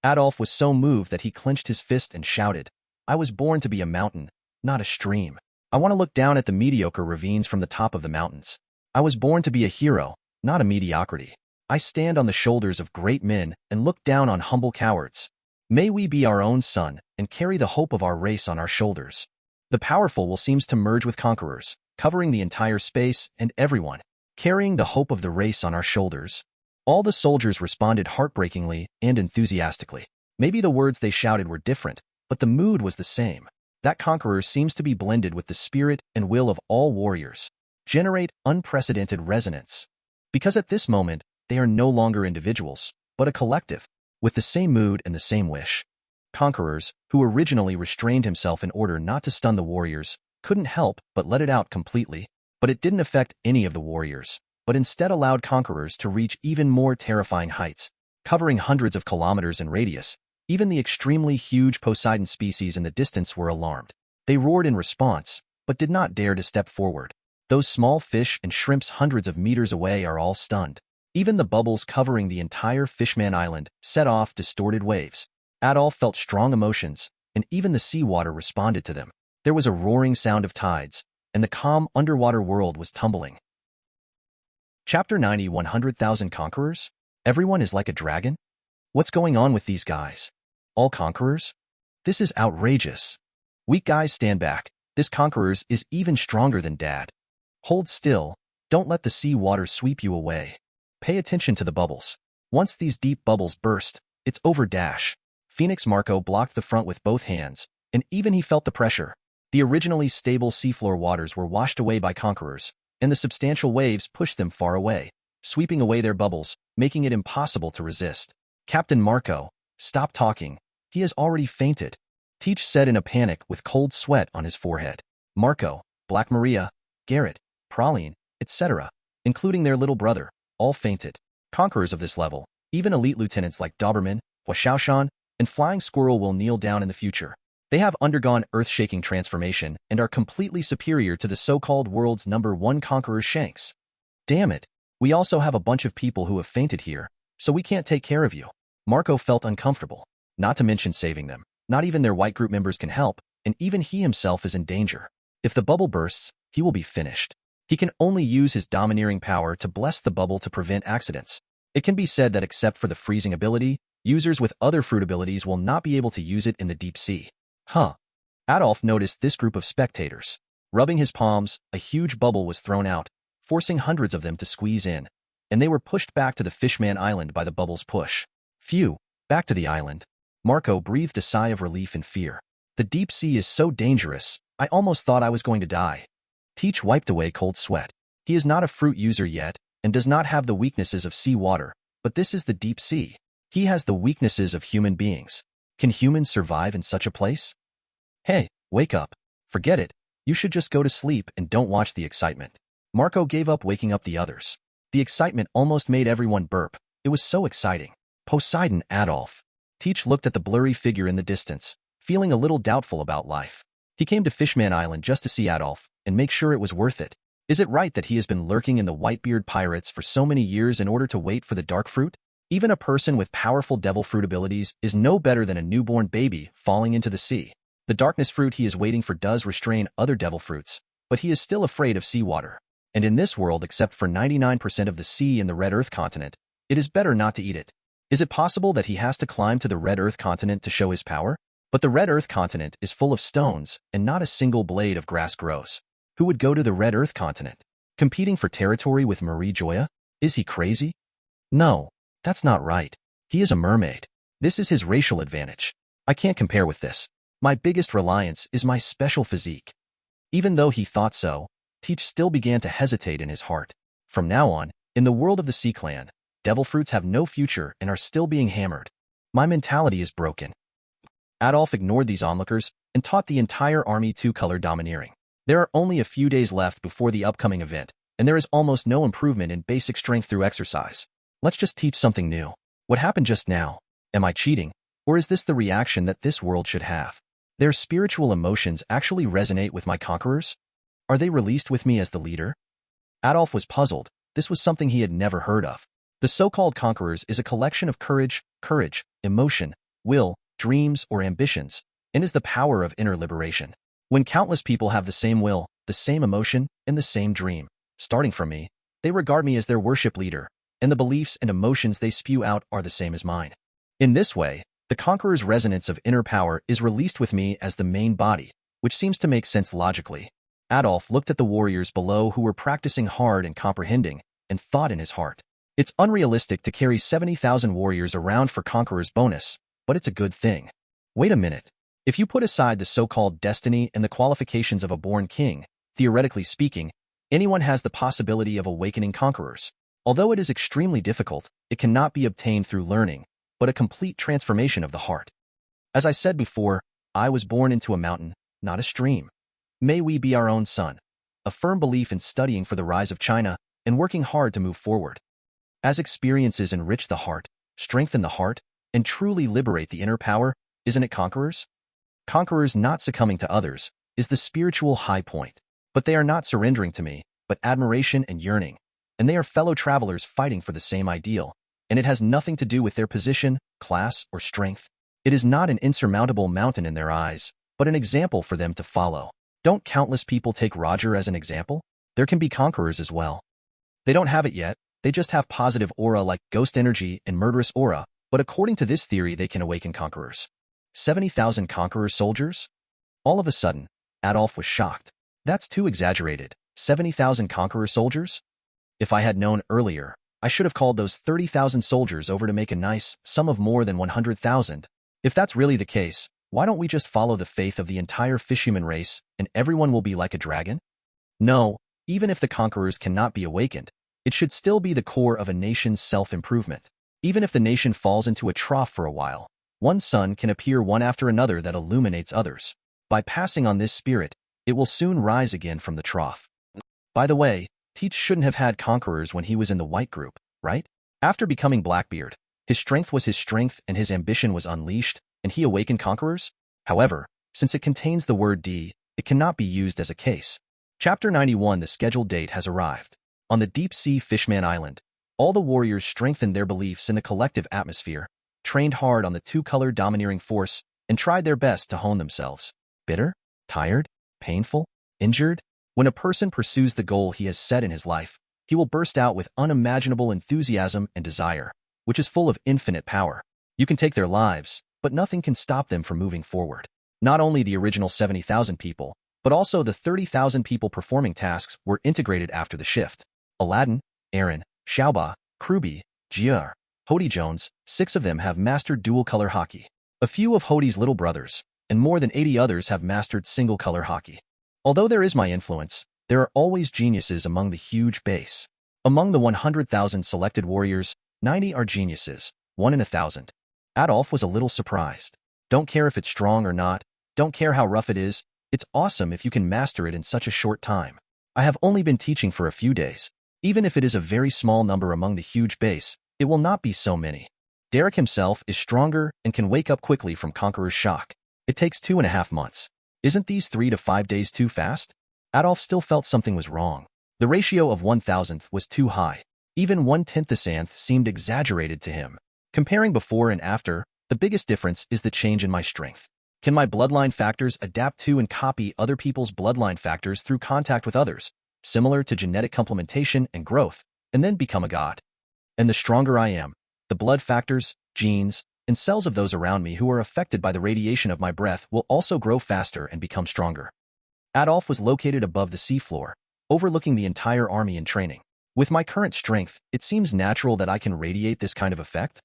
Adolf was so moved that he clenched his fist and shouted, I was born to be a mountain, not a stream. I want to look down at the mediocre ravines from the top of the mountains. I was born to be a hero, not a mediocrity. I stand on the shoulders of great men and look down on humble cowards. May we be our own sun and carry the hope of our race on our shoulders. The powerful will seem to merge with conquerors, covering the entire space and everyone, carrying the hope of the race on our shoulders. All the soldiers responded heartbreakingly and enthusiastically. Maybe the words they shouted were different, but the mood was the same. That conqueror seems to be blended with the spirit and will of all warriors, generate unprecedented resonance. Because at this moment, they are no longer individuals, but a collective, with the same mood and the same wish. Conquerors, who originally restrained himself in order not to stun the warriors, couldn't help but let it out completely, but it didn't affect any of the warriors, but instead allowed conquerors to reach even more terrifying heights, covering hundreds of kilometers in radius. Even the extremely huge Poseidon species in the distance were alarmed. They roared in response, but did not dare to step forward. Those small fish and shrimps hundreds of meters away are all stunned. Even the bubbles covering the entire Fishman Island set off distorted waves. Adolf felt strong emotions, and even the seawater responded to them. There was a roaring sound of tides, and the calm underwater world was tumbling. Chapter 90 100,000 Conquerors? Everyone is like a dragon? What's going on with these guys? All conquerors? This is outrageous. Weak guys stand back. This conquerors is even stronger than Dad. Hold still. Don't let the sea water sweep you away. Pay attention to the bubbles. Once these deep bubbles burst, it's over. Phoenix Marco blocked the front with both hands, and even he felt the pressure. The originally stable seafloor waters were washed away by conquerors, and the substantial waves pushed them far away, sweeping away their bubbles, making it impossible to resist. Captain Marco, stop talking. He has already fainted, Teach said in a panic with cold sweat on his forehead. Marco, Black Maria, Garrett, Praline, etc., including their little brother, all fainted. Conquerors of this level, even elite lieutenants like Doberman, Huashaoshan, and Flying Squirrel will kneel down in the future. They have undergone earth-shaking transformation and are completely superior to the so-called world's #1 conqueror Shanks. Damn it, we also have a bunch of people who have fainted here, so we can't take care of you. Marco felt uncomfortable, not to mention saving them. Not even their white group members can help, and even he himself is in danger. If the bubble bursts, he will be finished. He can only use his domineering power to bless the bubble to prevent accidents. It can be said that except for the freezing ability, users with other fruit abilities will not be able to use it in the deep sea. Adolf noticed this group of spectators. Rubbing his palms, a huge bubble was thrown out, forcing hundreds of them to squeeze in, and they were pushed back to the Fishman Island by the bubble's push. Phew, back to the island. Marco breathed a sigh of relief and fear. The deep sea is so dangerous, I almost thought I was going to die. Teach wiped away cold sweat. He is not a fruit user yet, and does not have the weaknesses of sea water, but this is the deep sea. He has the weaknesses of human beings. Can humans survive in such a place? Hey, wake up. Forget it. You should just go to sleep and don't watch the excitement. Marco gave up waking up the others. The excitement almost made everyone burp. It was so exciting. Poseidon Adolf. Teach looked at the blurry figure in the distance, feeling a little doubtful about life. He came to Fishman Island just to see Adolf and make sure it was worth it. Is it right that he has been lurking in the Whitebeard pirates for so many years in order to wait for the dark fruit? Even a person with powerful devil fruit abilities is no better than a newborn baby falling into the sea. The darkness fruit he is waiting for does restrain other devil fruits, but he is still afraid of seawater. And in this world, except for 99% of the sea in the Red Earth continent, it is better not to eat it. Is it possible that he has to climb to the Red Earth continent to show his power? But the Red Earth continent is full of stones, and not a single blade of grass grows. Who would go to the Red Earth continent? Competing for territory with Marie Joya? Is he crazy? No, that's not right. He is a mermaid. This is his racial advantage. I can't compare with this. My biggest reliance is my special physique. Even though he thought so, Teach still began to hesitate in his heart. From now on, in the world of the Sea Clan, devil fruits have no future and are still being hammered. My mentality is broken. Adolf ignored these onlookers and taught the entire army two-color domineering. There are only a few days left before the upcoming event, and there is almost no improvement in basic strength through exercise. Let's just teach something new. What happened just now? Am I cheating? Or is this the reaction that this world should have? Their spiritual emotions actually resonate with my conquerors? Are they released with me as the leader? Adolf was puzzled. This was something he had never heard of. The so-called conquerors is a collection of courage, emotion, will, dreams, or ambitions, and is the power of inner liberation. When countless people have the same will, the same emotion, and the same dream, starting from me, they regard me as their worship leader, and the beliefs and emotions they spew out are the same as mine. In this way, the conqueror's resonance of inner power is released with me as the main body, which seems to make sense logically. Adolf looked at the warriors below who were practicing hard and comprehending, and thought in his heart, it's unrealistic to carry 70,000 warriors around for conqueror's bonus, but it's a good thing. Wait a minute. If you put aside the so-called destiny and the qualifications of a born king, theoretically speaking, anyone has the possibility of awakening conquerors. Although it is extremely difficult, it cannot be obtained through learning, but a complete transformation of the heart. As I said before, I was born into a mountain, not a stream. May we be our own sun. A firm belief in studying for the rise of China and working hard to move forward. As experiences enrich the heart, strengthen the heart, and truly liberate the inner power, isn't it conquerors? Conquerors not succumbing to others is the spiritual high point. But they are not surrendering to me, but admiration and yearning. And they are fellow travelers fighting for the same ideal, and it has nothing to do with their position, class, or strength. It is not an insurmountable mountain in their eyes, but an example for them to follow. Don't countless people take Roger as an example? There can be conquerors as well. They don't have it yet, they just have positive aura like ghost energy and murderous aura, but according to this theory they can awaken conquerors. 70,000 conqueror soldiers? All of a sudden, Adolf was shocked. That's too exaggerated. 70,000 conqueror soldiers? If I had known earlier, I should have called those 30,000 soldiers over to make a nice sum of more than 100,000. If that's really the case, why don't we just follow the faith of the entire fisherman race and everyone will be like a dragon? No, even if the conquerors cannot be awakened, it should still be the core of a nation's self-improvement. Even if the nation falls into a trough for a while, one sun can appear one after another that illuminates others. By passing on this spirit, it will soon rise again from the trough. By the way, Teach shouldn't have had conquerors when he was in the white group, right? After becoming Blackbeard, his strength was his strength and his ambition was unleashed, and he awakened conquerors? However, since it contains the word D, it cannot be used as a case. Chapter 91. The scheduled date has arrived. On the deep-sea Fishman Island, all the warriors strengthened their beliefs in the collective atmosphere, trained hard on the two-color domineering force, and tried their best to hone themselves. Bitter? Tired? Painful? Injured? When a person pursues the goal he has set in his life, he will burst out with unimaginable enthusiasm and desire, which is full of infinite power. You can take their lives, but nothing can stop them from moving forward. Not only the original 70,000 people, but also the 30,000 people performing tasks were integrated after the shift. Aladdin, Aaron, Xiaoba, Kruby, Jia, Hody Jones, 6 of them have mastered dual-color hockey. A few of Hody's little brothers, and more than 80 others have mastered single-color hockey. Although there is my influence, there are always geniuses among the huge base. Among the 100,000 selected warriors, 90 are geniuses, 1 in 1,000. Adolf was a little surprised. Don't care if it's strong or not, don't care how rough it is, it's awesome if you can master it in such a short time. I have only been teaching for a few days. Even if it is a very small number among the huge base, it will not be so many. Derek himself is stronger and can wake up quickly from Conqueror's shock. It takes 2.5 months. Isn't these 3 to 5 days too fast? Adolf still felt something was wrong. The ratio of 1,000th was too high. Even 1/10th seemed exaggerated to him. Comparing before and after, the biggest difference is the change in my strength. Can my bloodline factors adapt to and copy other people's bloodline factors through contact with others, similar to genetic complementation and growth, and then become a god? And the stronger I am, the blood factors, genes, and cells of those around me who are affected by the radiation of my breath will also grow faster and become stronger. Adolf was located above the seafloor, overlooking the entire army in training. With my current strength, it seems natural that I can radiate this kind of effect.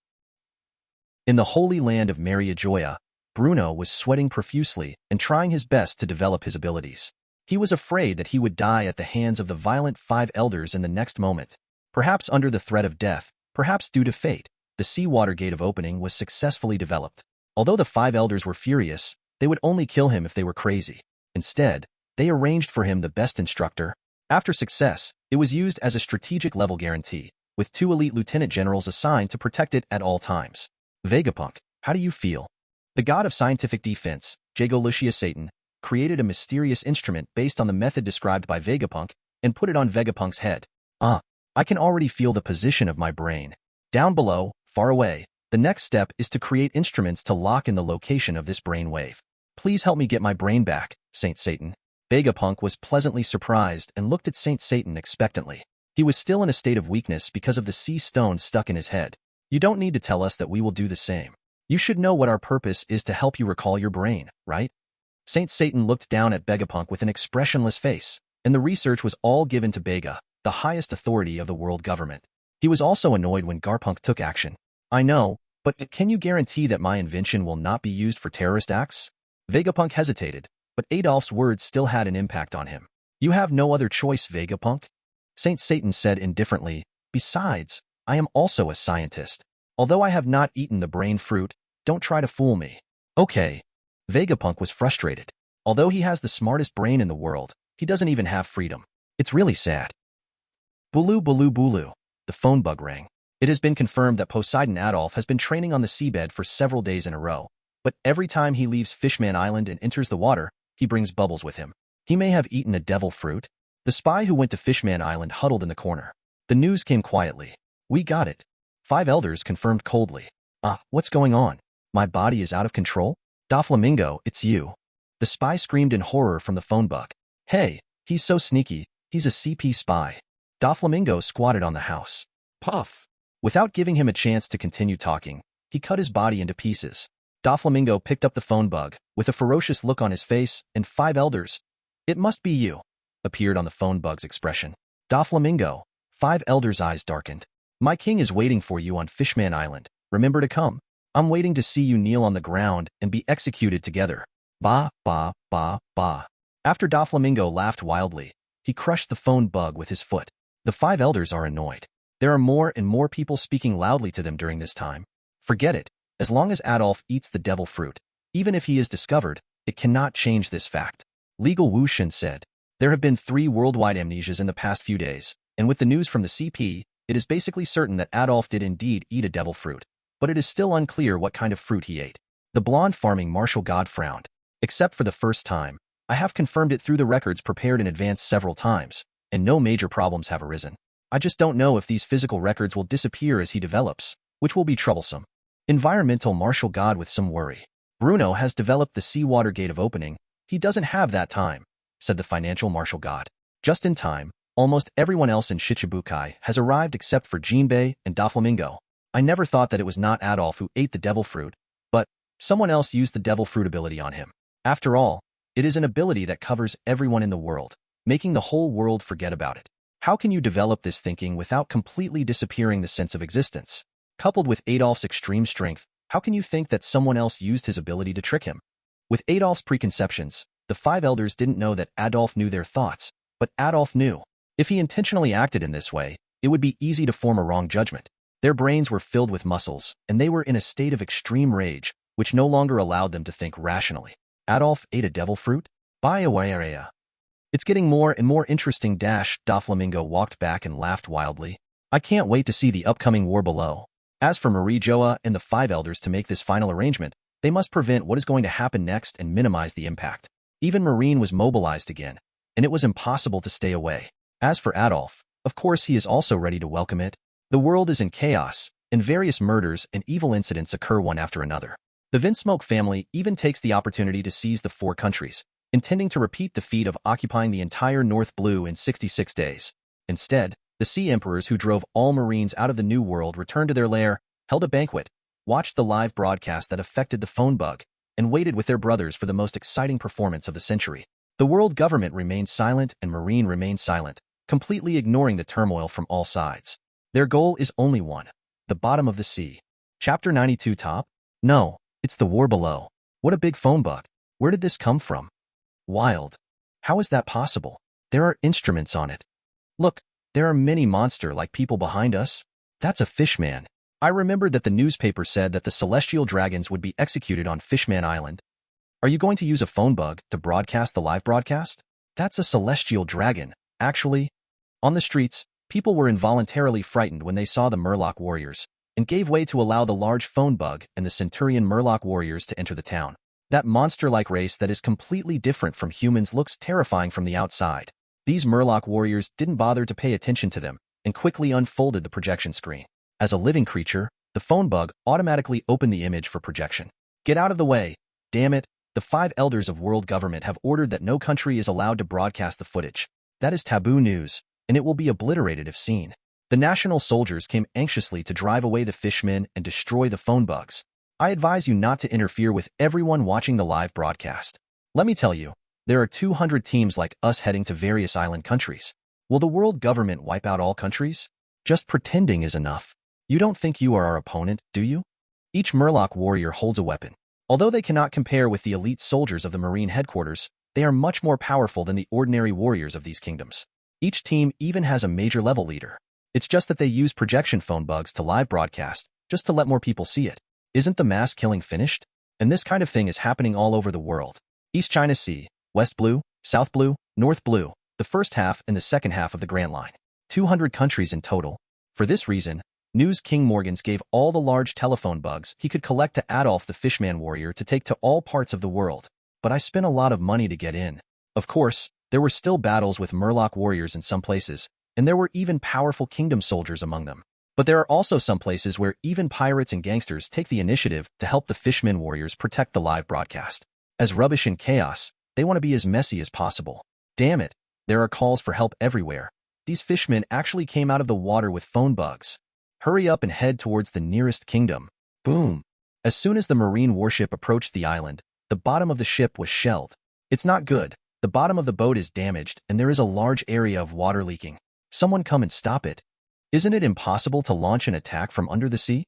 In the holy land of Mariajoya, Bruno was sweating profusely and trying his best to develop his abilities. He was afraid that he would die at the hands of the violent 5 elders in the next moment. Perhaps under the threat of death, perhaps due to fate, the seawater gate of opening was successfully developed. Although the 5 elders were furious, they would only kill him if they were crazy. Instead, they arranged for him the best instructor. After success, it was used as a strategic level guarantee, with 2 elite lieutenant generals assigned to protect it at all times. Vegapunk, how do you feel? The god of scientific defense, Jago Lucius Satan, created a mysterious instrument based on the method described by Vegapunk and put it on Vegapunk's head. I can already feel the position of my brain. Down below, far away, the next step is to create instruments to lock in the location of this brain wave. Please help me get my brain back, Saint Satan. Vegapunk was pleasantly surprised and looked at Saint Satan expectantly. He was still in a state of weakness because of the sea stone stuck in his head. You don't need to tell us that we will do the same. You should know what our purpose is to help you recall your brain, right? Saint Satan looked down at Vegapunk with an expressionless face, and the research was all given to Vega, the highest authority of the world government. He was also annoyed when Garpunk took action. I know, but can you guarantee that my invention will not be used for terrorist acts? Vegapunk hesitated, but Adolf's words still had an impact on him. You have no other choice, Vegapunk. Saint Satan said indifferently, besides, I am also a scientist. Although I have not eaten the brain fruit, don't try to fool me. Okay. Vegapunk was frustrated. Although he has the smartest brain in the world, he doesn't even have freedom. It's really sad. Bulu bulu bulu. The phone bug rang. It has been confirmed that Poseidon Adolf has been training on the seabed for several days in a row, but every time he leaves Fishman Island and enters the water, he brings bubbles with him. He may have eaten a devil fruit. The spy who went to Fishman Island huddled in the corner. The news came quietly. We got it. 5 elders confirmed coldly. What's going on? My body is out of control? Doflamingo, it's you. The spy screamed in horror from the phone bug. Hey, he's so sneaky, he's a CP spy. Doflamingo squatted on the house. Puff. Without giving him a chance to continue talking, he cut his body into pieces. Doflamingo picked up the phone bug, with a ferocious look on his face, and 5 elders. It must be you, appeared on the phone bug's expression. Doflamingo. 5 elders' eyes darkened. My king is waiting for you on Fishman Island. Remember to come. I'm waiting to see you kneel on the ground and be executed together. Ba, ba, ba, ba. After Doflamingo laughed wildly, he crushed the phone bug with his foot. The 5 elders are annoyed. There are more and more people speaking loudly to them during this time. Forget it. As long as Adolf eats the devil fruit, even if he is discovered, it cannot change this fact. Legal Wushin said, there have been 3 worldwide amnesias in the past few days, and with the news from the CP, it is basically certain that Adolf did indeed eat a devil fruit, but it is still unclear what kind of fruit he ate. The blonde farming martial god frowned. Except for the first time, I have confirmed it through the records prepared in advance several times, and no major problems have arisen. I just don't know if these physical records will disappear as he develops, which will be troublesome. Environmental martial god with some worry. Bruno has developed the seawater gate of opening. He doesn't have that time, said the financial martial god. Just in time, almost everyone else in Shichibukai has arrived except for Jinbei and Doflamingo. I never thought that it was not Adolf who ate the devil fruit, but someone else used the devil fruit ability on him. After all, it is an ability that covers everyone in the world, making the whole world forget about it. How can you develop this thinking without completely disappearing the sense of existence? Coupled with Adolf's extreme strength, how can you think that someone else used his ability to trick him? With Adolf's preconceptions, the 5 elders didn't know that Adolf knew their thoughts, but Adolf knew. If he intentionally acted in this way, it would be easy to form a wrong judgment. Their brains were filled with muscles, and they were in a state of extreme rage, which no longer allowed them to think rationally. Adolf ate a devil fruit? Bioarea. It's getting more and more interesting. Doflamingo walked back and laughed wildly. I can't wait to see the upcoming war below. As for Marijoa and the 5 elders to make this final arrangement, they must prevent what is going to happen next and minimize the impact. Even Marine was mobilized again, and it was impossible to stay away. As for Adolf, of course he is also ready to welcome it. The world is in chaos, and various murders and evil incidents occur one after another. The Vinsmoke family even takes the opportunity to seize the 4 countries, intending to repeat the feat of occupying the entire North Blue in 66 days. Instead, the Sea Emperors who drove all Marines out of the New World returned to their lair, held a banquet, watched the live broadcast that affected the phone bug, and waited with their brothers for the most exciting performance of the century. The world government remained silent and Marine remained silent, completely ignoring the turmoil from all sides. Their goal is only one: the bottom of the sea. Chapter 92 Top? No, it's the war below. What a big phone bug. Where did this come from? Wild. How is that possible? There are instruments on it. Look, there are many monster-like people behind us. That's a fishman. I remembered that the newspaper said that the celestial dragons would be executed on Fishman Island. Are you going to use a phone bug to broadcast the live broadcast? That's a celestial dragon, actually. On the streets, people were involuntarily frightened when they saw the Murloc warriors, and gave way to allow the large phone bug and the Centurion Murloc warriors to enter the town. That monster-like race that is completely different from humans looks terrifying from the outside. These Murloc warriors didn't bother to pay attention to them, and quickly unfolded the projection screen. As a living creature, the phone bug automatically opened the image for projection. Get out of the way. Damn it, the 5 elders of world government have ordered that no country is allowed to broadcast the footage. That is taboo news, and it will be obliterated if seen. The national soldiers came anxiously to drive away the fishmen and destroy the phone bugs. I advise you not to interfere with everyone watching the live broadcast. Let me tell you, there are 200 teams like us heading to various island countries. Will the world government wipe out all countries? Just pretending is enough. You don't think you are our opponent, do you? Each Murloc warrior holds a weapon. Although they cannot compare with the elite soldiers of the Marine headquarters, they are much more powerful than the ordinary warriors of these kingdoms. Each team even has a major level leader. It's just that they use projection phone bugs to live broadcast, just to let more people see it. Isn't the mass killing finished? And this kind of thing is happening all over the world. East China Sea, West Blue, South Blue, North Blue, the first half and the second half of the Grand Line. 200 countries in total. For this reason, News King Morgans gave all the large telephone bugs he could collect to Adolf the Fishman warrior to take to all parts of the world. But I spent a lot of money to get in. Of course, there were still battles with Murloc warriors in some places, and there were even powerful kingdom soldiers among them. But there are also some places where even pirates and gangsters take the initiative to help the Fishman warriors protect the live broadcast. As rubbish and chaos, they want to be as messy as possible. Damn it, there are calls for help everywhere. These fishmen actually came out of the water with phone bugs. Hurry up and head towards the nearest kingdom. Boom. As soon as the Marine warship approached the island, the bottom of the ship was shelled. It's not good. The bottom of the boat is damaged and there is a large area of water leaking. Someone come and stop it. Isn't it impossible to launch an attack from under the sea?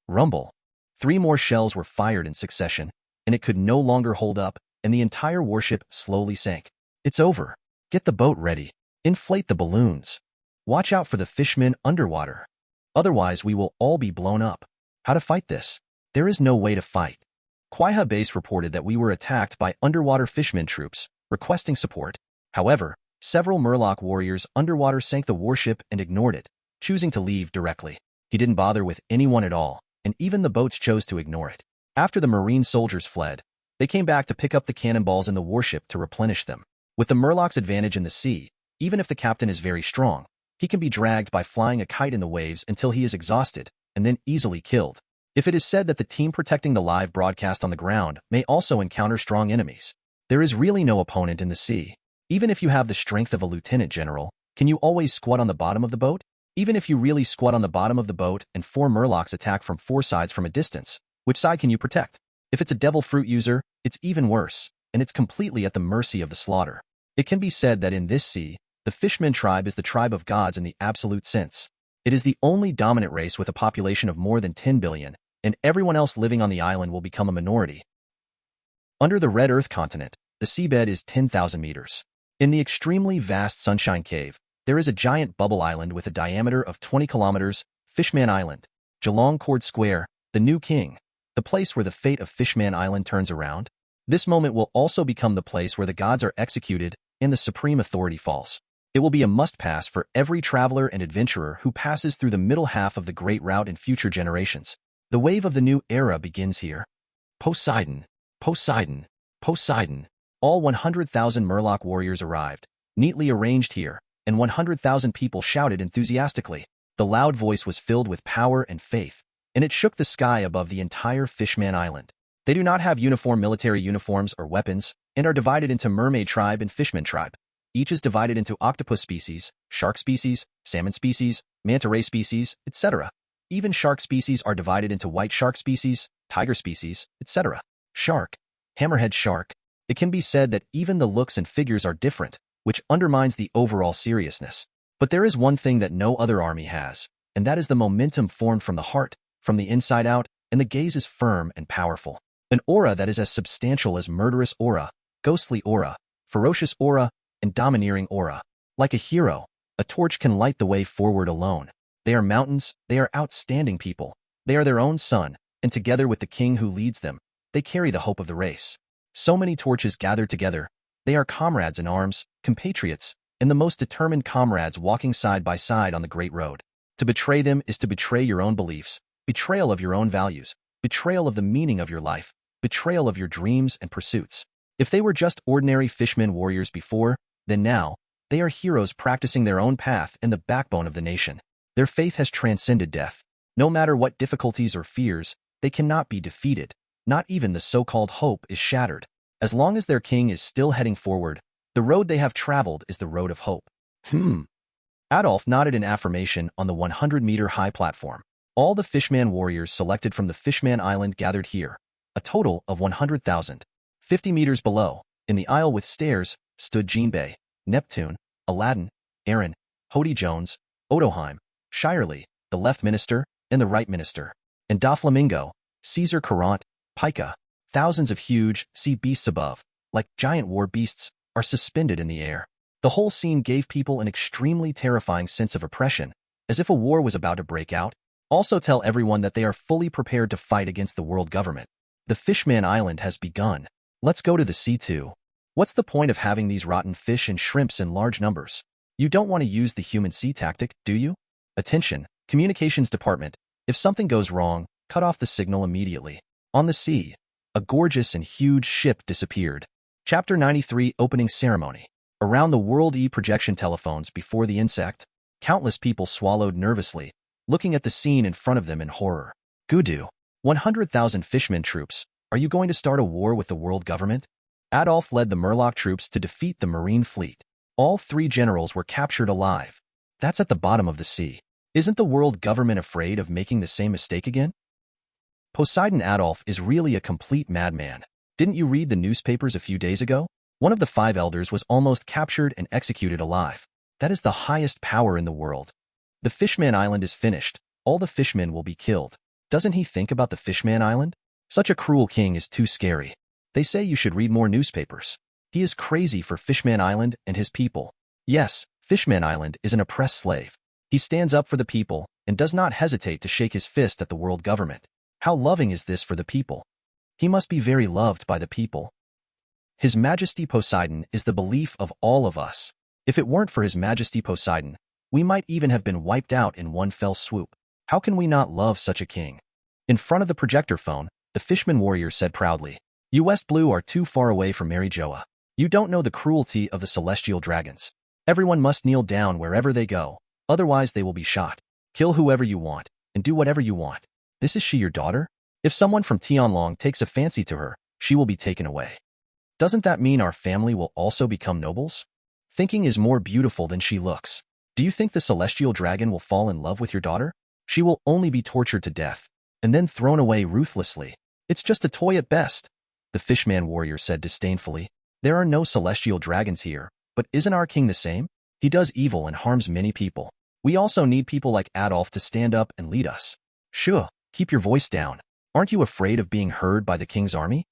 Rumble. 3 more shells were fired in succession, and it could no longer hold up, and the entire warship slowly sank. It's over. Get the boat ready. Inflate the balloons. Watch out for the fishmen underwater. Otherwise, we will all be blown up. How to fight this? There is no way to fight. Quaiha Base reported that we were attacked by underwater fishmen troops, requesting support. However, several Murloc warriors underwater sank the warship and ignored it, choosing to leave directly. He didn't bother with anyone at all, and even the boats chose to ignore it. After the Marine soldiers fled, they came back to pick up the cannonballs in the warship to replenish them. With the Murloc's advantage in the sea, even if the captain is very strong, he can be dragged by flying a kite in the waves until he is exhausted, and then easily killed. If it is said that the team protecting the live broadcast on the ground may also encounter strong enemies, there is really no opponent in the sea. Even if you have the strength of a lieutenant general, can you always squat on the bottom of the boat? Even if you really squat on the bottom of the boat and 4 Murlocs attack from 4 sides from a distance, which side can you protect? If it's a devil fruit user, it's even worse, and it's completely at the mercy of the slaughter. It can be said that in this sea, the Fishman tribe is the tribe of gods in the absolute sense. It is the only dominant race with a population of more than 10 billion, and everyone else living on the island will become a minority. Under the Red Earth continent, the seabed is 10,000 meters. In the extremely vast Sunshine Cave, there is a giant bubble island with a diameter of 20 kilometers, Fishman Island. Geelong Court Square, the new king, the place where the fate of Fishman Island turns around. This moment will also become the place where the gods are executed and the supreme authority falls. It will be a must-pass for every traveler and adventurer who passes through the middle half of the Great Route in future generations. The wave of the new era begins here. Poseidon, Poseidon, Poseidon. All 100,000 Murloc warriors arrived, neatly arranged here, and 100,000 people shouted enthusiastically. The loud voice was filled with power and faith, and it shook the sky above the entire Fishman Island. They do not have uniform military uniforms or weapons, and are divided into mermaid tribe and fishman tribe. Each is divided into octopus species, shark species, salmon species, manta ray species, etc. Even shark species are divided into white shark species, tiger species, etc. Shark. Hammerhead shark. It can be said that even the looks and figures are different, which undermines the overall seriousness. But there is one thing that no other army has, and that is the momentum formed from the heart, from the inside out, and the gaze is firm and powerful. An aura that is as substantial as murderous aura, ghostly aura, ferocious aura, and domineering aura. Like a hero, a torch can light the way forward alone. They are mountains, they are outstanding people. They are their own sun, and together with the king who leads them, they carry the hope of the race. So many torches gathered together, they are comrades in arms, compatriots, and the most determined comrades walking side by side on the great road. To betray them is to betray your own beliefs, betrayal of your own values, betrayal of the meaning of your life, betrayal of your dreams and pursuits. If they were just ordinary fishmen warriors before, then now, they are heroes practicing their own path and the backbone of the nation. Their faith has transcended death. No matter what difficulties or fears, they cannot be defeated. Not even the so-called hope is shattered. As long as their king is still heading forward, the road they have traveled is the road of hope. Adolf nodded in affirmation on the 100-meter high platform. All the Fishman warriors selected from the Fishman Island gathered here, a total of 100,000. 50 meters below, in the aisle with stairs, stood Jinbei, Neptune, Aladdin, Aaron, Hody Jones, Odoheim, Shirley, the left minister, and the right minister, and Doflamingo, Caesar Courant, Pica. Thousands of huge sea beasts above, like giant war beasts, are suspended in the air. The whole scene gave people an extremely terrifying sense of oppression, as if a war was about to break out. Also tell everyone that they are fully prepared to fight against the world government. The Fishman Island has begun. Let's go to the sea too. What's the point of having these rotten fish and shrimps in large numbers? You don't want to use the human sea tactic, do you? Attention, communications department. If something goes wrong, cut off the signal immediately. On the sea, a gorgeous and huge ship disappeared. Chapter 93 Opening Ceremony. Around the world projection telephones before the insect, countless people swallowed nervously, looking at the scene in front of them in horror. Gudu, 100,000 Fishman troops. Are you going to start a war with the world government? Adolf led the Murloc troops to defeat the Marine fleet. All 3 generals were captured alive. That's at the bottom of the sea. Isn't the world government afraid of making the same mistake again? Poseidon Adolf is really a complete madman. Didn't you read the newspapers a few days ago? One of the 5 elders was almost captured and executed alive. That is the highest power in the world. The Fishman Island is finished. All the fishmen will be killed. Doesn't he think about the Fishman Island? Such a cruel king is too scary. They say you should read more newspapers. He is crazy for Fishman Island and his people. Yes, Fishman Island is an oppressed slave. He stands up for the people and does not hesitate to shake his fist at the world government. How loving is this for the people? He must be very loved by the people. His Majesty Poseidon is the belief of all of us. If it weren't for His Majesty Poseidon, we might even have been wiped out in one fell swoop. How can we not love such a king? In front of the projector phone, the Fishman warrior said proudly, "You West Blue are too far away from Mary Joa. You don't know the cruelty of the celestial dragons. Everyone must kneel down wherever they go, otherwise they will be shot. Kill whoever you want, and do whatever you want. This is she your daughter? If someone from Tianlong takes a fancy to her, she will be taken away. Doesn't that mean our family will also become nobles? Thinking is more beautiful than she looks. Do you think the celestial dragon will fall in love with your daughter? She will only be tortured to death, and then thrown away ruthlessly. It's just a toy at best," the Fishman warrior said disdainfully. "There are no celestial dragons here, but isn't our king the same? He does evil and harms many people. We also need people like Adolf to stand up and lead us." "Sure, keep your voice down. Aren't you afraid of being heard by the king's army?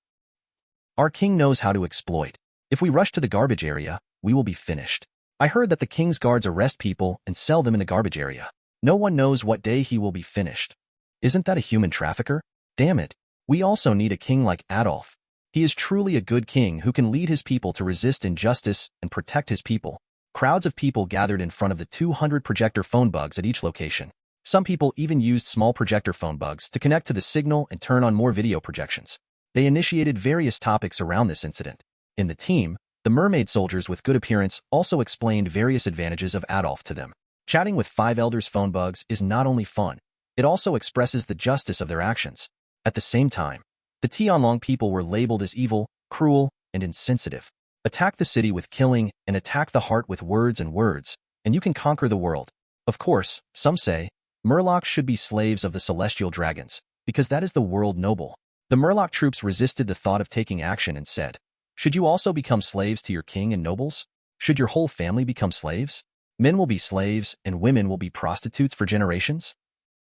Our king knows how to exploit. If we rush to the garbage area, we will be finished. I heard that the king's guards arrest people and sell them in the garbage area. No one knows what day he will be finished. Isn't that a human trafficker? Damn it. We also need a king like Adolf. He is truly a good king who can lead his people to resist injustice and protect his people." Crowds of people gathered in front of the 200 projector phone bugs at each location. Some people even used small projector phone bugs to connect to the signal and turn on more video projections. They initiated various topics around this incident. In the team, the mermaid soldiers with good appearance also explained various advantages of Adolf to them. Chatting with 5 elders phone bugs is not only fun, it also expresses the justice of their actions. At the same time, The Tianlong people were labeled as evil, cruel, and insensitive. Attack the city with killing and attack the heart with words, and you can conquer the world. Of course, some say, Murlocs should be slaves of the celestial dragons, because that is the world noble. The Murloc troops resisted the thought of taking action and said, should you also become slaves to your king and nobles? Should your whole family become slaves? Men will be slaves and women will be prostitutes for generations?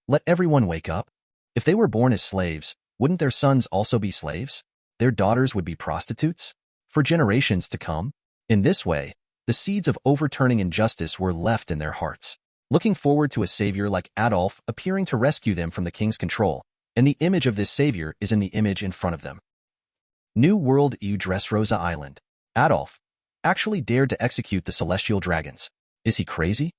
Let everyone wake up. If they were born as slaves, wouldn't their sons also be slaves? Their daughters would be prostitutes? For generations to come? In this way, the seeds of overturning injustice were left in their hearts, looking forward to a savior like Adolf appearing to rescue them from the king's control, and the image of this savior is in the image in front of them. New World EU Dressrosa Island. Adolf actually dared to execute the celestial dragons. Is he crazy?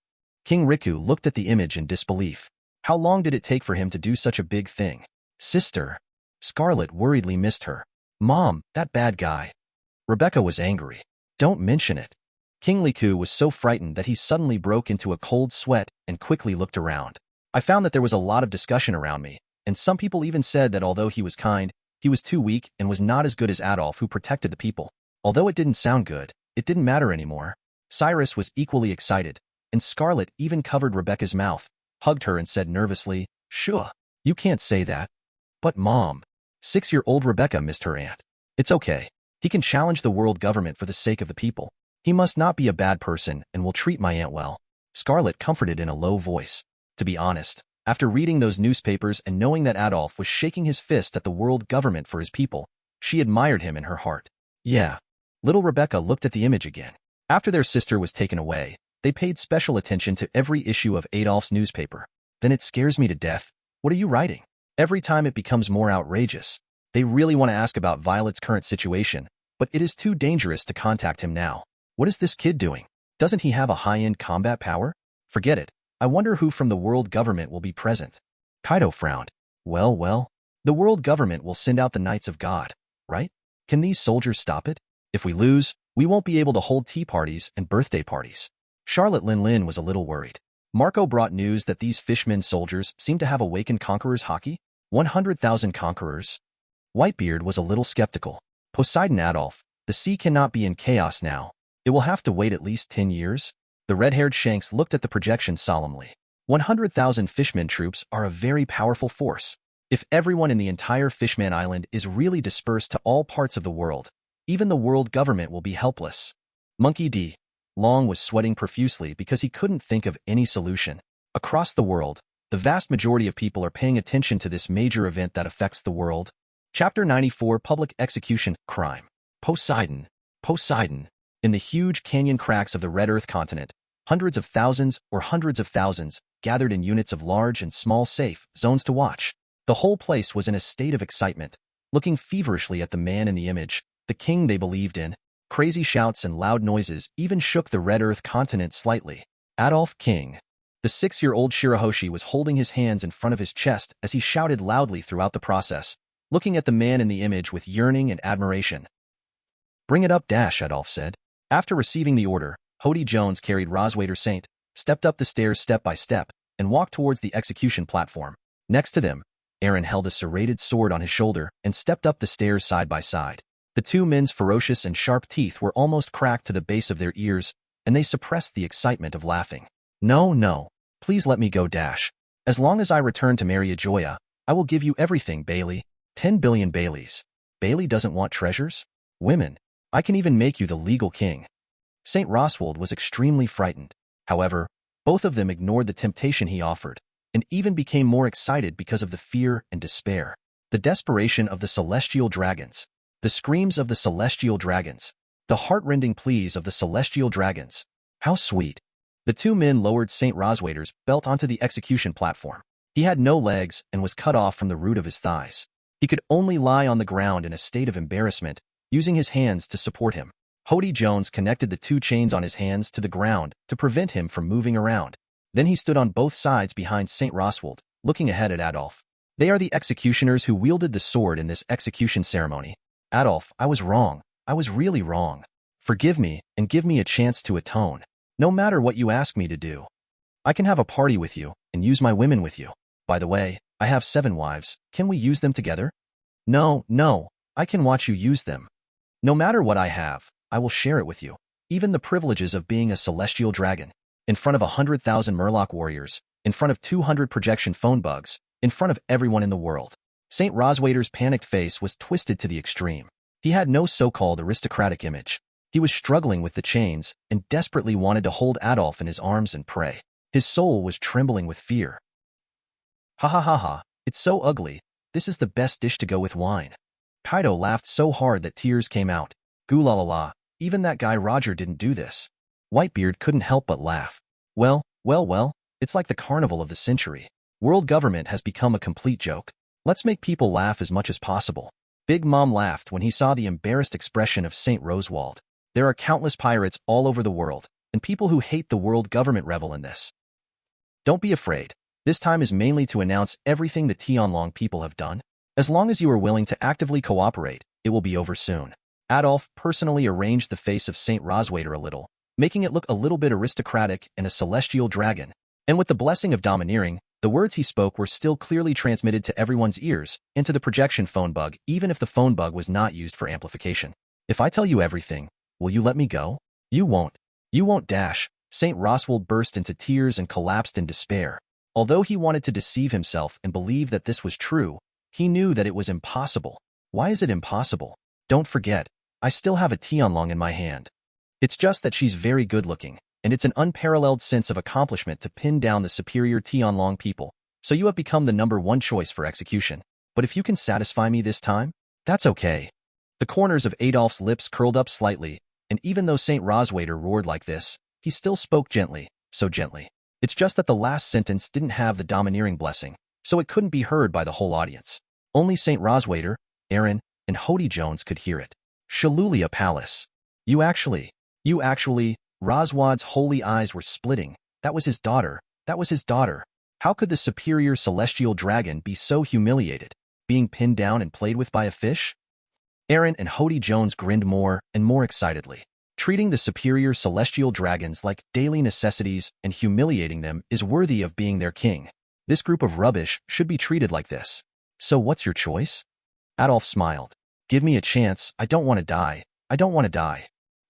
King Riku looked at the image in disbelief. How long did it take for him to do such a big thing? Sister. Scarlet worriedly missed her. Mom, that bad guy. Rebecca was angry. Don't mention it. King Riku was so frightened that he suddenly broke into a cold sweat and quickly looked around. I found that there was a lot of discussion around me, and some people even said that although he was kind, he was too weak and was not as good as Adolf, who protected the people. Although it didn't sound good, it didn't matter anymore. Cyrus was equally excited, and Scarlet even covered Rebecca's mouth, hugged her and said nervously, "Sure, you can't say that." But Mom, 6-year-old Rebecca missed her aunt. It's okay. He can challenge the world government for the sake of the people. He must not be a bad person and will treat my aunt well. Scarlet comforted in a low voice. To be honest, after reading those newspapers and knowing that Adolf was shaking his fist at the world government for his people, she admired him in her heart. Yeah. Little Rebecca looked at the image again. After their sister was taken away, they paid special attention to every issue of Adolf's newspaper. Then it scares me to death. What are you writing? Every time it becomes more outrageous. They really want to ask about Violet's current situation, but it is too dangerous to contact him now. What is this kid doing? Doesn't he have a high-end combat power? Forget it. I wonder who from the world government will be present. Kaido frowned. Well, the world government will send out the Knights of God, right? Can these soldiers stop it? If we lose, we won't be able to hold tea parties and birthday parties. Charlotte Lin was a little worried. Marco brought news that these fishmen soldiers seem to have awakened conquerors hockey. 100,000 conquerors. Whitebeard was a little skeptical. Poseidon Adolf, the sea cannot be in chaos now. It will have to wait at least 10 years. The red-haired Shanks looked at the projection solemnly. 100,000 fishmen troops are a very powerful force. If everyone in the entire Fishman Island is really dispersed to all parts of the world, even the world government will be helpless. Monkey D. Long was sweating profusely because he couldn't think of any solution. Across the world, the vast majority of people are paying attention to this major event that affects the world. Chapter 94 Public Execution Crime. Poseidon. In the huge canyon cracks of the Red Earth continent, hundreds of thousands gathered in units of large and small safe zones to watch. The whole place was in a state of excitement, looking feverishly at the man in the image, the king they believed in. Crazy shouts and loud noises even shook the Red Earth continent slightly. Adolf King. The 6-year-old Shirahoshi was holding his hands in front of his chest as he shouted loudly throughout the process, looking at the man in the image with yearning and admiration. Bring it up, Adolf said. After receiving the order, Hody Jones carried Roswaiter Saint, stepped up the stairs step by step, and walked towards the execution platform. Next to them, Aaron held a serrated sword on his shoulder and stepped up the stairs side by side. The two men's ferocious and sharp teeth were almost cracked to the base of their ears, and they suppressed the excitement of laughing. No, please let me go, As long as I return to Maria Joya, I will give you everything, Bailey. 10 billion Baileys. Bailey doesn't want treasures? Women. I can even make you the legal king. St. Roswald was extremely frightened. However, both of them ignored the temptation he offered, and even became more excited because of the fear and despair. The desperation of the celestial dragons. The screams of the celestial dragons. The heart-rending pleas of the celestial dragons. How sweet. The two men lowered St. Roswaiter's belt onto the execution platform. He had no legs and was cut off from the root of his thighs. He could only lie on the ground in a state of embarrassment, using his hands to support him. Hody Jones connected the two chains on his hands to the ground to prevent him from moving around. Then he stood on both sides behind St. Roswald, looking ahead at Adolf. They are the executioners who wielded the sword in this execution ceremony. Adolf, I was wrong. I was really wrong. Forgive me and give me a chance to atone. No matter what you ask me to do. I can have a party with you and use my women with you. By the way, I have 7 wives. Can we use them together? No, no, I can watch you use them. No matter what I have, I will share it with you. Even the privileges of being a celestial dragon. In front of 100,000 Murloc warriors, in front of 200 projection phone bugs, in front of everyone in the world. St. Roswaiter's panicked face was twisted to the extreme. He had no so-called aristocratic image. He was struggling with the chains and desperately wanted to hold Adolf in his arms and pray. His soul was trembling with fear. Hahahaha, it's so ugly. This is the best dish to go with wine. Kaido laughed so hard that tears came out. Goolalala, even that guy Roger didn't do this. Whitebeard couldn't help but laugh. Well, it's like the carnival of the century. World government has become a complete joke. Let's make people laugh as much as possible. Big Mom laughed when he saw the embarrassed expression of St. Roswald. There are countless pirates all over the world, and people who hate the world government revel in this. Don't be afraid. This time is mainly to announce everything the Tianlong people have done. As long as you are willing to actively cooperate, it will be over soon. Adolf personally arranged the face of St. Roswaiter a little, making it look a little bit aristocratic and a celestial dragon. And with the blessing of domineering, the words he spoke were still clearly transmitted to everyone's ears and to the projection phone bug, even if the phone bug was not used for amplification. If I tell you everything, will you let me go? You won't. You won't dash. St. Roswald burst into tears and collapsed in despair. Although he wanted to deceive himself and believe that this was true, he knew that it was impossible. Why is it impossible? Don't forget, I still have a Tianlong in my hand. It's just that she's very good-looking, and it's an unparalleled sense of accomplishment to pin down the superior Tianlong people, so you have become the #1 choice for execution. But if you can satisfy me this time, that's okay. The corners of Adolf's lips curled up slightly, and even though St. Roswaiter roared like this, he still spoke gently, so gently. It's just that the last sentence didn't have the domineering blessing, so it couldn't be heard by the whole audience. Only St. Roswaiter, Aaron, and Hody Jones could hear it. Shalulia Palace. You actually, Roswad's holy eyes were splitting. That was his daughter. How could the superior celestial dragon be so humiliated, being pinned down and played with by a fish? Aaron and Hody Jones grinned more and more excitedly. Treating the superior celestial dragons like daily necessities and humiliating them is worthy of being their king. This group of rubbish should be treated like this. So what's your choice? Adolf smiled. Give me a chance. I don't want to die.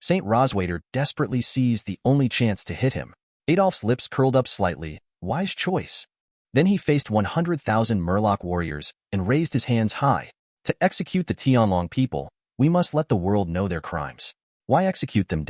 St. Roswaiter desperately seized the only chance to hit him. Adolf's lips curled up slightly. Wise choice. Then he faced 100,000 Murloc warriors and raised his hands high. To execute the Tianlong people, we must let the world know their crimes. Why execute them?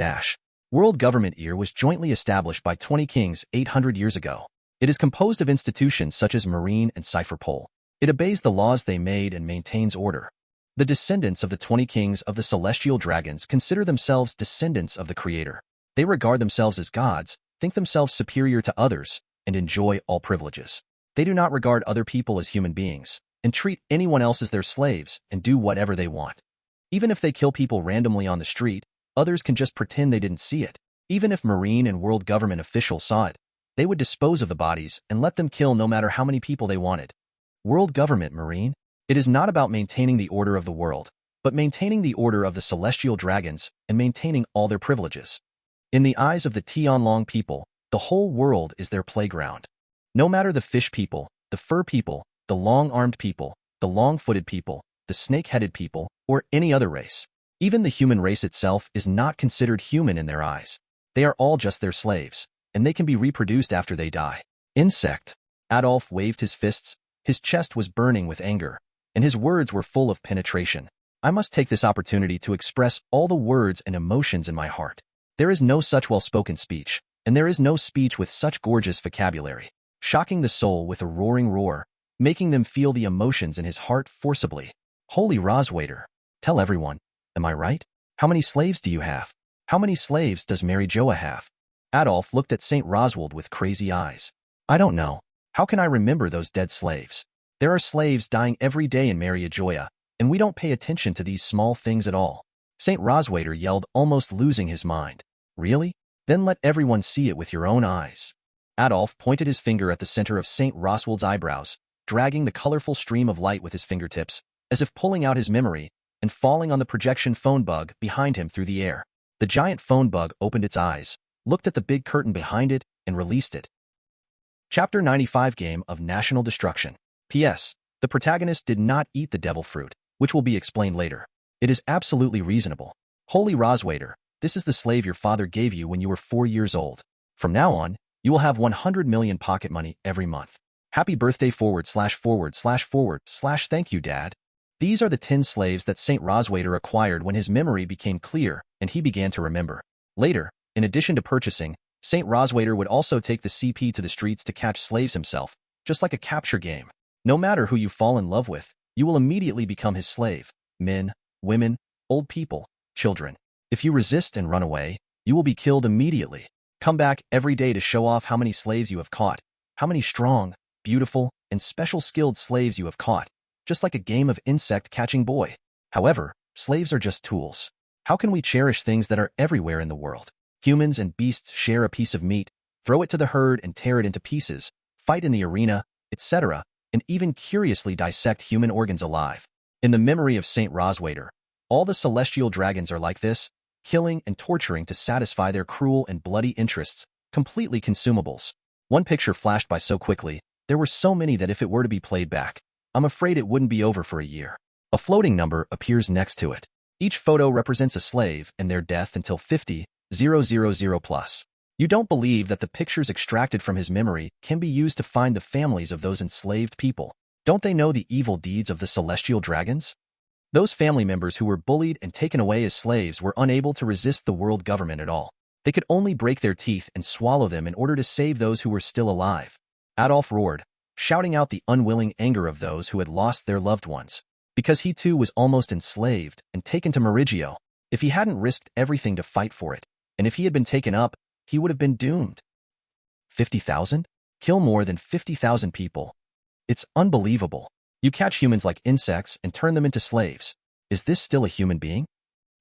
World government year was jointly established by 20 kings 800 years ago. It is composed of institutions such as Marine and Cypherpole. It obeys the laws they made and maintains order. The descendants of the 20 kings of the celestial dragons consider themselves descendants of the Creator. They regard themselves as gods, think themselves superior to others, and enjoy all privileges. They do not regard other people as human beings, and treat anyone else as their slaves and do whatever they want. Even if they kill people randomly on the street, others can just pretend they didn't see it. Even if Marine and world government officials saw it, they would dispose of the bodies and let them kill no matter how many people they wanted. World government, Marine. It is not about maintaining the order of the world, but maintaining the order of the celestial dragons and maintaining all their privileges. In the eyes of the Tianlong people, the whole world is their playground. No matter the fish people, the fur people, the long-armed people, the long-footed people, the snake-headed people, or any other race. Even the human race itself is not considered human in their eyes. They are all just their slaves, and they can be reproduced after they die. Insect. Adolf waved his fists. His chest was burning with anger, and his words were full of penetration. I must take this opportunity to express all the words and emotions in my heart. There is no such well-spoken speech, and there is no speech with such gorgeous vocabulary, shocking the soul with a roaring roar, making them feel the emotions in his heart forcibly. Holy Roswaiter, tell everyone, am I right? How many slaves do you have? How many slaves does Mary Joa have? Adolf looked at St. Roswald with crazy eyes. I don't know. How can I remember those dead slaves? There are slaves dying every day in Mary Joa, and we don't pay attention to these small things at all. St. Roswaiter yelled, almost losing his mind. Really? Then let everyone see it with your own eyes. Adolf pointed his finger at the center of St. Roswald's eyebrows, dragging the colorful stream of light with his fingertips, as if pulling out his memory, and falling on the projection phone bug behind him through the air. The giant phone bug opened its eyes, looked at the big curtain behind it, and released it. Chapter 95 Game of National Destruction. P.S. The protagonist did not eat the devil fruit. which will be explained later. It is absolutely reasonable. Holy Roswaiter, this is the slave your father gave you when you were 4 years old. From now on, you will have 100 million pocket money every month. Happy birthday // thank you, Dad. These are the 10 slaves that St. Roswaiter acquired when his memory became clear and he began to remember. Later, in addition to purchasing, St. Roswaiter would also take the CP to the streets to catch slaves himself, just like a capture game. No matter who you fall in love with, you will immediately become his slave. Men, women, old people, children. If you resist and run away, you will be killed immediately. Come back every day to show off how many slaves you have caught, how many strong, beautiful, and special skilled slaves you have caught, just like a game of insect catching boy. However, slaves are just tools. How can we cherish things that are everywhere in the world? Humans and beasts share a piece of meat, throw it to the herd and tear it into pieces, fight in the arena, etc., and even curiously dissect human organs alive. In the memory of St. Roswaiter, all the celestial dragons are like this, killing and torturing to satisfy their cruel and bloody interests, completely consumables. One picture flashed by so quickly, there were so many that if it were to be played back, I'm afraid it wouldn't be over for a year. A floating number appears next to it. Each photo represents a slave and their death until 50,000+. You don't believe that the pictures extracted from his memory can be used to find the families of those enslaved people. Don't they know the evil deeds of the celestial dragons? Those family members who were bullied and taken away as slaves were unable to resist the world government at all. They could only break their teeth and swallow them in order to save those who were still alive. Adolf roared, shouting out the unwilling anger of those who had lost their loved ones. Because he too was almost enslaved and taken to Merigio. If he hadn't risked everything to fight for it, and if he had been taken up, he would have been doomed. 50,000? Kill more than 50,000 people. It's unbelievable. You catch humans like insects and turn them into slaves. Is this still a human being?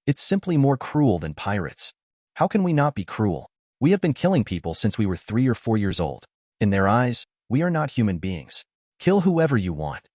It's simply more cruel than pirates. How can we not be cruel? We have been killing people since we were 3 or 4 years old. In their eyes, we are not human beings. Kill whoever you want.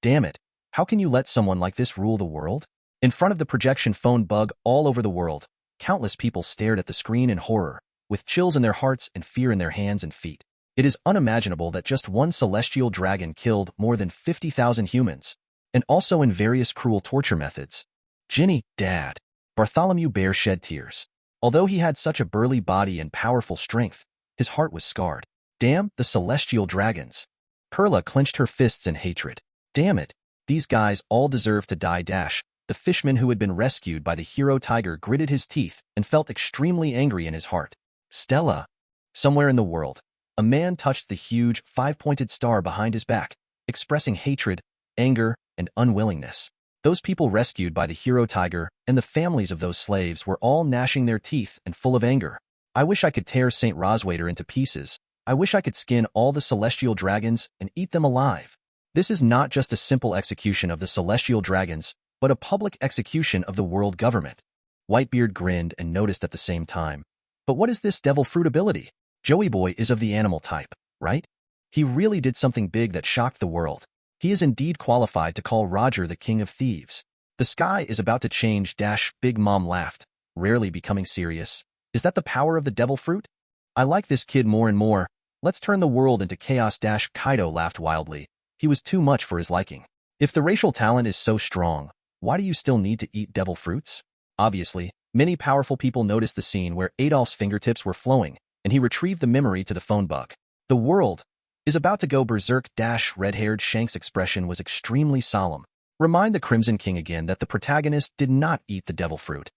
Damn it. How can you let someone like this rule the world? In front of the projection phone bug all over the world, countless people stared at the screen in horror, with chills in their hearts and fear in their hands and feet. It is unimaginable that just one celestial dragon killed more than 50,000 humans, and also in various cruel torture methods. Ginny, Dad. Bartholomew Bear shed tears. Although he had such a burly body and powerful strength, his heart was scarred. Damn the celestial dragons. Perla clenched her fists in hatred. Damn it. These guys all deserve to die. The fishman who had been rescued by the hero tiger gritted his teeth and felt extremely angry in his heart. Stella. Somewhere in the world, a man touched the huge, 5-pointed star behind his back, expressing hatred, anger, and unwillingness. Those people rescued by the hero tiger and the families of those slaves were all gnashing their teeth and full of anger. I wish I could tear St. Roswaiter into pieces. I wish I could skin all the celestial dragons and eat them alive. This is not just a simple execution of the celestial dragons, but a public execution of the world government. Whitebeard grinned and noticed at the same time. But what is this devil fruit ability? Joey Boy is of the animal type, right? He really did something big that shocked the world. He is indeed qualified to call Roger the King of Thieves. The sky is about to change. Big Mom laughed, rarely becoming serious. Is that the power of the devil fruit? I like this kid more and more. Let's turn the world into chaos. Kaido laughed wildly. He was too much for his liking. If the racial talent is so strong, why do you still need to eat devil fruits? Obviously, many powerful people noticed the scene where Adolf's fingertips were flowing, and he retrieved the memory to the phone bug. The world is about to go berserk. Red-haired Shank's expression was extremely solemn. Remind the Crimson King again that the protagonist did not eat the devil fruit.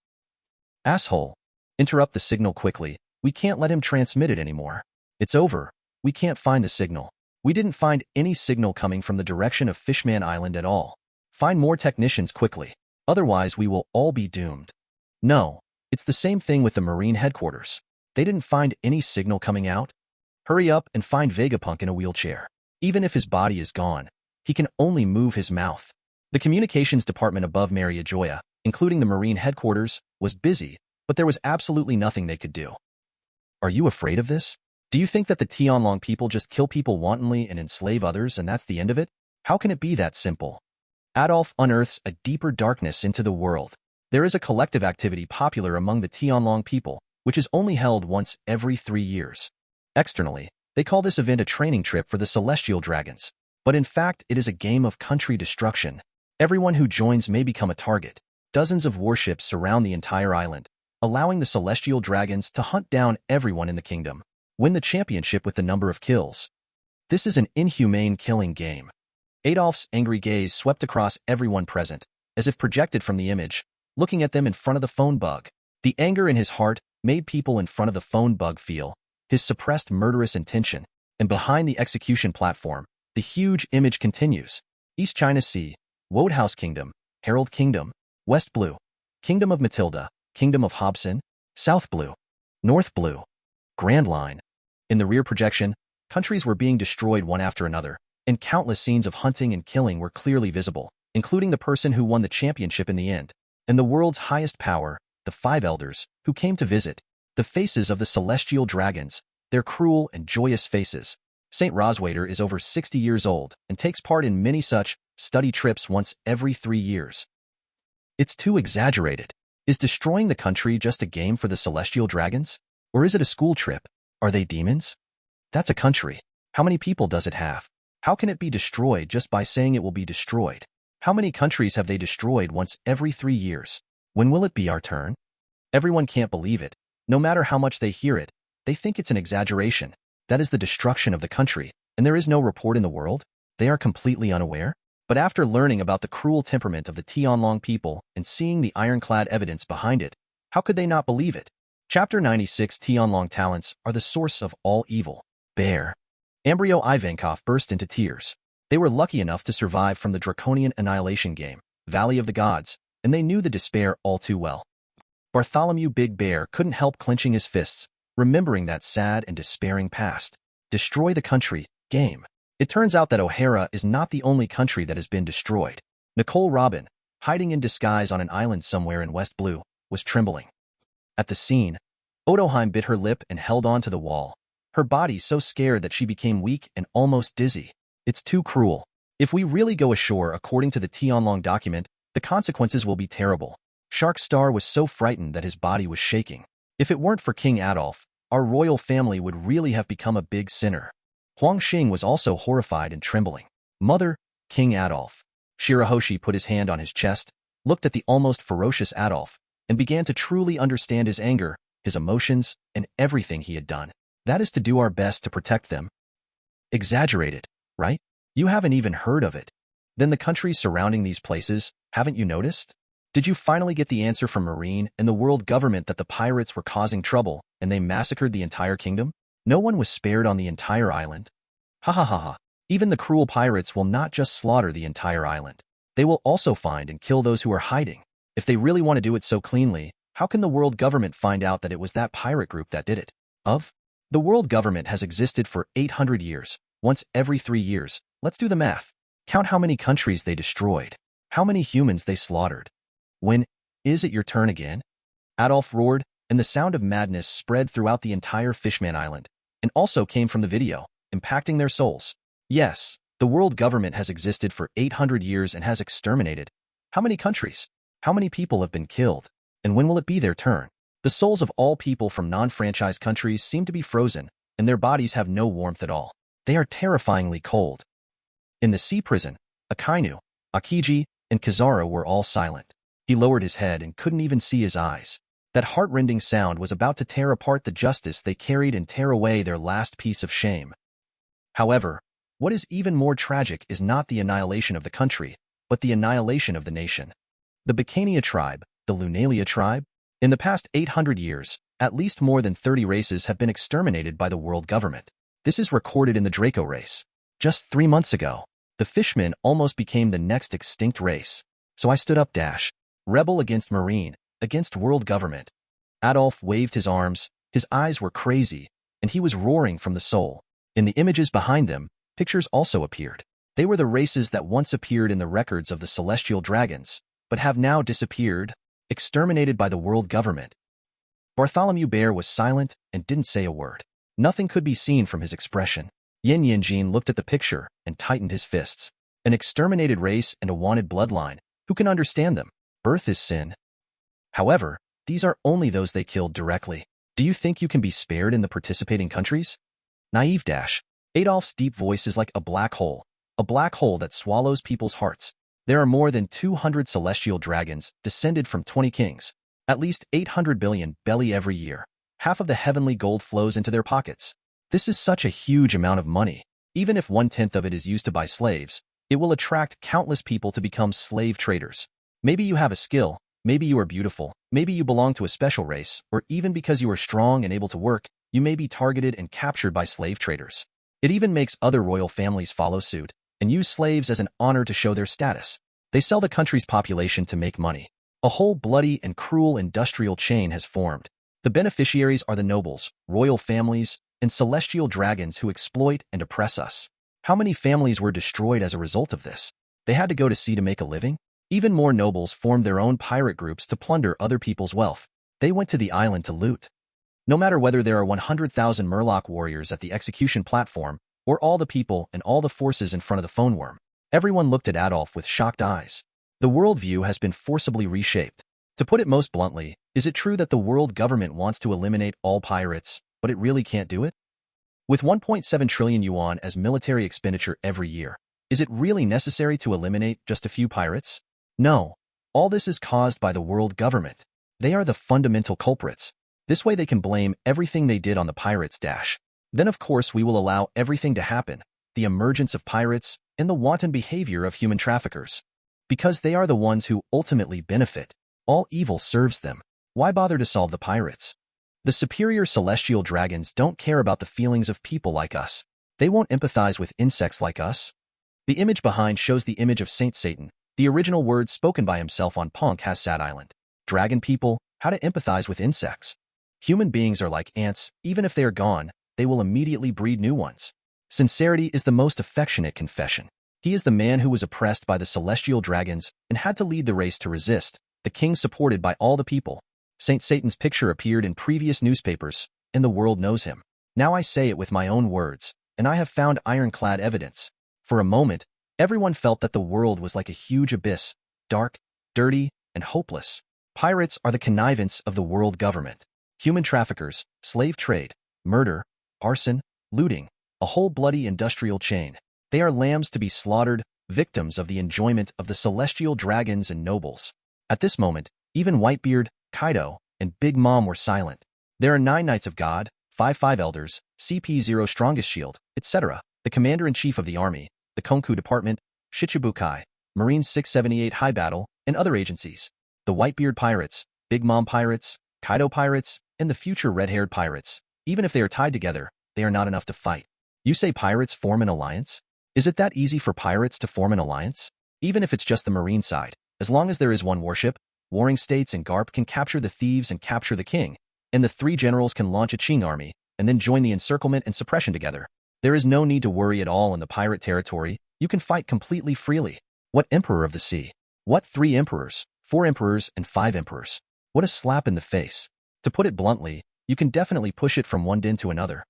Asshole. Interrupt the signal quickly. We can't let him transmit it anymore. It's over. We can't find the signal. We didn't find any signal coming from the direction of Fishman Island at all. Find more technicians quickly. Otherwise, we will all be doomed. No, it's the same thing with the Marine headquarters. They didn't find any signal coming out. Hurry up and find Vegapunk in a wheelchair. Even if his body is gone, he can only move his mouth. The communications department above Mariajoya, including the Marine headquarters, was busy, but there was absolutely nothing they could do. Are you afraid of this? Do you think that the Tianlong people just kill people wantonly and enslave others and that's the end of it? How can it be that simple? Adolf unearths a deeper darkness into the world. There is a collective activity popular among the Tianlong people, which is only held once every 3 years. Externally, they call this event a training trip for the celestial dragons. But in fact, it is a game of country destruction. Everyone who joins may become a target. Dozens of warships surround the entire island, allowing the celestial dragons to hunt down everyone in the kingdom. Win the championship with the number of kills. This is an inhumane killing game. Adolf's angry gaze swept across everyone present, as if projected from the image, looking at them in front of the phone bug. The anger in his heart made people in front of the phone bug feel his suppressed murderous intention, and behind the execution platform, the huge image continues. East China Sea, Wodehouse Kingdom, Herald Kingdom, West Blue, Kingdom of Matilda, Kingdom of Hobson, South Blue, North Blue, Grand Line. In the rear projection, countries were being destroyed one after another, and countless scenes of hunting and killing were clearly visible, including the person who won the championship in the end, and the world's highest power, the 5 elders, who came to visit. The faces of the celestial dragons, their cruel and joyous faces. St. Roswaiter is over 60 years old and takes part in many such study trips once every 3 years. It's too exaggerated. Is destroying the country just a game for the celestial dragons? Or is it a school trip? Are they demons? That's a country. How many people does it have? How can it be destroyed just by saying it will be destroyed? How many countries have they destroyed once every 3 years? When will it be our turn? Everyone can't believe it. No matter how much they hear it, they think it's an exaggeration. That is the destruction of the country, and there is no report in the world. They are completely unaware. But after learning about the cruel temperament of the Tianlong people and seeing the ironclad evidence behind it, how could they not believe it? Chapter 96 Tianlong talents are the source of all evil. Bear. Ambrio Ivankov burst into tears. They were lucky enough to survive from the draconian annihilation game, Valley of the Gods, and they knew the despair all too well. Bartholomew Big Bear couldn't help clenching his fists, remembering that sad and despairing past. Destroy the country, game. It turns out that O'Hara is not the only country that has been destroyed. Nicole Robin, hiding in disguise on an island somewhere in West Blue, was trembling. At the scene, Odoheim bit her lip and held on to the wall, her body so scared that she became weak and almost dizzy. It's too cruel. If we really go ashore according to the Tianlong document, the consequences will be terrible. Shark Star was so frightened that his body was shaking. If it weren't for King Adolf, our royal family would really have become a big sinner. Huang Xing was also horrified and trembling. Mother, King Adolf. Shirahoshi put his hand on his chest, looked at the almost ferocious Adolf, and began to truly understand his anger, his emotions, and everything he had done. That is to do our best to protect them. Exaggerated, right? You haven't even heard of it. Then the countries surrounding these places, haven't you noticed? Did you finally get the answer from Marine and the world government that the pirates were causing trouble and they massacred the entire kingdom? No one was spared on the entire island. Hahahaha. Even the cruel pirates will not just slaughter the entire island. They will also find and kill those who are hiding. If they really want to do it so cleanly, how can the world government find out that it was that pirate group that did it? The world government has existed for 800 years, once every 3 years. Let's do the math. Count how many countries they destroyed, how many humans they slaughtered. When is it your turn again? Adolf roared, and the sound of madness spread throughout the entire Fishman Island, and also came from the video, impacting their souls. Yes, the world government has existed for 800 years and has exterminated. How many countries? How many people have been killed? And when will it be their turn? The souls of all people from non-franchise countries seem to be frozen, and their bodies have no warmth at all. They are terrifyingly cold. In the sea prison, Akainu, Aokiji, and Kizaru were all silent. He lowered his head and couldn't even see his eyes. That heart-rending sound was about to tear apart the justice they carried and tear away their last piece of shame. However, what is even more tragic is not the annihilation of the country, but the annihilation of the nation. The Bacania tribe, the Lunaria tribe, in the past 800 years, at least more than 30 races have been exterminated by the world government. This is recorded in the Draco race. Just 3 months ago, the Fishmen almost became the next extinct race. So I stood up rebel against Marine, against world government. Adolf waved his arms, his eyes were crazy, and he was roaring from the soul. In the images behind them, pictures also appeared. They were the races that once appeared in the records of the celestial dragons, but have now disappeared, exterminated by the world government. Bartholomew Bear was silent and didn't say a word. Nothing could be seen from his expression. Yin Yanjin looked at the picture and tightened his fists. An exterminated race and a wanted bloodline. Who can understand them? Birth is sin. However, these are only those they killed directly. Do you think you can be spared in the participating countries? Naive Adolf's deep voice is like a black hole that swallows people's hearts. There are more than 200 celestial dragons descended from 20 kings, at least 800 billion belly every year. Half of the heavenly gold flows into their pockets. This is such a huge amount of money. Even if 1/10 of it is used to buy slaves, it will attract countless people to become slave traders. Maybe you have a skill, maybe you are beautiful, maybe you belong to a special race, or even because you are strong and able to work, you may be targeted and captured by slave traders. It even makes other royal families follow suit and use slaves as an honor to show their status. They sell the country's population to make money. A whole bloody and cruel industrial chain has formed. The beneficiaries are the nobles, royal families, and celestial dragons who exploit and oppress us. How many families were destroyed as a result of this? They had to go to sea to make a living? Even more nobles formed their own pirate groups to plunder other people's wealth. They went to the island to loot. No matter whether there are 100,000 Murloc warriors at the execution platform, or all the people and all the forces in front of the phone worm, everyone looked at Adolf with shocked eyes. The worldview has been forcibly reshaped. To put it most bluntly, is it true that the world government wants to eliminate all pirates, but it really can't do it? With 1.7 trillion yuan as military expenditure every year, is it really necessary to eliminate just a few pirates? No. All this is caused by the world government. They are the fundamental culprits. This way they can blame everything they did on the pirates. Then of course we will allow everything to happen, the emergence of pirates and the wanton behavior of human traffickers. Because they are the ones who ultimately benefit. All evil serves them. Why bother to solve the pirates? The superior celestial dragons don't care about the feelings of people like us. They won't empathize with insects like us. The image behind shows the image of Saint Satan, the original words spoken by himself on Punk Has Island. Dragon people, how to empathize with insects. Human beings are like ants, even if they are gone, they will immediately breed new ones. Sincerity is the most affectionate confession. He is the man who was oppressed by the celestial dragons and had to lead the race to resist, the king supported by all the people. Saint Satan's picture appeared in previous newspapers, and the world knows him. Now I say it with my own words, and I have found ironclad evidence. For a moment, everyone felt that the world was like a huge abyss, dark, dirty, and hopeless. Pirates are the connivance of the world government. Human traffickers, slave trade, murder, arson, looting, a whole bloody industrial chain. They are lambs to be slaughtered, victims of the enjoyment of the celestial dragons and nobles. At this moment, even Whitebeard, Kaido, and Big Mom were silent. There are 9 Knights of God, 5 Elders, CP0 Strongest Shield, etc., the Commander-in-Chief of the Army, the Konku Department, Shichibukai, Marine 678 High Battle, and other agencies. The Whitebeard Pirates, Big Mom Pirates, Kaido Pirates, and the future red-haired pirates. Even if they are tied together, they are not enough to fight. You say pirates form an alliance? Is it that easy for pirates to form an alliance? Even if it's just the marine side, as long as there is one warship, warring states and Garp can capture the thieves and capture the king, and the 3 generals can launch a Qing army, and then join the encirclement and suppression together. There is no need to worry at all in the pirate territory. You can fight completely freely. What emperor of the sea? What 3 emperors, 4 emperors, and 5 emperors? What a slap in the face. To put it bluntly, you can definitely push it from one den to another.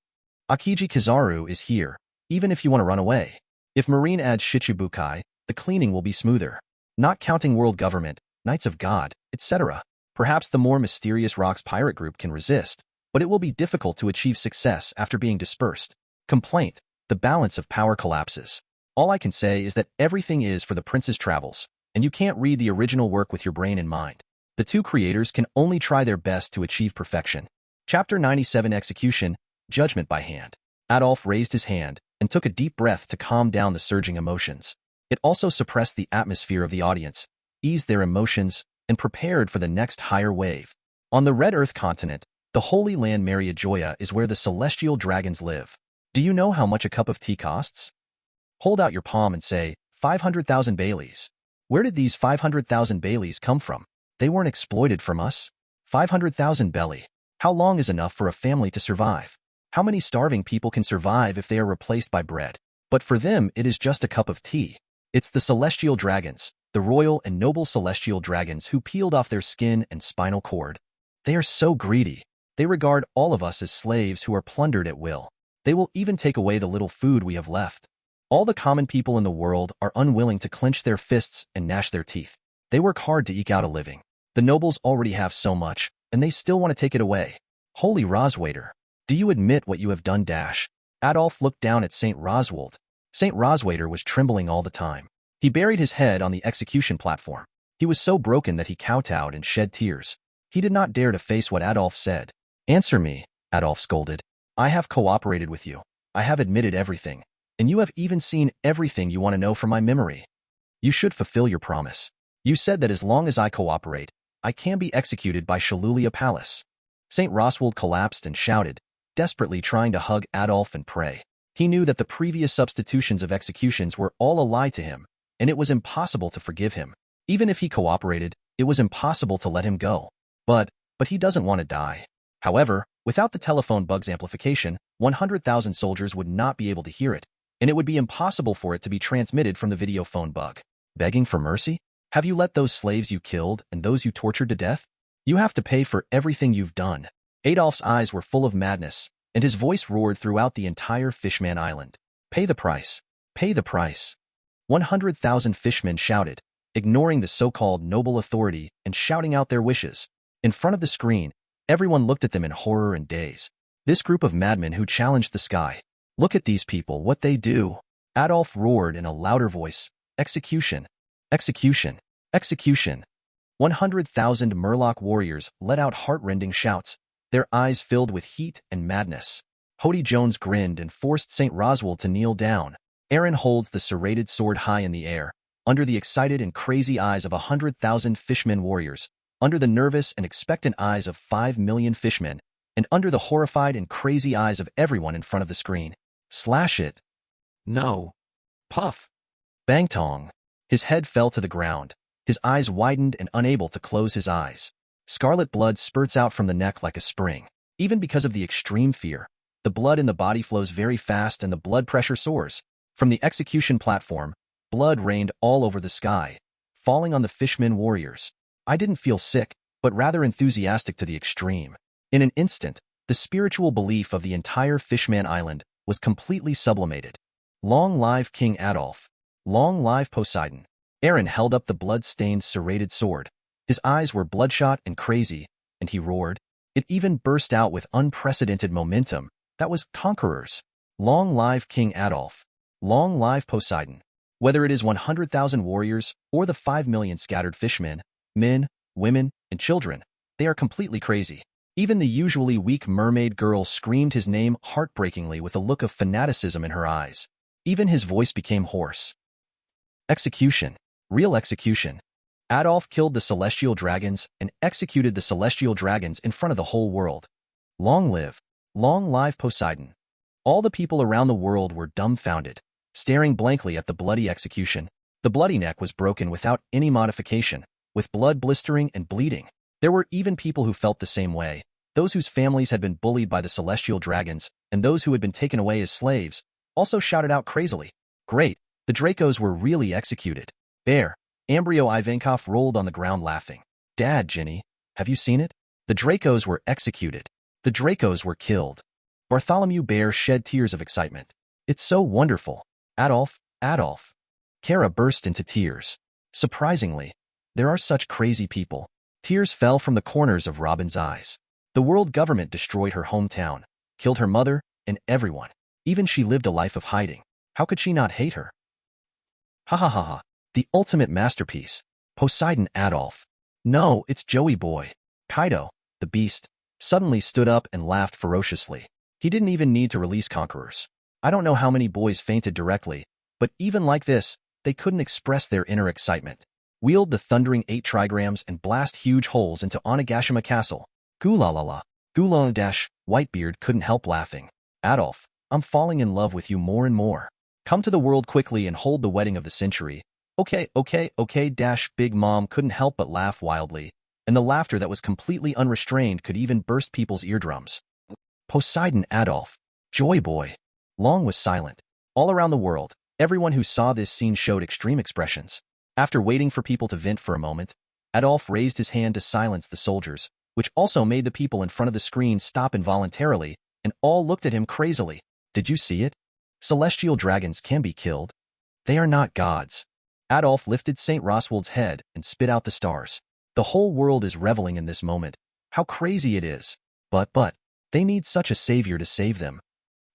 Aokiji Kizaru is here, even if you want to run away. If Marine adds Shichibukai, the cleaning will be smoother. Not counting world government, Knights of God, etc. Perhaps the more mysterious Rocks pirate group can resist, but it will be difficult to achieve success after being dispersed. Complaint: the balance of power collapses. All I can say is that everything is for the prince's travels, and you can't read the original work with your brain in mind. The 2 creators can only try their best to achieve perfection. Chapter 97 Execution, Judgment by Hand. Adolf raised his hand and took a deep breath to calm down the surging emotions. It also suppressed the atmosphere of the audience, eased their emotions, and prepared for the next higher wave. On the Red Earth continent, the Holy Land Mariajoya is where the celestial dragons live. Do you know how much a cup of tea costs? Hold out your palm and say, 500,000 Baileys. Where did these 500,000 Baileys come from? They weren't exploited from us. 500,000 belly. How long is enough for a family to survive? How many starving people can survive if they are replaced by bread? But for them, it is just a cup of tea. It's the celestial dragons, the royal and noble celestial dragons who peeled off their skin and spinal cord. They are so greedy. They regard all of us as slaves who are plundered at will. They will even take away the little food we have left. All the common people in the world are unwilling to clench their fists and gnash their teeth. They work hard to eke out a living. The nobles already have so much, and they still want to take it away. Holy Roswaiter, do you admit what you have done? Adolf looked down at St. Roswald. St. Roswaiter was trembling all the time. He buried his head on the execution platform. He was so broken that he kowtowed and shed tears. He did not dare to face what Adolf said. Answer me, Adolf scolded. I have cooperated with you. I have admitted everything. And you have even seen everything you want to know from my memory. You should fulfill your promise. You said that as long as I cooperate, I can be executed by Shalulia Palace. St. Roswald collapsed and shouted, desperately trying to hug Adolf and pray. He knew that the previous substitutions of executions were all a lie to him, and it was impossible to forgive him. Even if he cooperated, it was impossible to let him go. But he doesn't want to die. However, without the telephone bug's amplification, 100,000 soldiers would not be able to hear it, and it would be impossible for it to be transmitted from the video phone bug. Begging for mercy? Have you let those slaves you killed and those you tortured to death? You have to pay for everything you've done. Adolf's eyes were full of madness, and his voice roared throughout the entire Fishman Island. Pay the price. Pay the price. 100,000 fishmen shouted, ignoring the so-called noble authority and shouting out their wishes. In front of the screen, everyone looked at them in horror and daze. This group of madmen who challenged the sky. Look at these people, what they do. Adolf roared in a louder voice. Execution. Execution. Execution. 100,000 Murloc warriors let out heart-rending shouts, their eyes filled with heat and madness. Hody Jones grinned and forced St. Roswald to kneel down. Aaron holds the serrated sword high in the air, under the excited and crazy eyes of 100,000 fishmen warriors, under the nervous and expectant eyes of 5 million fishmen, and under the horrified and crazy eyes of everyone in front of the screen. Slash it. No. Puff. Bang tong. His head fell to the ground. His eyes widened and unable to close his eyes. Scarlet blood spurts out from the neck like a spring. Even because of the extreme fear, the blood in the body flows very fast and the blood pressure soars. From the execution platform, blood rained all over the sky, falling on the fishmen warriors. I didn't feel sick, but rather enthusiastic to the extreme. In an instant, the spiritual belief of the entire Fishman Island was completely sublimated. Long live King Adolf. Long live Poseidon. Aaron held up the blood-stained serrated sword. His eyes were bloodshot and crazy, and he roared. It even burst out with unprecedented momentum. That was conquerors. Long live King Adolf. Long live Poseidon. Whether it is 100,000 warriors or the 5 million scattered fishmen, men, women, and children, they are completely crazy. Even the usually weak mermaid girl screamed his name heartbreakingly with a look of fanaticism in her eyes. Even his voice became hoarse. Execution. Real execution. Adolf killed the celestial dragons and executed the celestial dragons in front of the whole world. Long live Poseidon. All the people around the world were dumbfounded, staring blankly at the bloody execution. The bloody neck was broken without any modification, with blood blistering and bleeding. There were even people who felt the same way, those whose families had been bullied by the celestial dragons, and those who had been taken away as slaves, also shouted out crazily, "Great, the Dracos were really executed." Bear, Ambrio Ivankov rolled on the ground laughing. Dad, Ginny, have you seen it? The Dracos were executed. The Dracos were killed. Bartholomew Bear shed tears of excitement. It's so wonderful. Adolf, Adolf. Kara burst into tears. Surprisingly, there are such crazy people. Tears fell from the corners of Robin's eyes. The world government destroyed her hometown, killed her mother, and everyone. Even she lived a life of hiding. How could she not hate her? Hahaha. The ultimate masterpiece. Poseidon Adolf. No, it's Joey Boy. Kaido, the beast, suddenly stood up and laughed ferociously. He didn't even need to release conquerors. I don't know how many boys fainted directly, but even like this, they couldn't express their inner excitement. Wield the thundering 8 trigrams and blast huge holes into Onigashima Castle. Goolalala. Gulon Whitebeard couldn't help laughing. Adolf, I'm falling in love with you more and more. Come to the world quickly and hold the wedding of the century. Okay, Big Mom couldn't help but laugh wildly, and the laughter that was completely unrestrained could even burst people's eardrums. Poseidon Adolf. Joy Boy. Long was silent. All around the world, everyone who saw this scene showed extreme expressions. After waiting for people to vent for a moment, Adolf raised his hand to silence the soldiers, which also made the people in front of the screen stop involuntarily, and all looked at him crazily. Did you see it? Celestial dragons can be killed. They are not gods. Adolf lifted St. Roswald's head and spit out the stars. The whole world is reveling in this moment. How crazy it is. But, they need such a savior to save them.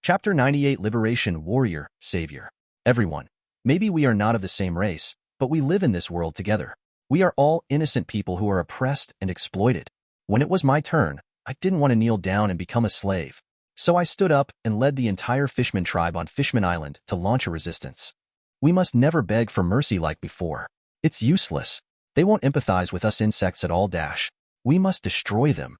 Chapter 98 Liberation Warrior, Savior. Everyone. Maybe we are not of the same race, but we live in this world together. We are all innocent people who are oppressed and exploited. When it was my turn, I didn't want to kneel down and become a slave. So I stood up and led the entire Fishman tribe on Fishman Island to launch a resistance. We must never beg for mercy like before. It's useless. They won't empathize with us insects at all. We must destroy them.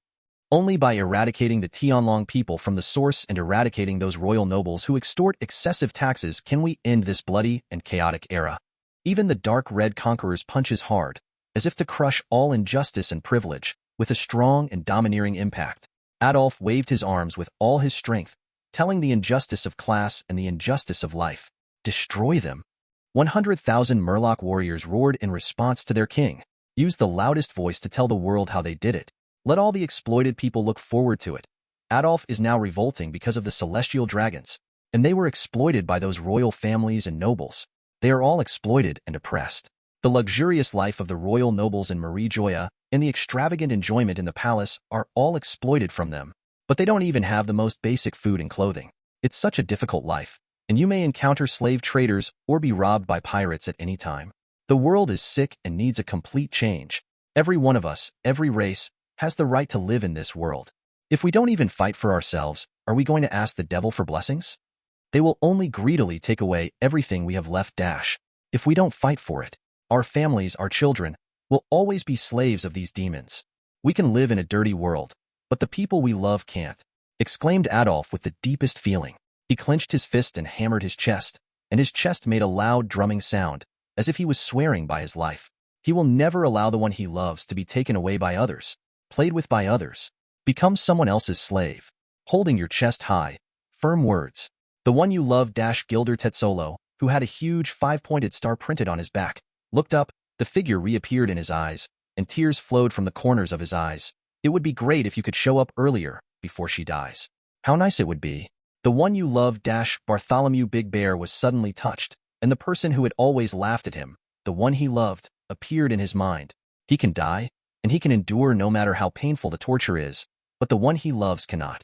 Only by eradicating the Tianlong people from the source and eradicating those royal nobles who extort excessive taxes can we end this bloody and chaotic era. Even the dark red conquerors punches hard, as if to crush all injustice and privilege, with a strong and domineering impact. Adolf waved his arms with all his strength, telling the injustice of class and the injustice of life. Destroy them. 100,000 Murloc warriors roared in response to their king, used the loudest voice to tell the world how they did it. Let all the exploited people look forward to it. Adolf is now revolting because of the celestial dragons, and they were exploited by those royal families and nobles. They are all exploited and oppressed. The luxurious life of the royal nobles in Marie Joya and the extravagant enjoyment in the palace are all exploited from them. But they don't even have the most basic food and clothing. It's such a difficult life, and you may encounter slave traders or be robbed by pirates at any time. The world is sick and needs a complete change. Every one of us, every race, has the right to live in this world. If we don't even fight for ourselves, are we going to ask the devil for blessings? They will only greedily take away everything we have left. If we don't fight for it, our families, our children, will always be slaves of these demons. We can live in a dirty world, but the people we love can't, exclaimed Adolf with the deepest feeling. He clenched his fist and hammered his chest, and his chest made a loud drumming sound, as if he was swearing by his life. He will never allow the one he loves to be taken away by others, played with by others, become someone else's slave. Holding your chest high, firm words. The one you love. Gilder Tetsolo, who had a huge 5-pointed star printed on his back, looked up, the figure reappeared in his eyes, and tears flowed from the corners of his eyes. It would be great if you could show up earlier, before she dies. How nice it would be. The one you love. Bartholomew Big Bear was suddenly touched, and the person who had always laughed at him, the one he loved, appeared in his mind. He can die, and he can endure no matter how painful the torture is, but the one he loves cannot.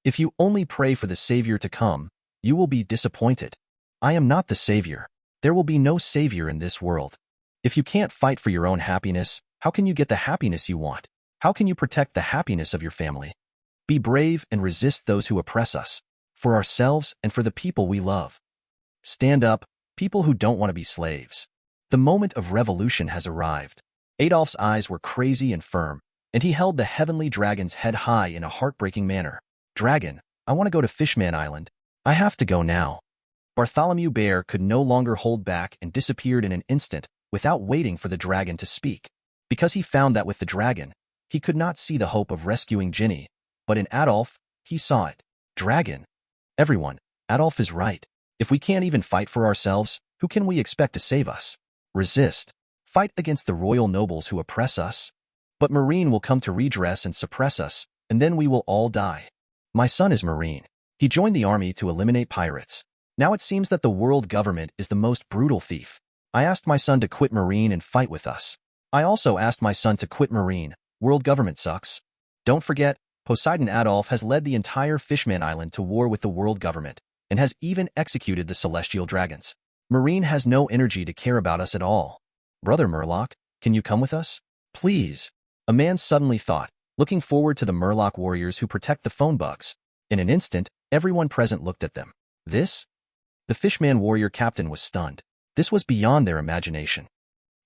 If you only pray for the Savior to come, you will be disappointed. I am not the Savior. There will be no Savior in this world. If you can't fight for your own happiness, how can you get the happiness you want? How can you protect the happiness of your family? Be brave and resist those who oppress us, for ourselves and for the people we love. Stand up, people who don't want to be slaves. The moment of revolution has arrived. Adolf's eyes were crazy and firm, and he held the heavenly dragon's head high in a heartbreaking manner. Dragon, I want to go to Fishman Island. I have to go now. Bartholomew Bear could no longer hold back and disappeared in an instant without waiting for the dragon to speak. Because he found that with the dragon, he could not see the hope of rescuing Ginny, but in Adolf, he saw it. Dragon. Everyone, Adolf is right. If we can't even fight for ourselves, who can we expect to save us? Resist. Fight against the royal nobles who oppress us. But Marine will come to redress and suppress us, and then we will all die. My son is Marine. He joined the army to eliminate pirates. Now it seems that the world government is the most brutal thief. I asked my son to quit Marine and fight with us. I also asked my son to quit Marine. World government sucks. Don't forget, Poseidon Adolf has led the entire Fishman Island to war with the world government, and has even executed the celestial dragons. Marine has no energy to care about us at all. Brother Murloc, can you come with us? Please. A man suddenly thought, looking forward to the Murloc warriors who protect the phone bugs. In an instant, everyone present looked at them. This? The Fishman warrior captain was stunned. This was beyond their imagination.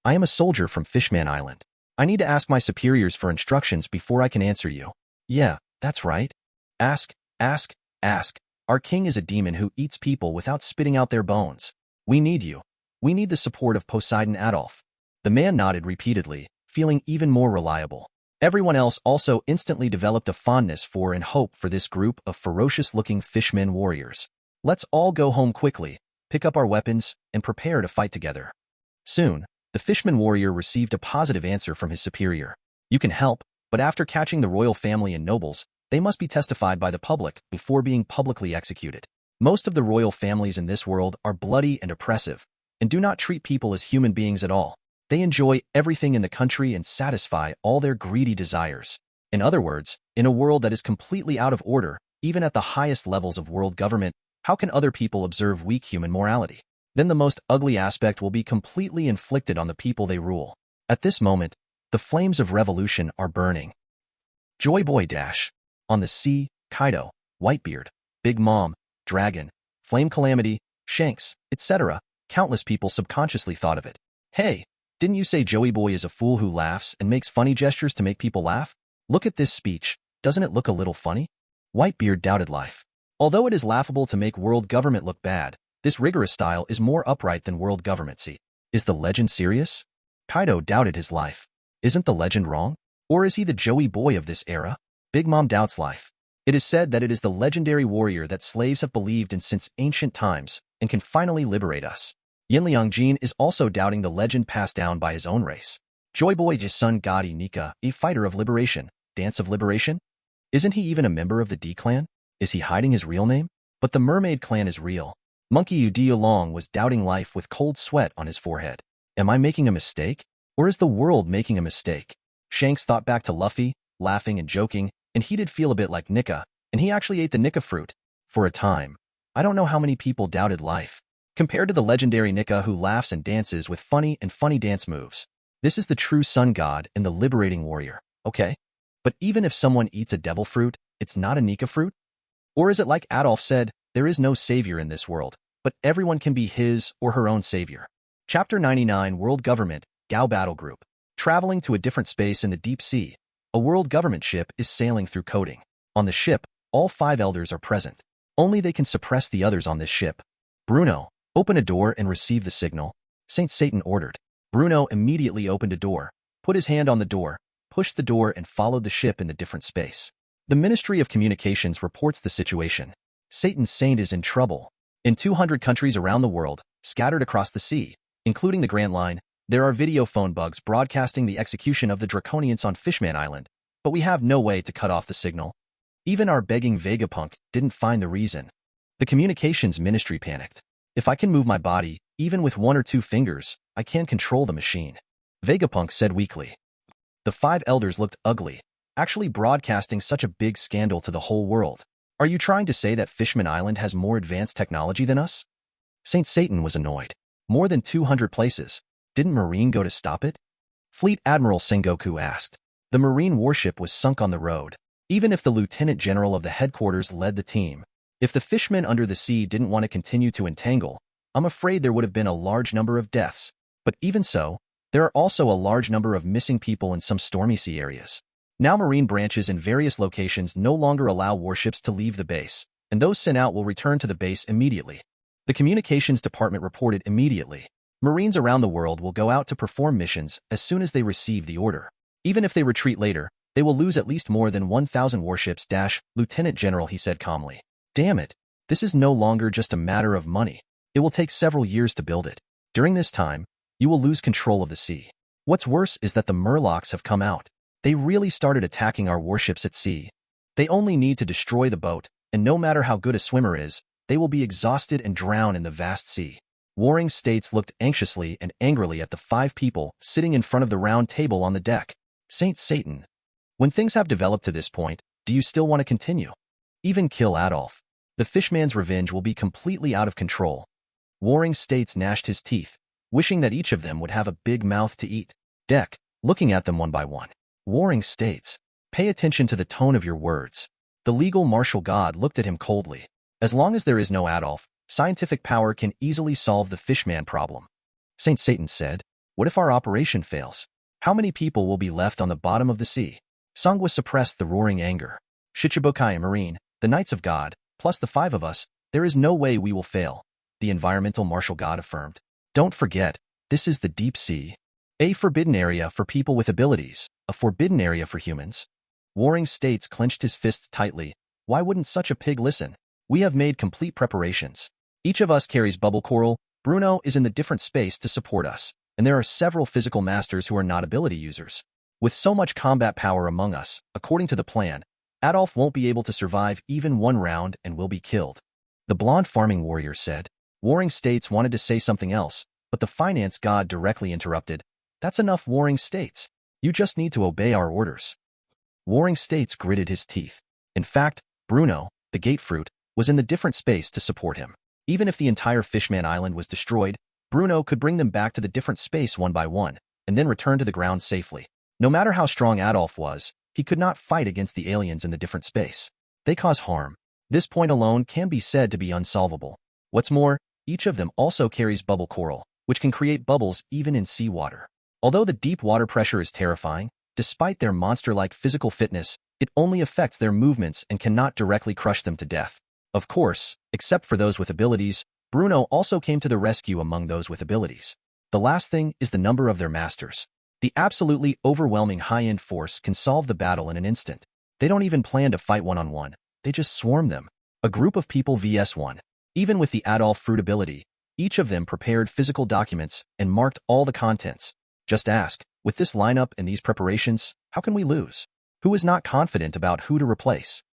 I am a soldier from Fishman Island. I need to ask my superiors for instructions before I can answer you. Yeah, that's right. Ask, ask, ask. Our king is a demon who eats people without spitting out their bones. We need you. We need the support of Poseidon Adolf. The man nodded repeatedly, feeling even more reliable. Everyone else also instantly developed a fondness for and hope for this group of ferocious-looking fishmen warriors. Let's all go home quickly, pick up our weapons, and prepare to fight together. Soon, the fishman warrior received a positive answer from his superior. You can help, but after catching the royal family and nobles, they must be testified by the public before being publicly executed. Most of the royal families in this world are bloody and oppressive, and do not treat people as human beings at all. They enjoy everything in the country and satisfy all their greedy desires. In other words, in a world that is completely out of order, even at the highest levels of world government, how can other people observe weak human morality? Then the most ugly aspect will be completely inflicted on the people they rule. At this moment, the flames of revolution are burning. Joy Boy Dash. On the sea, Kaido, Whitebeard, Big Mom, Dragon, Flame Calamity, Shanks, etc. Countless people subconsciously thought of it. Hey, didn't you say Joey Boy is a fool who laughs and makes funny gestures to make people laugh? Look at this speech. Doesn't it look a little funny? Whitebeard doubted life. Although it is laughable to make world government look bad, this rigorous style is more upright than world government. See, is the legend serious? Kaido doubted his life. Isn't the legend wrong? Or is he the Joey Boy of this era? Big Mom doubts life. It is said that it is the legendary warrior that slaves have believed in since ancient times and can finally liberate us. Yinliang Jin is also doubting the legend passed down by his own race. Joy Boy's son Gadi Nika, a fighter of liberation, dance of liberation? Isn't he even a member of the D clan? Is he hiding his real name? But the mermaid clan is real. Monkey Udio Long was doubting life with cold sweat on his forehead. Am I making a mistake? Or is the world making a mistake? Shanks thought back to Luffy, laughing and joking, and he did feel a bit like Nika, and he actually ate the Nika fruit. For a time, I don't know how many people doubted life. Compared to the legendary Nika who laughs and dances with funny dance moves. This is the true sun god and the liberating warrior, okay? But even if someone eats a devil fruit, it's not a Nika fruit? Or is it like Adolf said, there is no savior in this world, but everyone can be his or her own savior? Chapter 99 World Government, Gao Battle Group. Traveling to a different space in the deep sea, a world government ship is sailing through coding. On the ship, all 5 elders are present. Only they can suppress the others on this ship. Bruno, open a door and receive the signal. Saint Satan ordered. Bruno immediately opened a door, put his hand on the door, pushed the door and followed the ship in the different space. The Ministry of Communications reports the situation. Satan Saint is in trouble. In 200 countries around the world, scattered across the sea, including the Grand Line, there are video phone bugs broadcasting the execution of the Draconians on Fishman Island, but we have no way to cut off the signal. Even our begging Vegapunk didn't find the reason. The communications ministry panicked. If I can move my body, even with 1 or 2 fingers, I can control the machine. Vegapunk said weakly. The 5 elders looked ugly, actually broadcasting such a big scandal to the whole world. Are you trying to say that Fishman Island has more advanced technology than us? Saint Satan was annoyed. More than 200 places. Didn't Marine go to stop it? Fleet Admiral Sengoku asked. The Marine warship was sunk on the road. Even if the Lieutenant General of the headquarters led the team, if the fishmen under the sea didn't want to continue to entangle, I'm afraid there would have been a large number of deaths. But even so, there are also a large number of missing people in some stormy sea areas. Now Marine branches in various locations no longer allow warships to leave the base, and those sent out will return to the base immediately. The communications department reported immediately. Marines around the world will go out to perform missions as soon as they receive the order. Even if they retreat later, they will lose at least more than 1,000 warships. Lieutenant General, he said calmly. Damn it, this is no longer just a matter of money. It will take several years to build it. During this time, you will lose control of the sea. What's worse is that the Murlocs have come out. They really started attacking our warships at sea. They only need to destroy the boat, and no matter how good a swimmer is, they will be exhausted and drown in the vast sea. Warring States looked anxiously and angrily at the 5 people sitting in front of the round table on the deck. Saint Satan. When things have developed to this point, do you still want to continue? Even kill Adolf. The fishman's revenge will be completely out of control. Warring States gnashed his teeth, wishing that each of them would have a big mouth to eat. Deck, looking at them one by one. Warring States, pay attention to the tone of your words. The legal martial god looked at him coldly. As long as there is no Adolf, scientific power can easily solve the fishman problem. Saint Satan said, what if our operation fails? How many people will be left on the bottom of the sea? Sangwa suppressed the roaring anger. Shichibukai and Marine, the Knights of God, plus the 5 of us, there is no way we will fail, the environmental martial god affirmed. Don't forget, this is the deep sea. A forbidden area for people with abilities, a forbidden area for humans. Warring States clenched his fists tightly. Why wouldn't such a pig listen? We have made complete preparations. Each of us carries bubble coral. Bruno is in the different space to support us, and there are several physical masters who are not ability users. With so much combat power among us, according to the plan, Adolf won't be able to survive even 1 round and will be killed. The blonde farming warrior said. Warring States wanted to say something else, but the finance god directly interrupted. That's enough, Warring States. You just need to obey our orders. Warring States gritted his teeth. In fact, Bruno, the Gatefruit, was in the different space to support him. Even if the entire Fishman Island was destroyed, Bruno could bring them back to the different space one by one, and then return to the ground safely. No matter how strong Adolf was, he could not fight against the aliens in the different space. They cause harm. This point alone can be said to be unsolvable. What's more, each of them also carries bubble coral, which can create bubbles even in seawater. Although the deep water pressure is terrifying, despite their monster-like physical fitness, it only affects their movements and cannot directly crush them to death. Of course, except for those with abilities, Bruno also came to the rescue among those with abilities. The last thing is the number of their masters. The absolutely overwhelming high-end force can solve the battle in an instant. They don't even plan to fight one-on-one. They just swarm them. A group of people vs. one. Even with the Adolf fruit ability, each of them prepared physical documents and marked all the contents. Just ask, with this lineup and these preparations, how can we lose? Who is not confident about who to replace?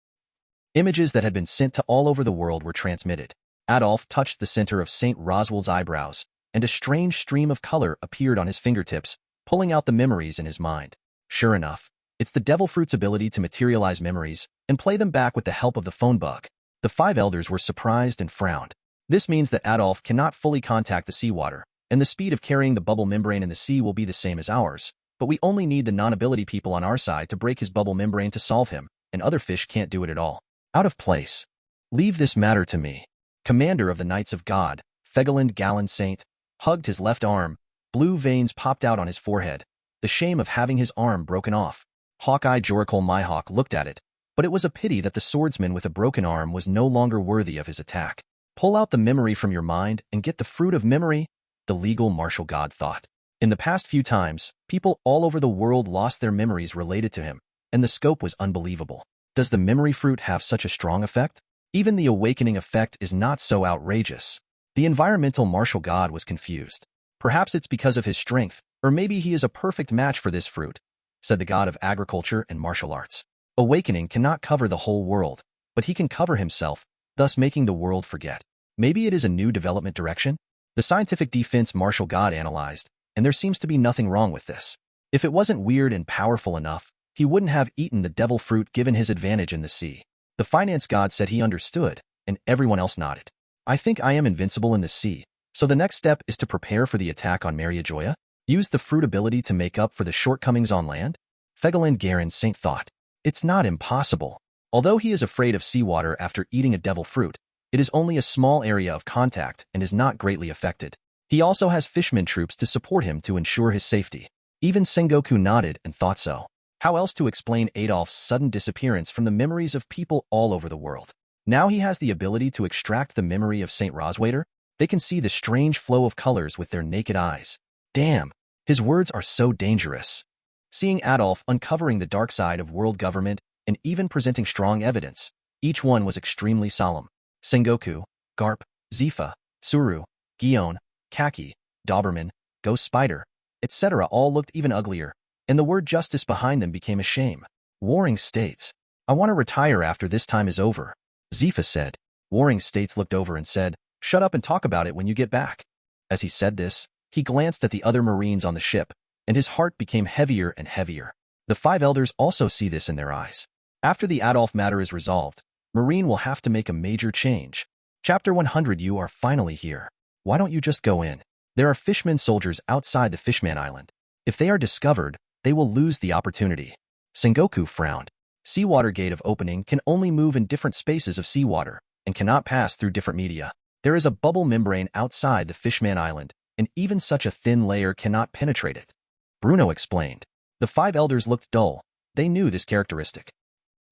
Images that had been sent to all over the world were transmitted. Adolf touched the center of St. Roswald's eyebrows, and a strange stream of color appeared on his fingertips, pulling out the memories in his mind. Sure enough, it's the Devil Fruit's ability to materialize memories and play them back with the help of the phone bug. The 5 elders were surprised and frowned. This means that Adolf cannot fully contact the seawater, and the speed of carrying the bubble membrane in the sea will be the same as ours, but we only need the non-ability people on our side to break his bubble membrane to solve him, and other fish can't do it at all. Out of place. Leave this matter to me. Commander of the Knights of God, Fegelind Gallen Saint, hugged his left arm. Blue veins popped out on his forehead. The shame of having his arm broken off. Hawkeye Jorikol Myhawk looked at it, but it was a pity that the swordsman with a broken arm was no longer worthy of his attack. Pull out the memory from your mind and get the fruit of memory, the legal martial god thought. In the past few times, people all over the world lost their memories related to him, and the scope was unbelievable. Does the memory fruit have such a strong effect? Even the awakening effect is not so outrageous. The environmental martial god was confused. Perhaps it's because of his strength, or maybe he is a perfect match for this fruit, said the god of agriculture and martial arts. Awakening cannot cover the whole world, but he can cover himself, thus making the world forget. Maybe it is a new development direction? The scientific defense martial god analyzed, and there seems to be nothing wrong with this. If it wasn't weird and powerful enough, he wouldn't have eaten the devil fruit given his advantage in the sea. The finance god said he understood, and everyone else nodded. I think I am invincible in the sea, so the next step is to prepare for the attack on Mariajoya? Use the fruit ability to make up for the shortcomings on land? Fegelind Garen Saint thought. It's not impossible. Although he is afraid of seawater after eating a devil fruit, it is only a small area of contact and is not greatly affected. He also has fishman troops to support him to ensure his safety. Even Sengoku nodded and thought so. How else to explain Adolf's sudden disappearance from the memories of people all over the world? Now he has the ability to extract the memory of St. Roswader. They can see the strange flow of colors with their naked eyes. Damn, his words are so dangerous. Seeing Adolf uncovering the dark side of world government and even presenting strong evidence, each one was extremely solemn. Sengoku, Garp, Zifa, Tsuru, Gion, Kaki, Doberman, Ghost Spider, etc. all looked even uglier, and the word justice behind them became a shame. Warring States. I want to retire after this time is over, Zifa said. Warring States looked over and said, shut up and talk about it when you get back. As he said this, he glanced at the other Marines on the ship, and his heart became heavier and heavier. The 5 elders also see this in their eyes. After the Adolf matter is resolved, Marine will have to make a major change. Chapter 100. You are finally here. Why don't you just go in? There are fishmen soldiers outside the Fishman Island. If they are discovered, they will lose the opportunity. Sengoku frowned. Seawater gate of opening can only move in different spaces of seawater, and cannot pass through different media. There is a bubble membrane outside the Fishman Island, and even such a thin layer cannot penetrate it. Bruno explained. The 5 elders looked dull. They knew this characteristic.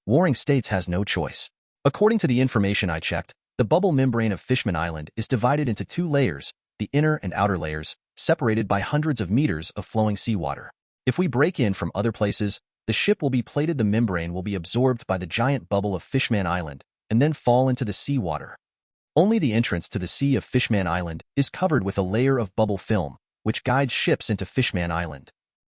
Warring States has no choice. According to the information I checked, the bubble membrane of Fishman Island is divided into 2 layers, the inner and outer layers, separated by hundreds of meters of flowing seawater. If we break in from other places, the ship will be plated. The membrane will be absorbed by the giant bubble of Fishman Island, and then fall into the seawater. Only the entrance to the sea of Fishman Island is covered with a layer of bubble film, which guides ships into Fishman Island.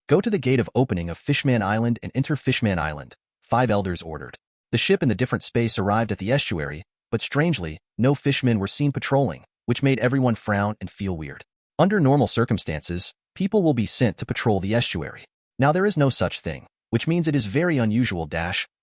Go to the gate of opening of Fishman Island and enter Fishman Island, 5 elders ordered. The ship in the different space arrived at the estuary, but strangely, no fishmen were seen patrolling, which made everyone frown and feel weird. Under normal circumstances, people will be sent to patrol the estuary. Now there is no such thing, which means it is very unusual.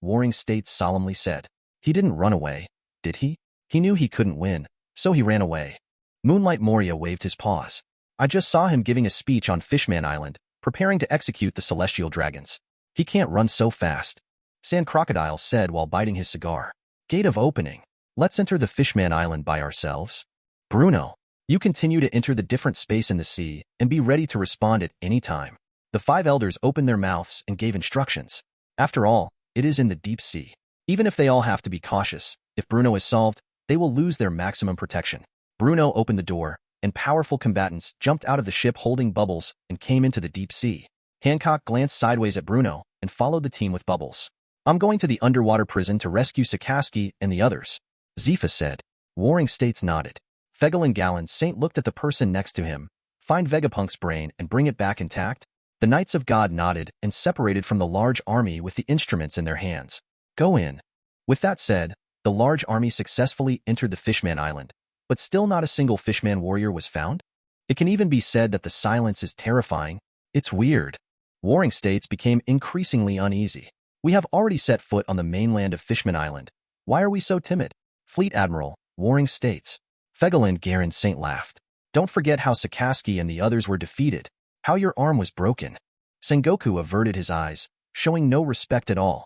Warring States solemnly said. He didn't run away, did he? He knew he couldn't win, So he ran away. Moonlight Moria waved his paws. I just saw him giving a speech on Fishman Island, preparing to execute the celestial dragons. He can't run so fast. Sand Crocodile said while biting his cigar. Gate of opening. Let's enter the Fishman Island by ourselves. Bruno, you continue to enter the different space in the sea and be ready to respond at any time. The 5 elders opened their mouths and gave instructions. After all, it is in the deep sea. Even if they all have to be cautious, if Bruno is solved, they will lose their maximum protection. Bruno opened the door, and powerful combatants jumped out of the ship holding Bubbles and came into the deep sea. Hancock glanced sideways at Bruno and followed the team with Bubbles. I'm going to the underwater prison to rescue Sakaski and the others, Zifa said. Warring States nodded. Fegal and Gallant Saint looked at the person next to him. Find Vegapunk's brain and bring it back intact? The Knights of God nodded and separated from the large army with the instruments in their hands. Go in. With that said, the large army successfully entered the Fishman Island, but still not a single Fishman warrior was found? It can even be said that the silence is terrifying. It's weird. Warring States became increasingly uneasy. We have already set foot on the mainland of Fishman Island. Why are we so timid? Fleet Admiral, Warring States. Fegal and Garen Saint laughed. Don't forget how Sakaski and the others were defeated, how your arm was broken. Sengoku averted his eyes, showing no respect at all.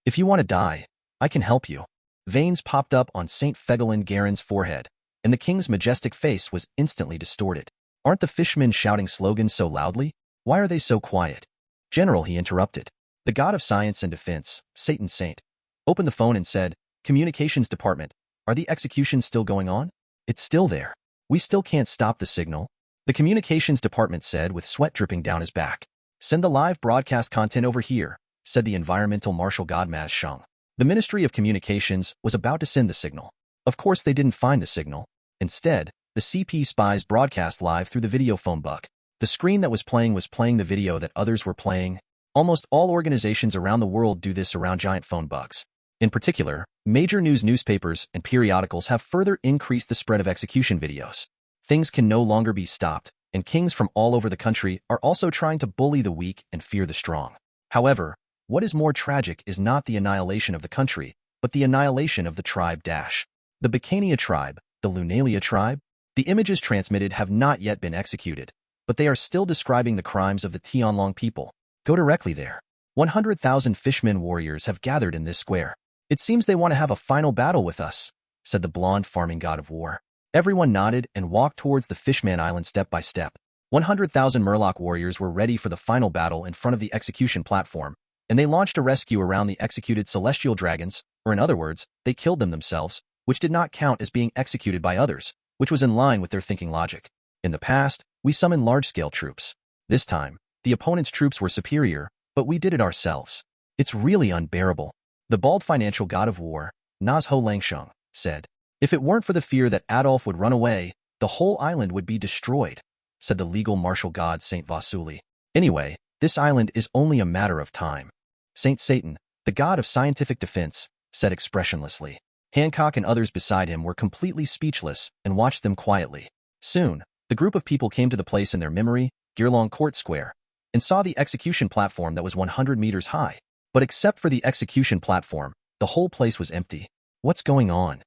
If you want to die, I can help you. Veins popped up on Saint Fegalin Garen's forehead, and the king's majestic face was instantly distorted. Aren't the fishmen shouting slogans so loudly? Why are they so quiet? General, he interrupted. The god of science and defense, Satan Saint, opened the phone and said, Communications Department, are the executions still going on? It's still there. We still can't stop the signal. The Communications Department said with sweat dripping down his back. Send the live broadcast content over here, said the environmental martial god Maz Shung. The Ministry of Communications was about to send the signal. Of course they didn't find the signal. Instead, the CP spies broadcast live through the video phone book. The screen that was playing the video that others were playing. Almost all organizations around the world do this around giant phone bugs. In particular, major newspapers and periodicals have further increased the spread of execution videos. Things can no longer be stopped, and kings from all over the country are also trying to bully the weak and fear the strong. However, what is more tragic is not the annihilation of the country, but the annihilation of the tribe Dash. The Bacania tribe, the Lunaria tribe, the images transmitted have not yet been executed, but they are still describing the crimes of the Tianlong people. Go directly there. 100,000 fishmen warriors have gathered in this square. It seems they want to have a final battle with us, said the blonde farming god of war. Everyone nodded and walked towards the Fishman Island step by step. 100,000 Murloc warriors were ready for the final battle in front of the execution platform, and they launched a rescue around the executed celestial dragons, or in other words, they killed them themselves, which did not count as being executed by others, which was in line with their thinking logic. In the past, we summoned large-scale troops. This time, the opponent's troops were superior, but we did it ourselves. It's really unbearable. The bald financial god of war, Nazho Langsheng, said. If it weren't for the fear that Adolf would run away, the whole island would be destroyed, said the legal martial god Saint Vasuli. Anyway, this island is only a matter of time. Saint Satan, the god of scientific defense, said expressionlessly. Hancock and others beside him were completely speechless and watched them quietly. Soon, the group of people came to the place in their memory, Gearlong Court Square, and saw the execution platform that was 100 meters high. But except for the execution platform, the whole place was empty. What's going on?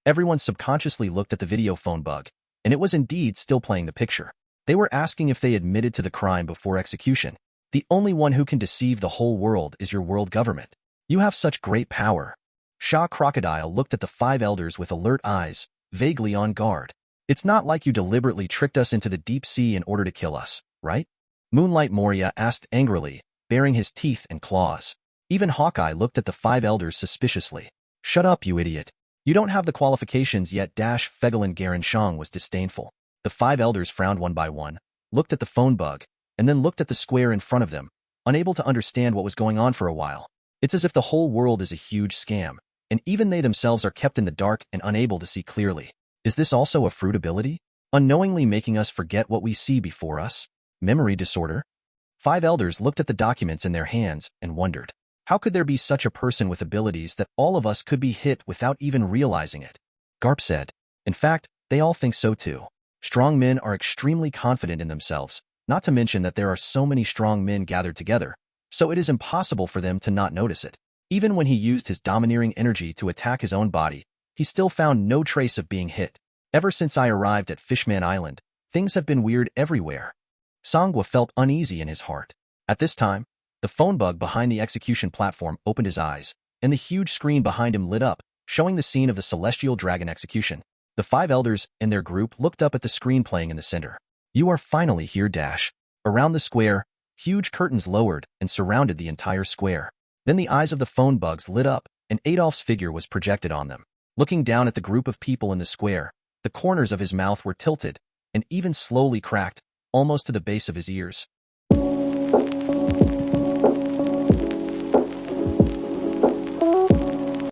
Everyone subconsciously looked at the video phone bug, and it was indeed still playing the picture. They were asking if they admitted to the crime before execution. The only one who can deceive the whole world is your world government. You have such great power. Shah Crocodile looked at the 5 elders with alert eyes, vaguely on guard. It's not like you deliberately tricked us into the deep sea in order to kill us, right? Moonlight Moria asked angrily, baring his teeth and claws. Even Hawkeye looked at the 5 elders suspiciously. Shut up, you idiot. You don't have the qualifications yet. Fegalin Garen Shang was disdainful. The 5 elders frowned one by one, looked at the phone bug, and then looked at the square in front of them, unable to understand what was going on for a while. It's as if the whole world is a huge scam, and even they themselves are kept in the dark and unable to see clearly. Is this also a fruit ability? Unknowingly making us forget what we see before us? Memory disorder? 5 elders looked at the documents in their hands and wondered. How could there be such a person with abilities that all of us could be hit without even realizing it? Garp said. In fact, they all think so too. Strong men are extremely confident in themselves, not to mention that there are so many strong men gathered together, so it is impossible for them to not notice it. Even when he used his domineering energy to attack his own body, he still found no trace of being hit. Ever since I arrived at Fishman Island, things have been weird everywhere. Sangwa felt uneasy in his heart. At this time, the phone bug behind the execution platform opened his eyes, and the huge screen behind him lit up, showing the scene of the celestial dragon execution. The 5 elders and their group looked up at the screen playing in the center. You are finally here, Dash. Around the square, huge curtains lowered and surrounded the entire square. Then the eyes of the phone bugs lit up, and Adolf's figure was projected on them. Looking down at the group of people in the square, the corners of his mouth were tilted, and even slowly cracked, almost to the base of his ears.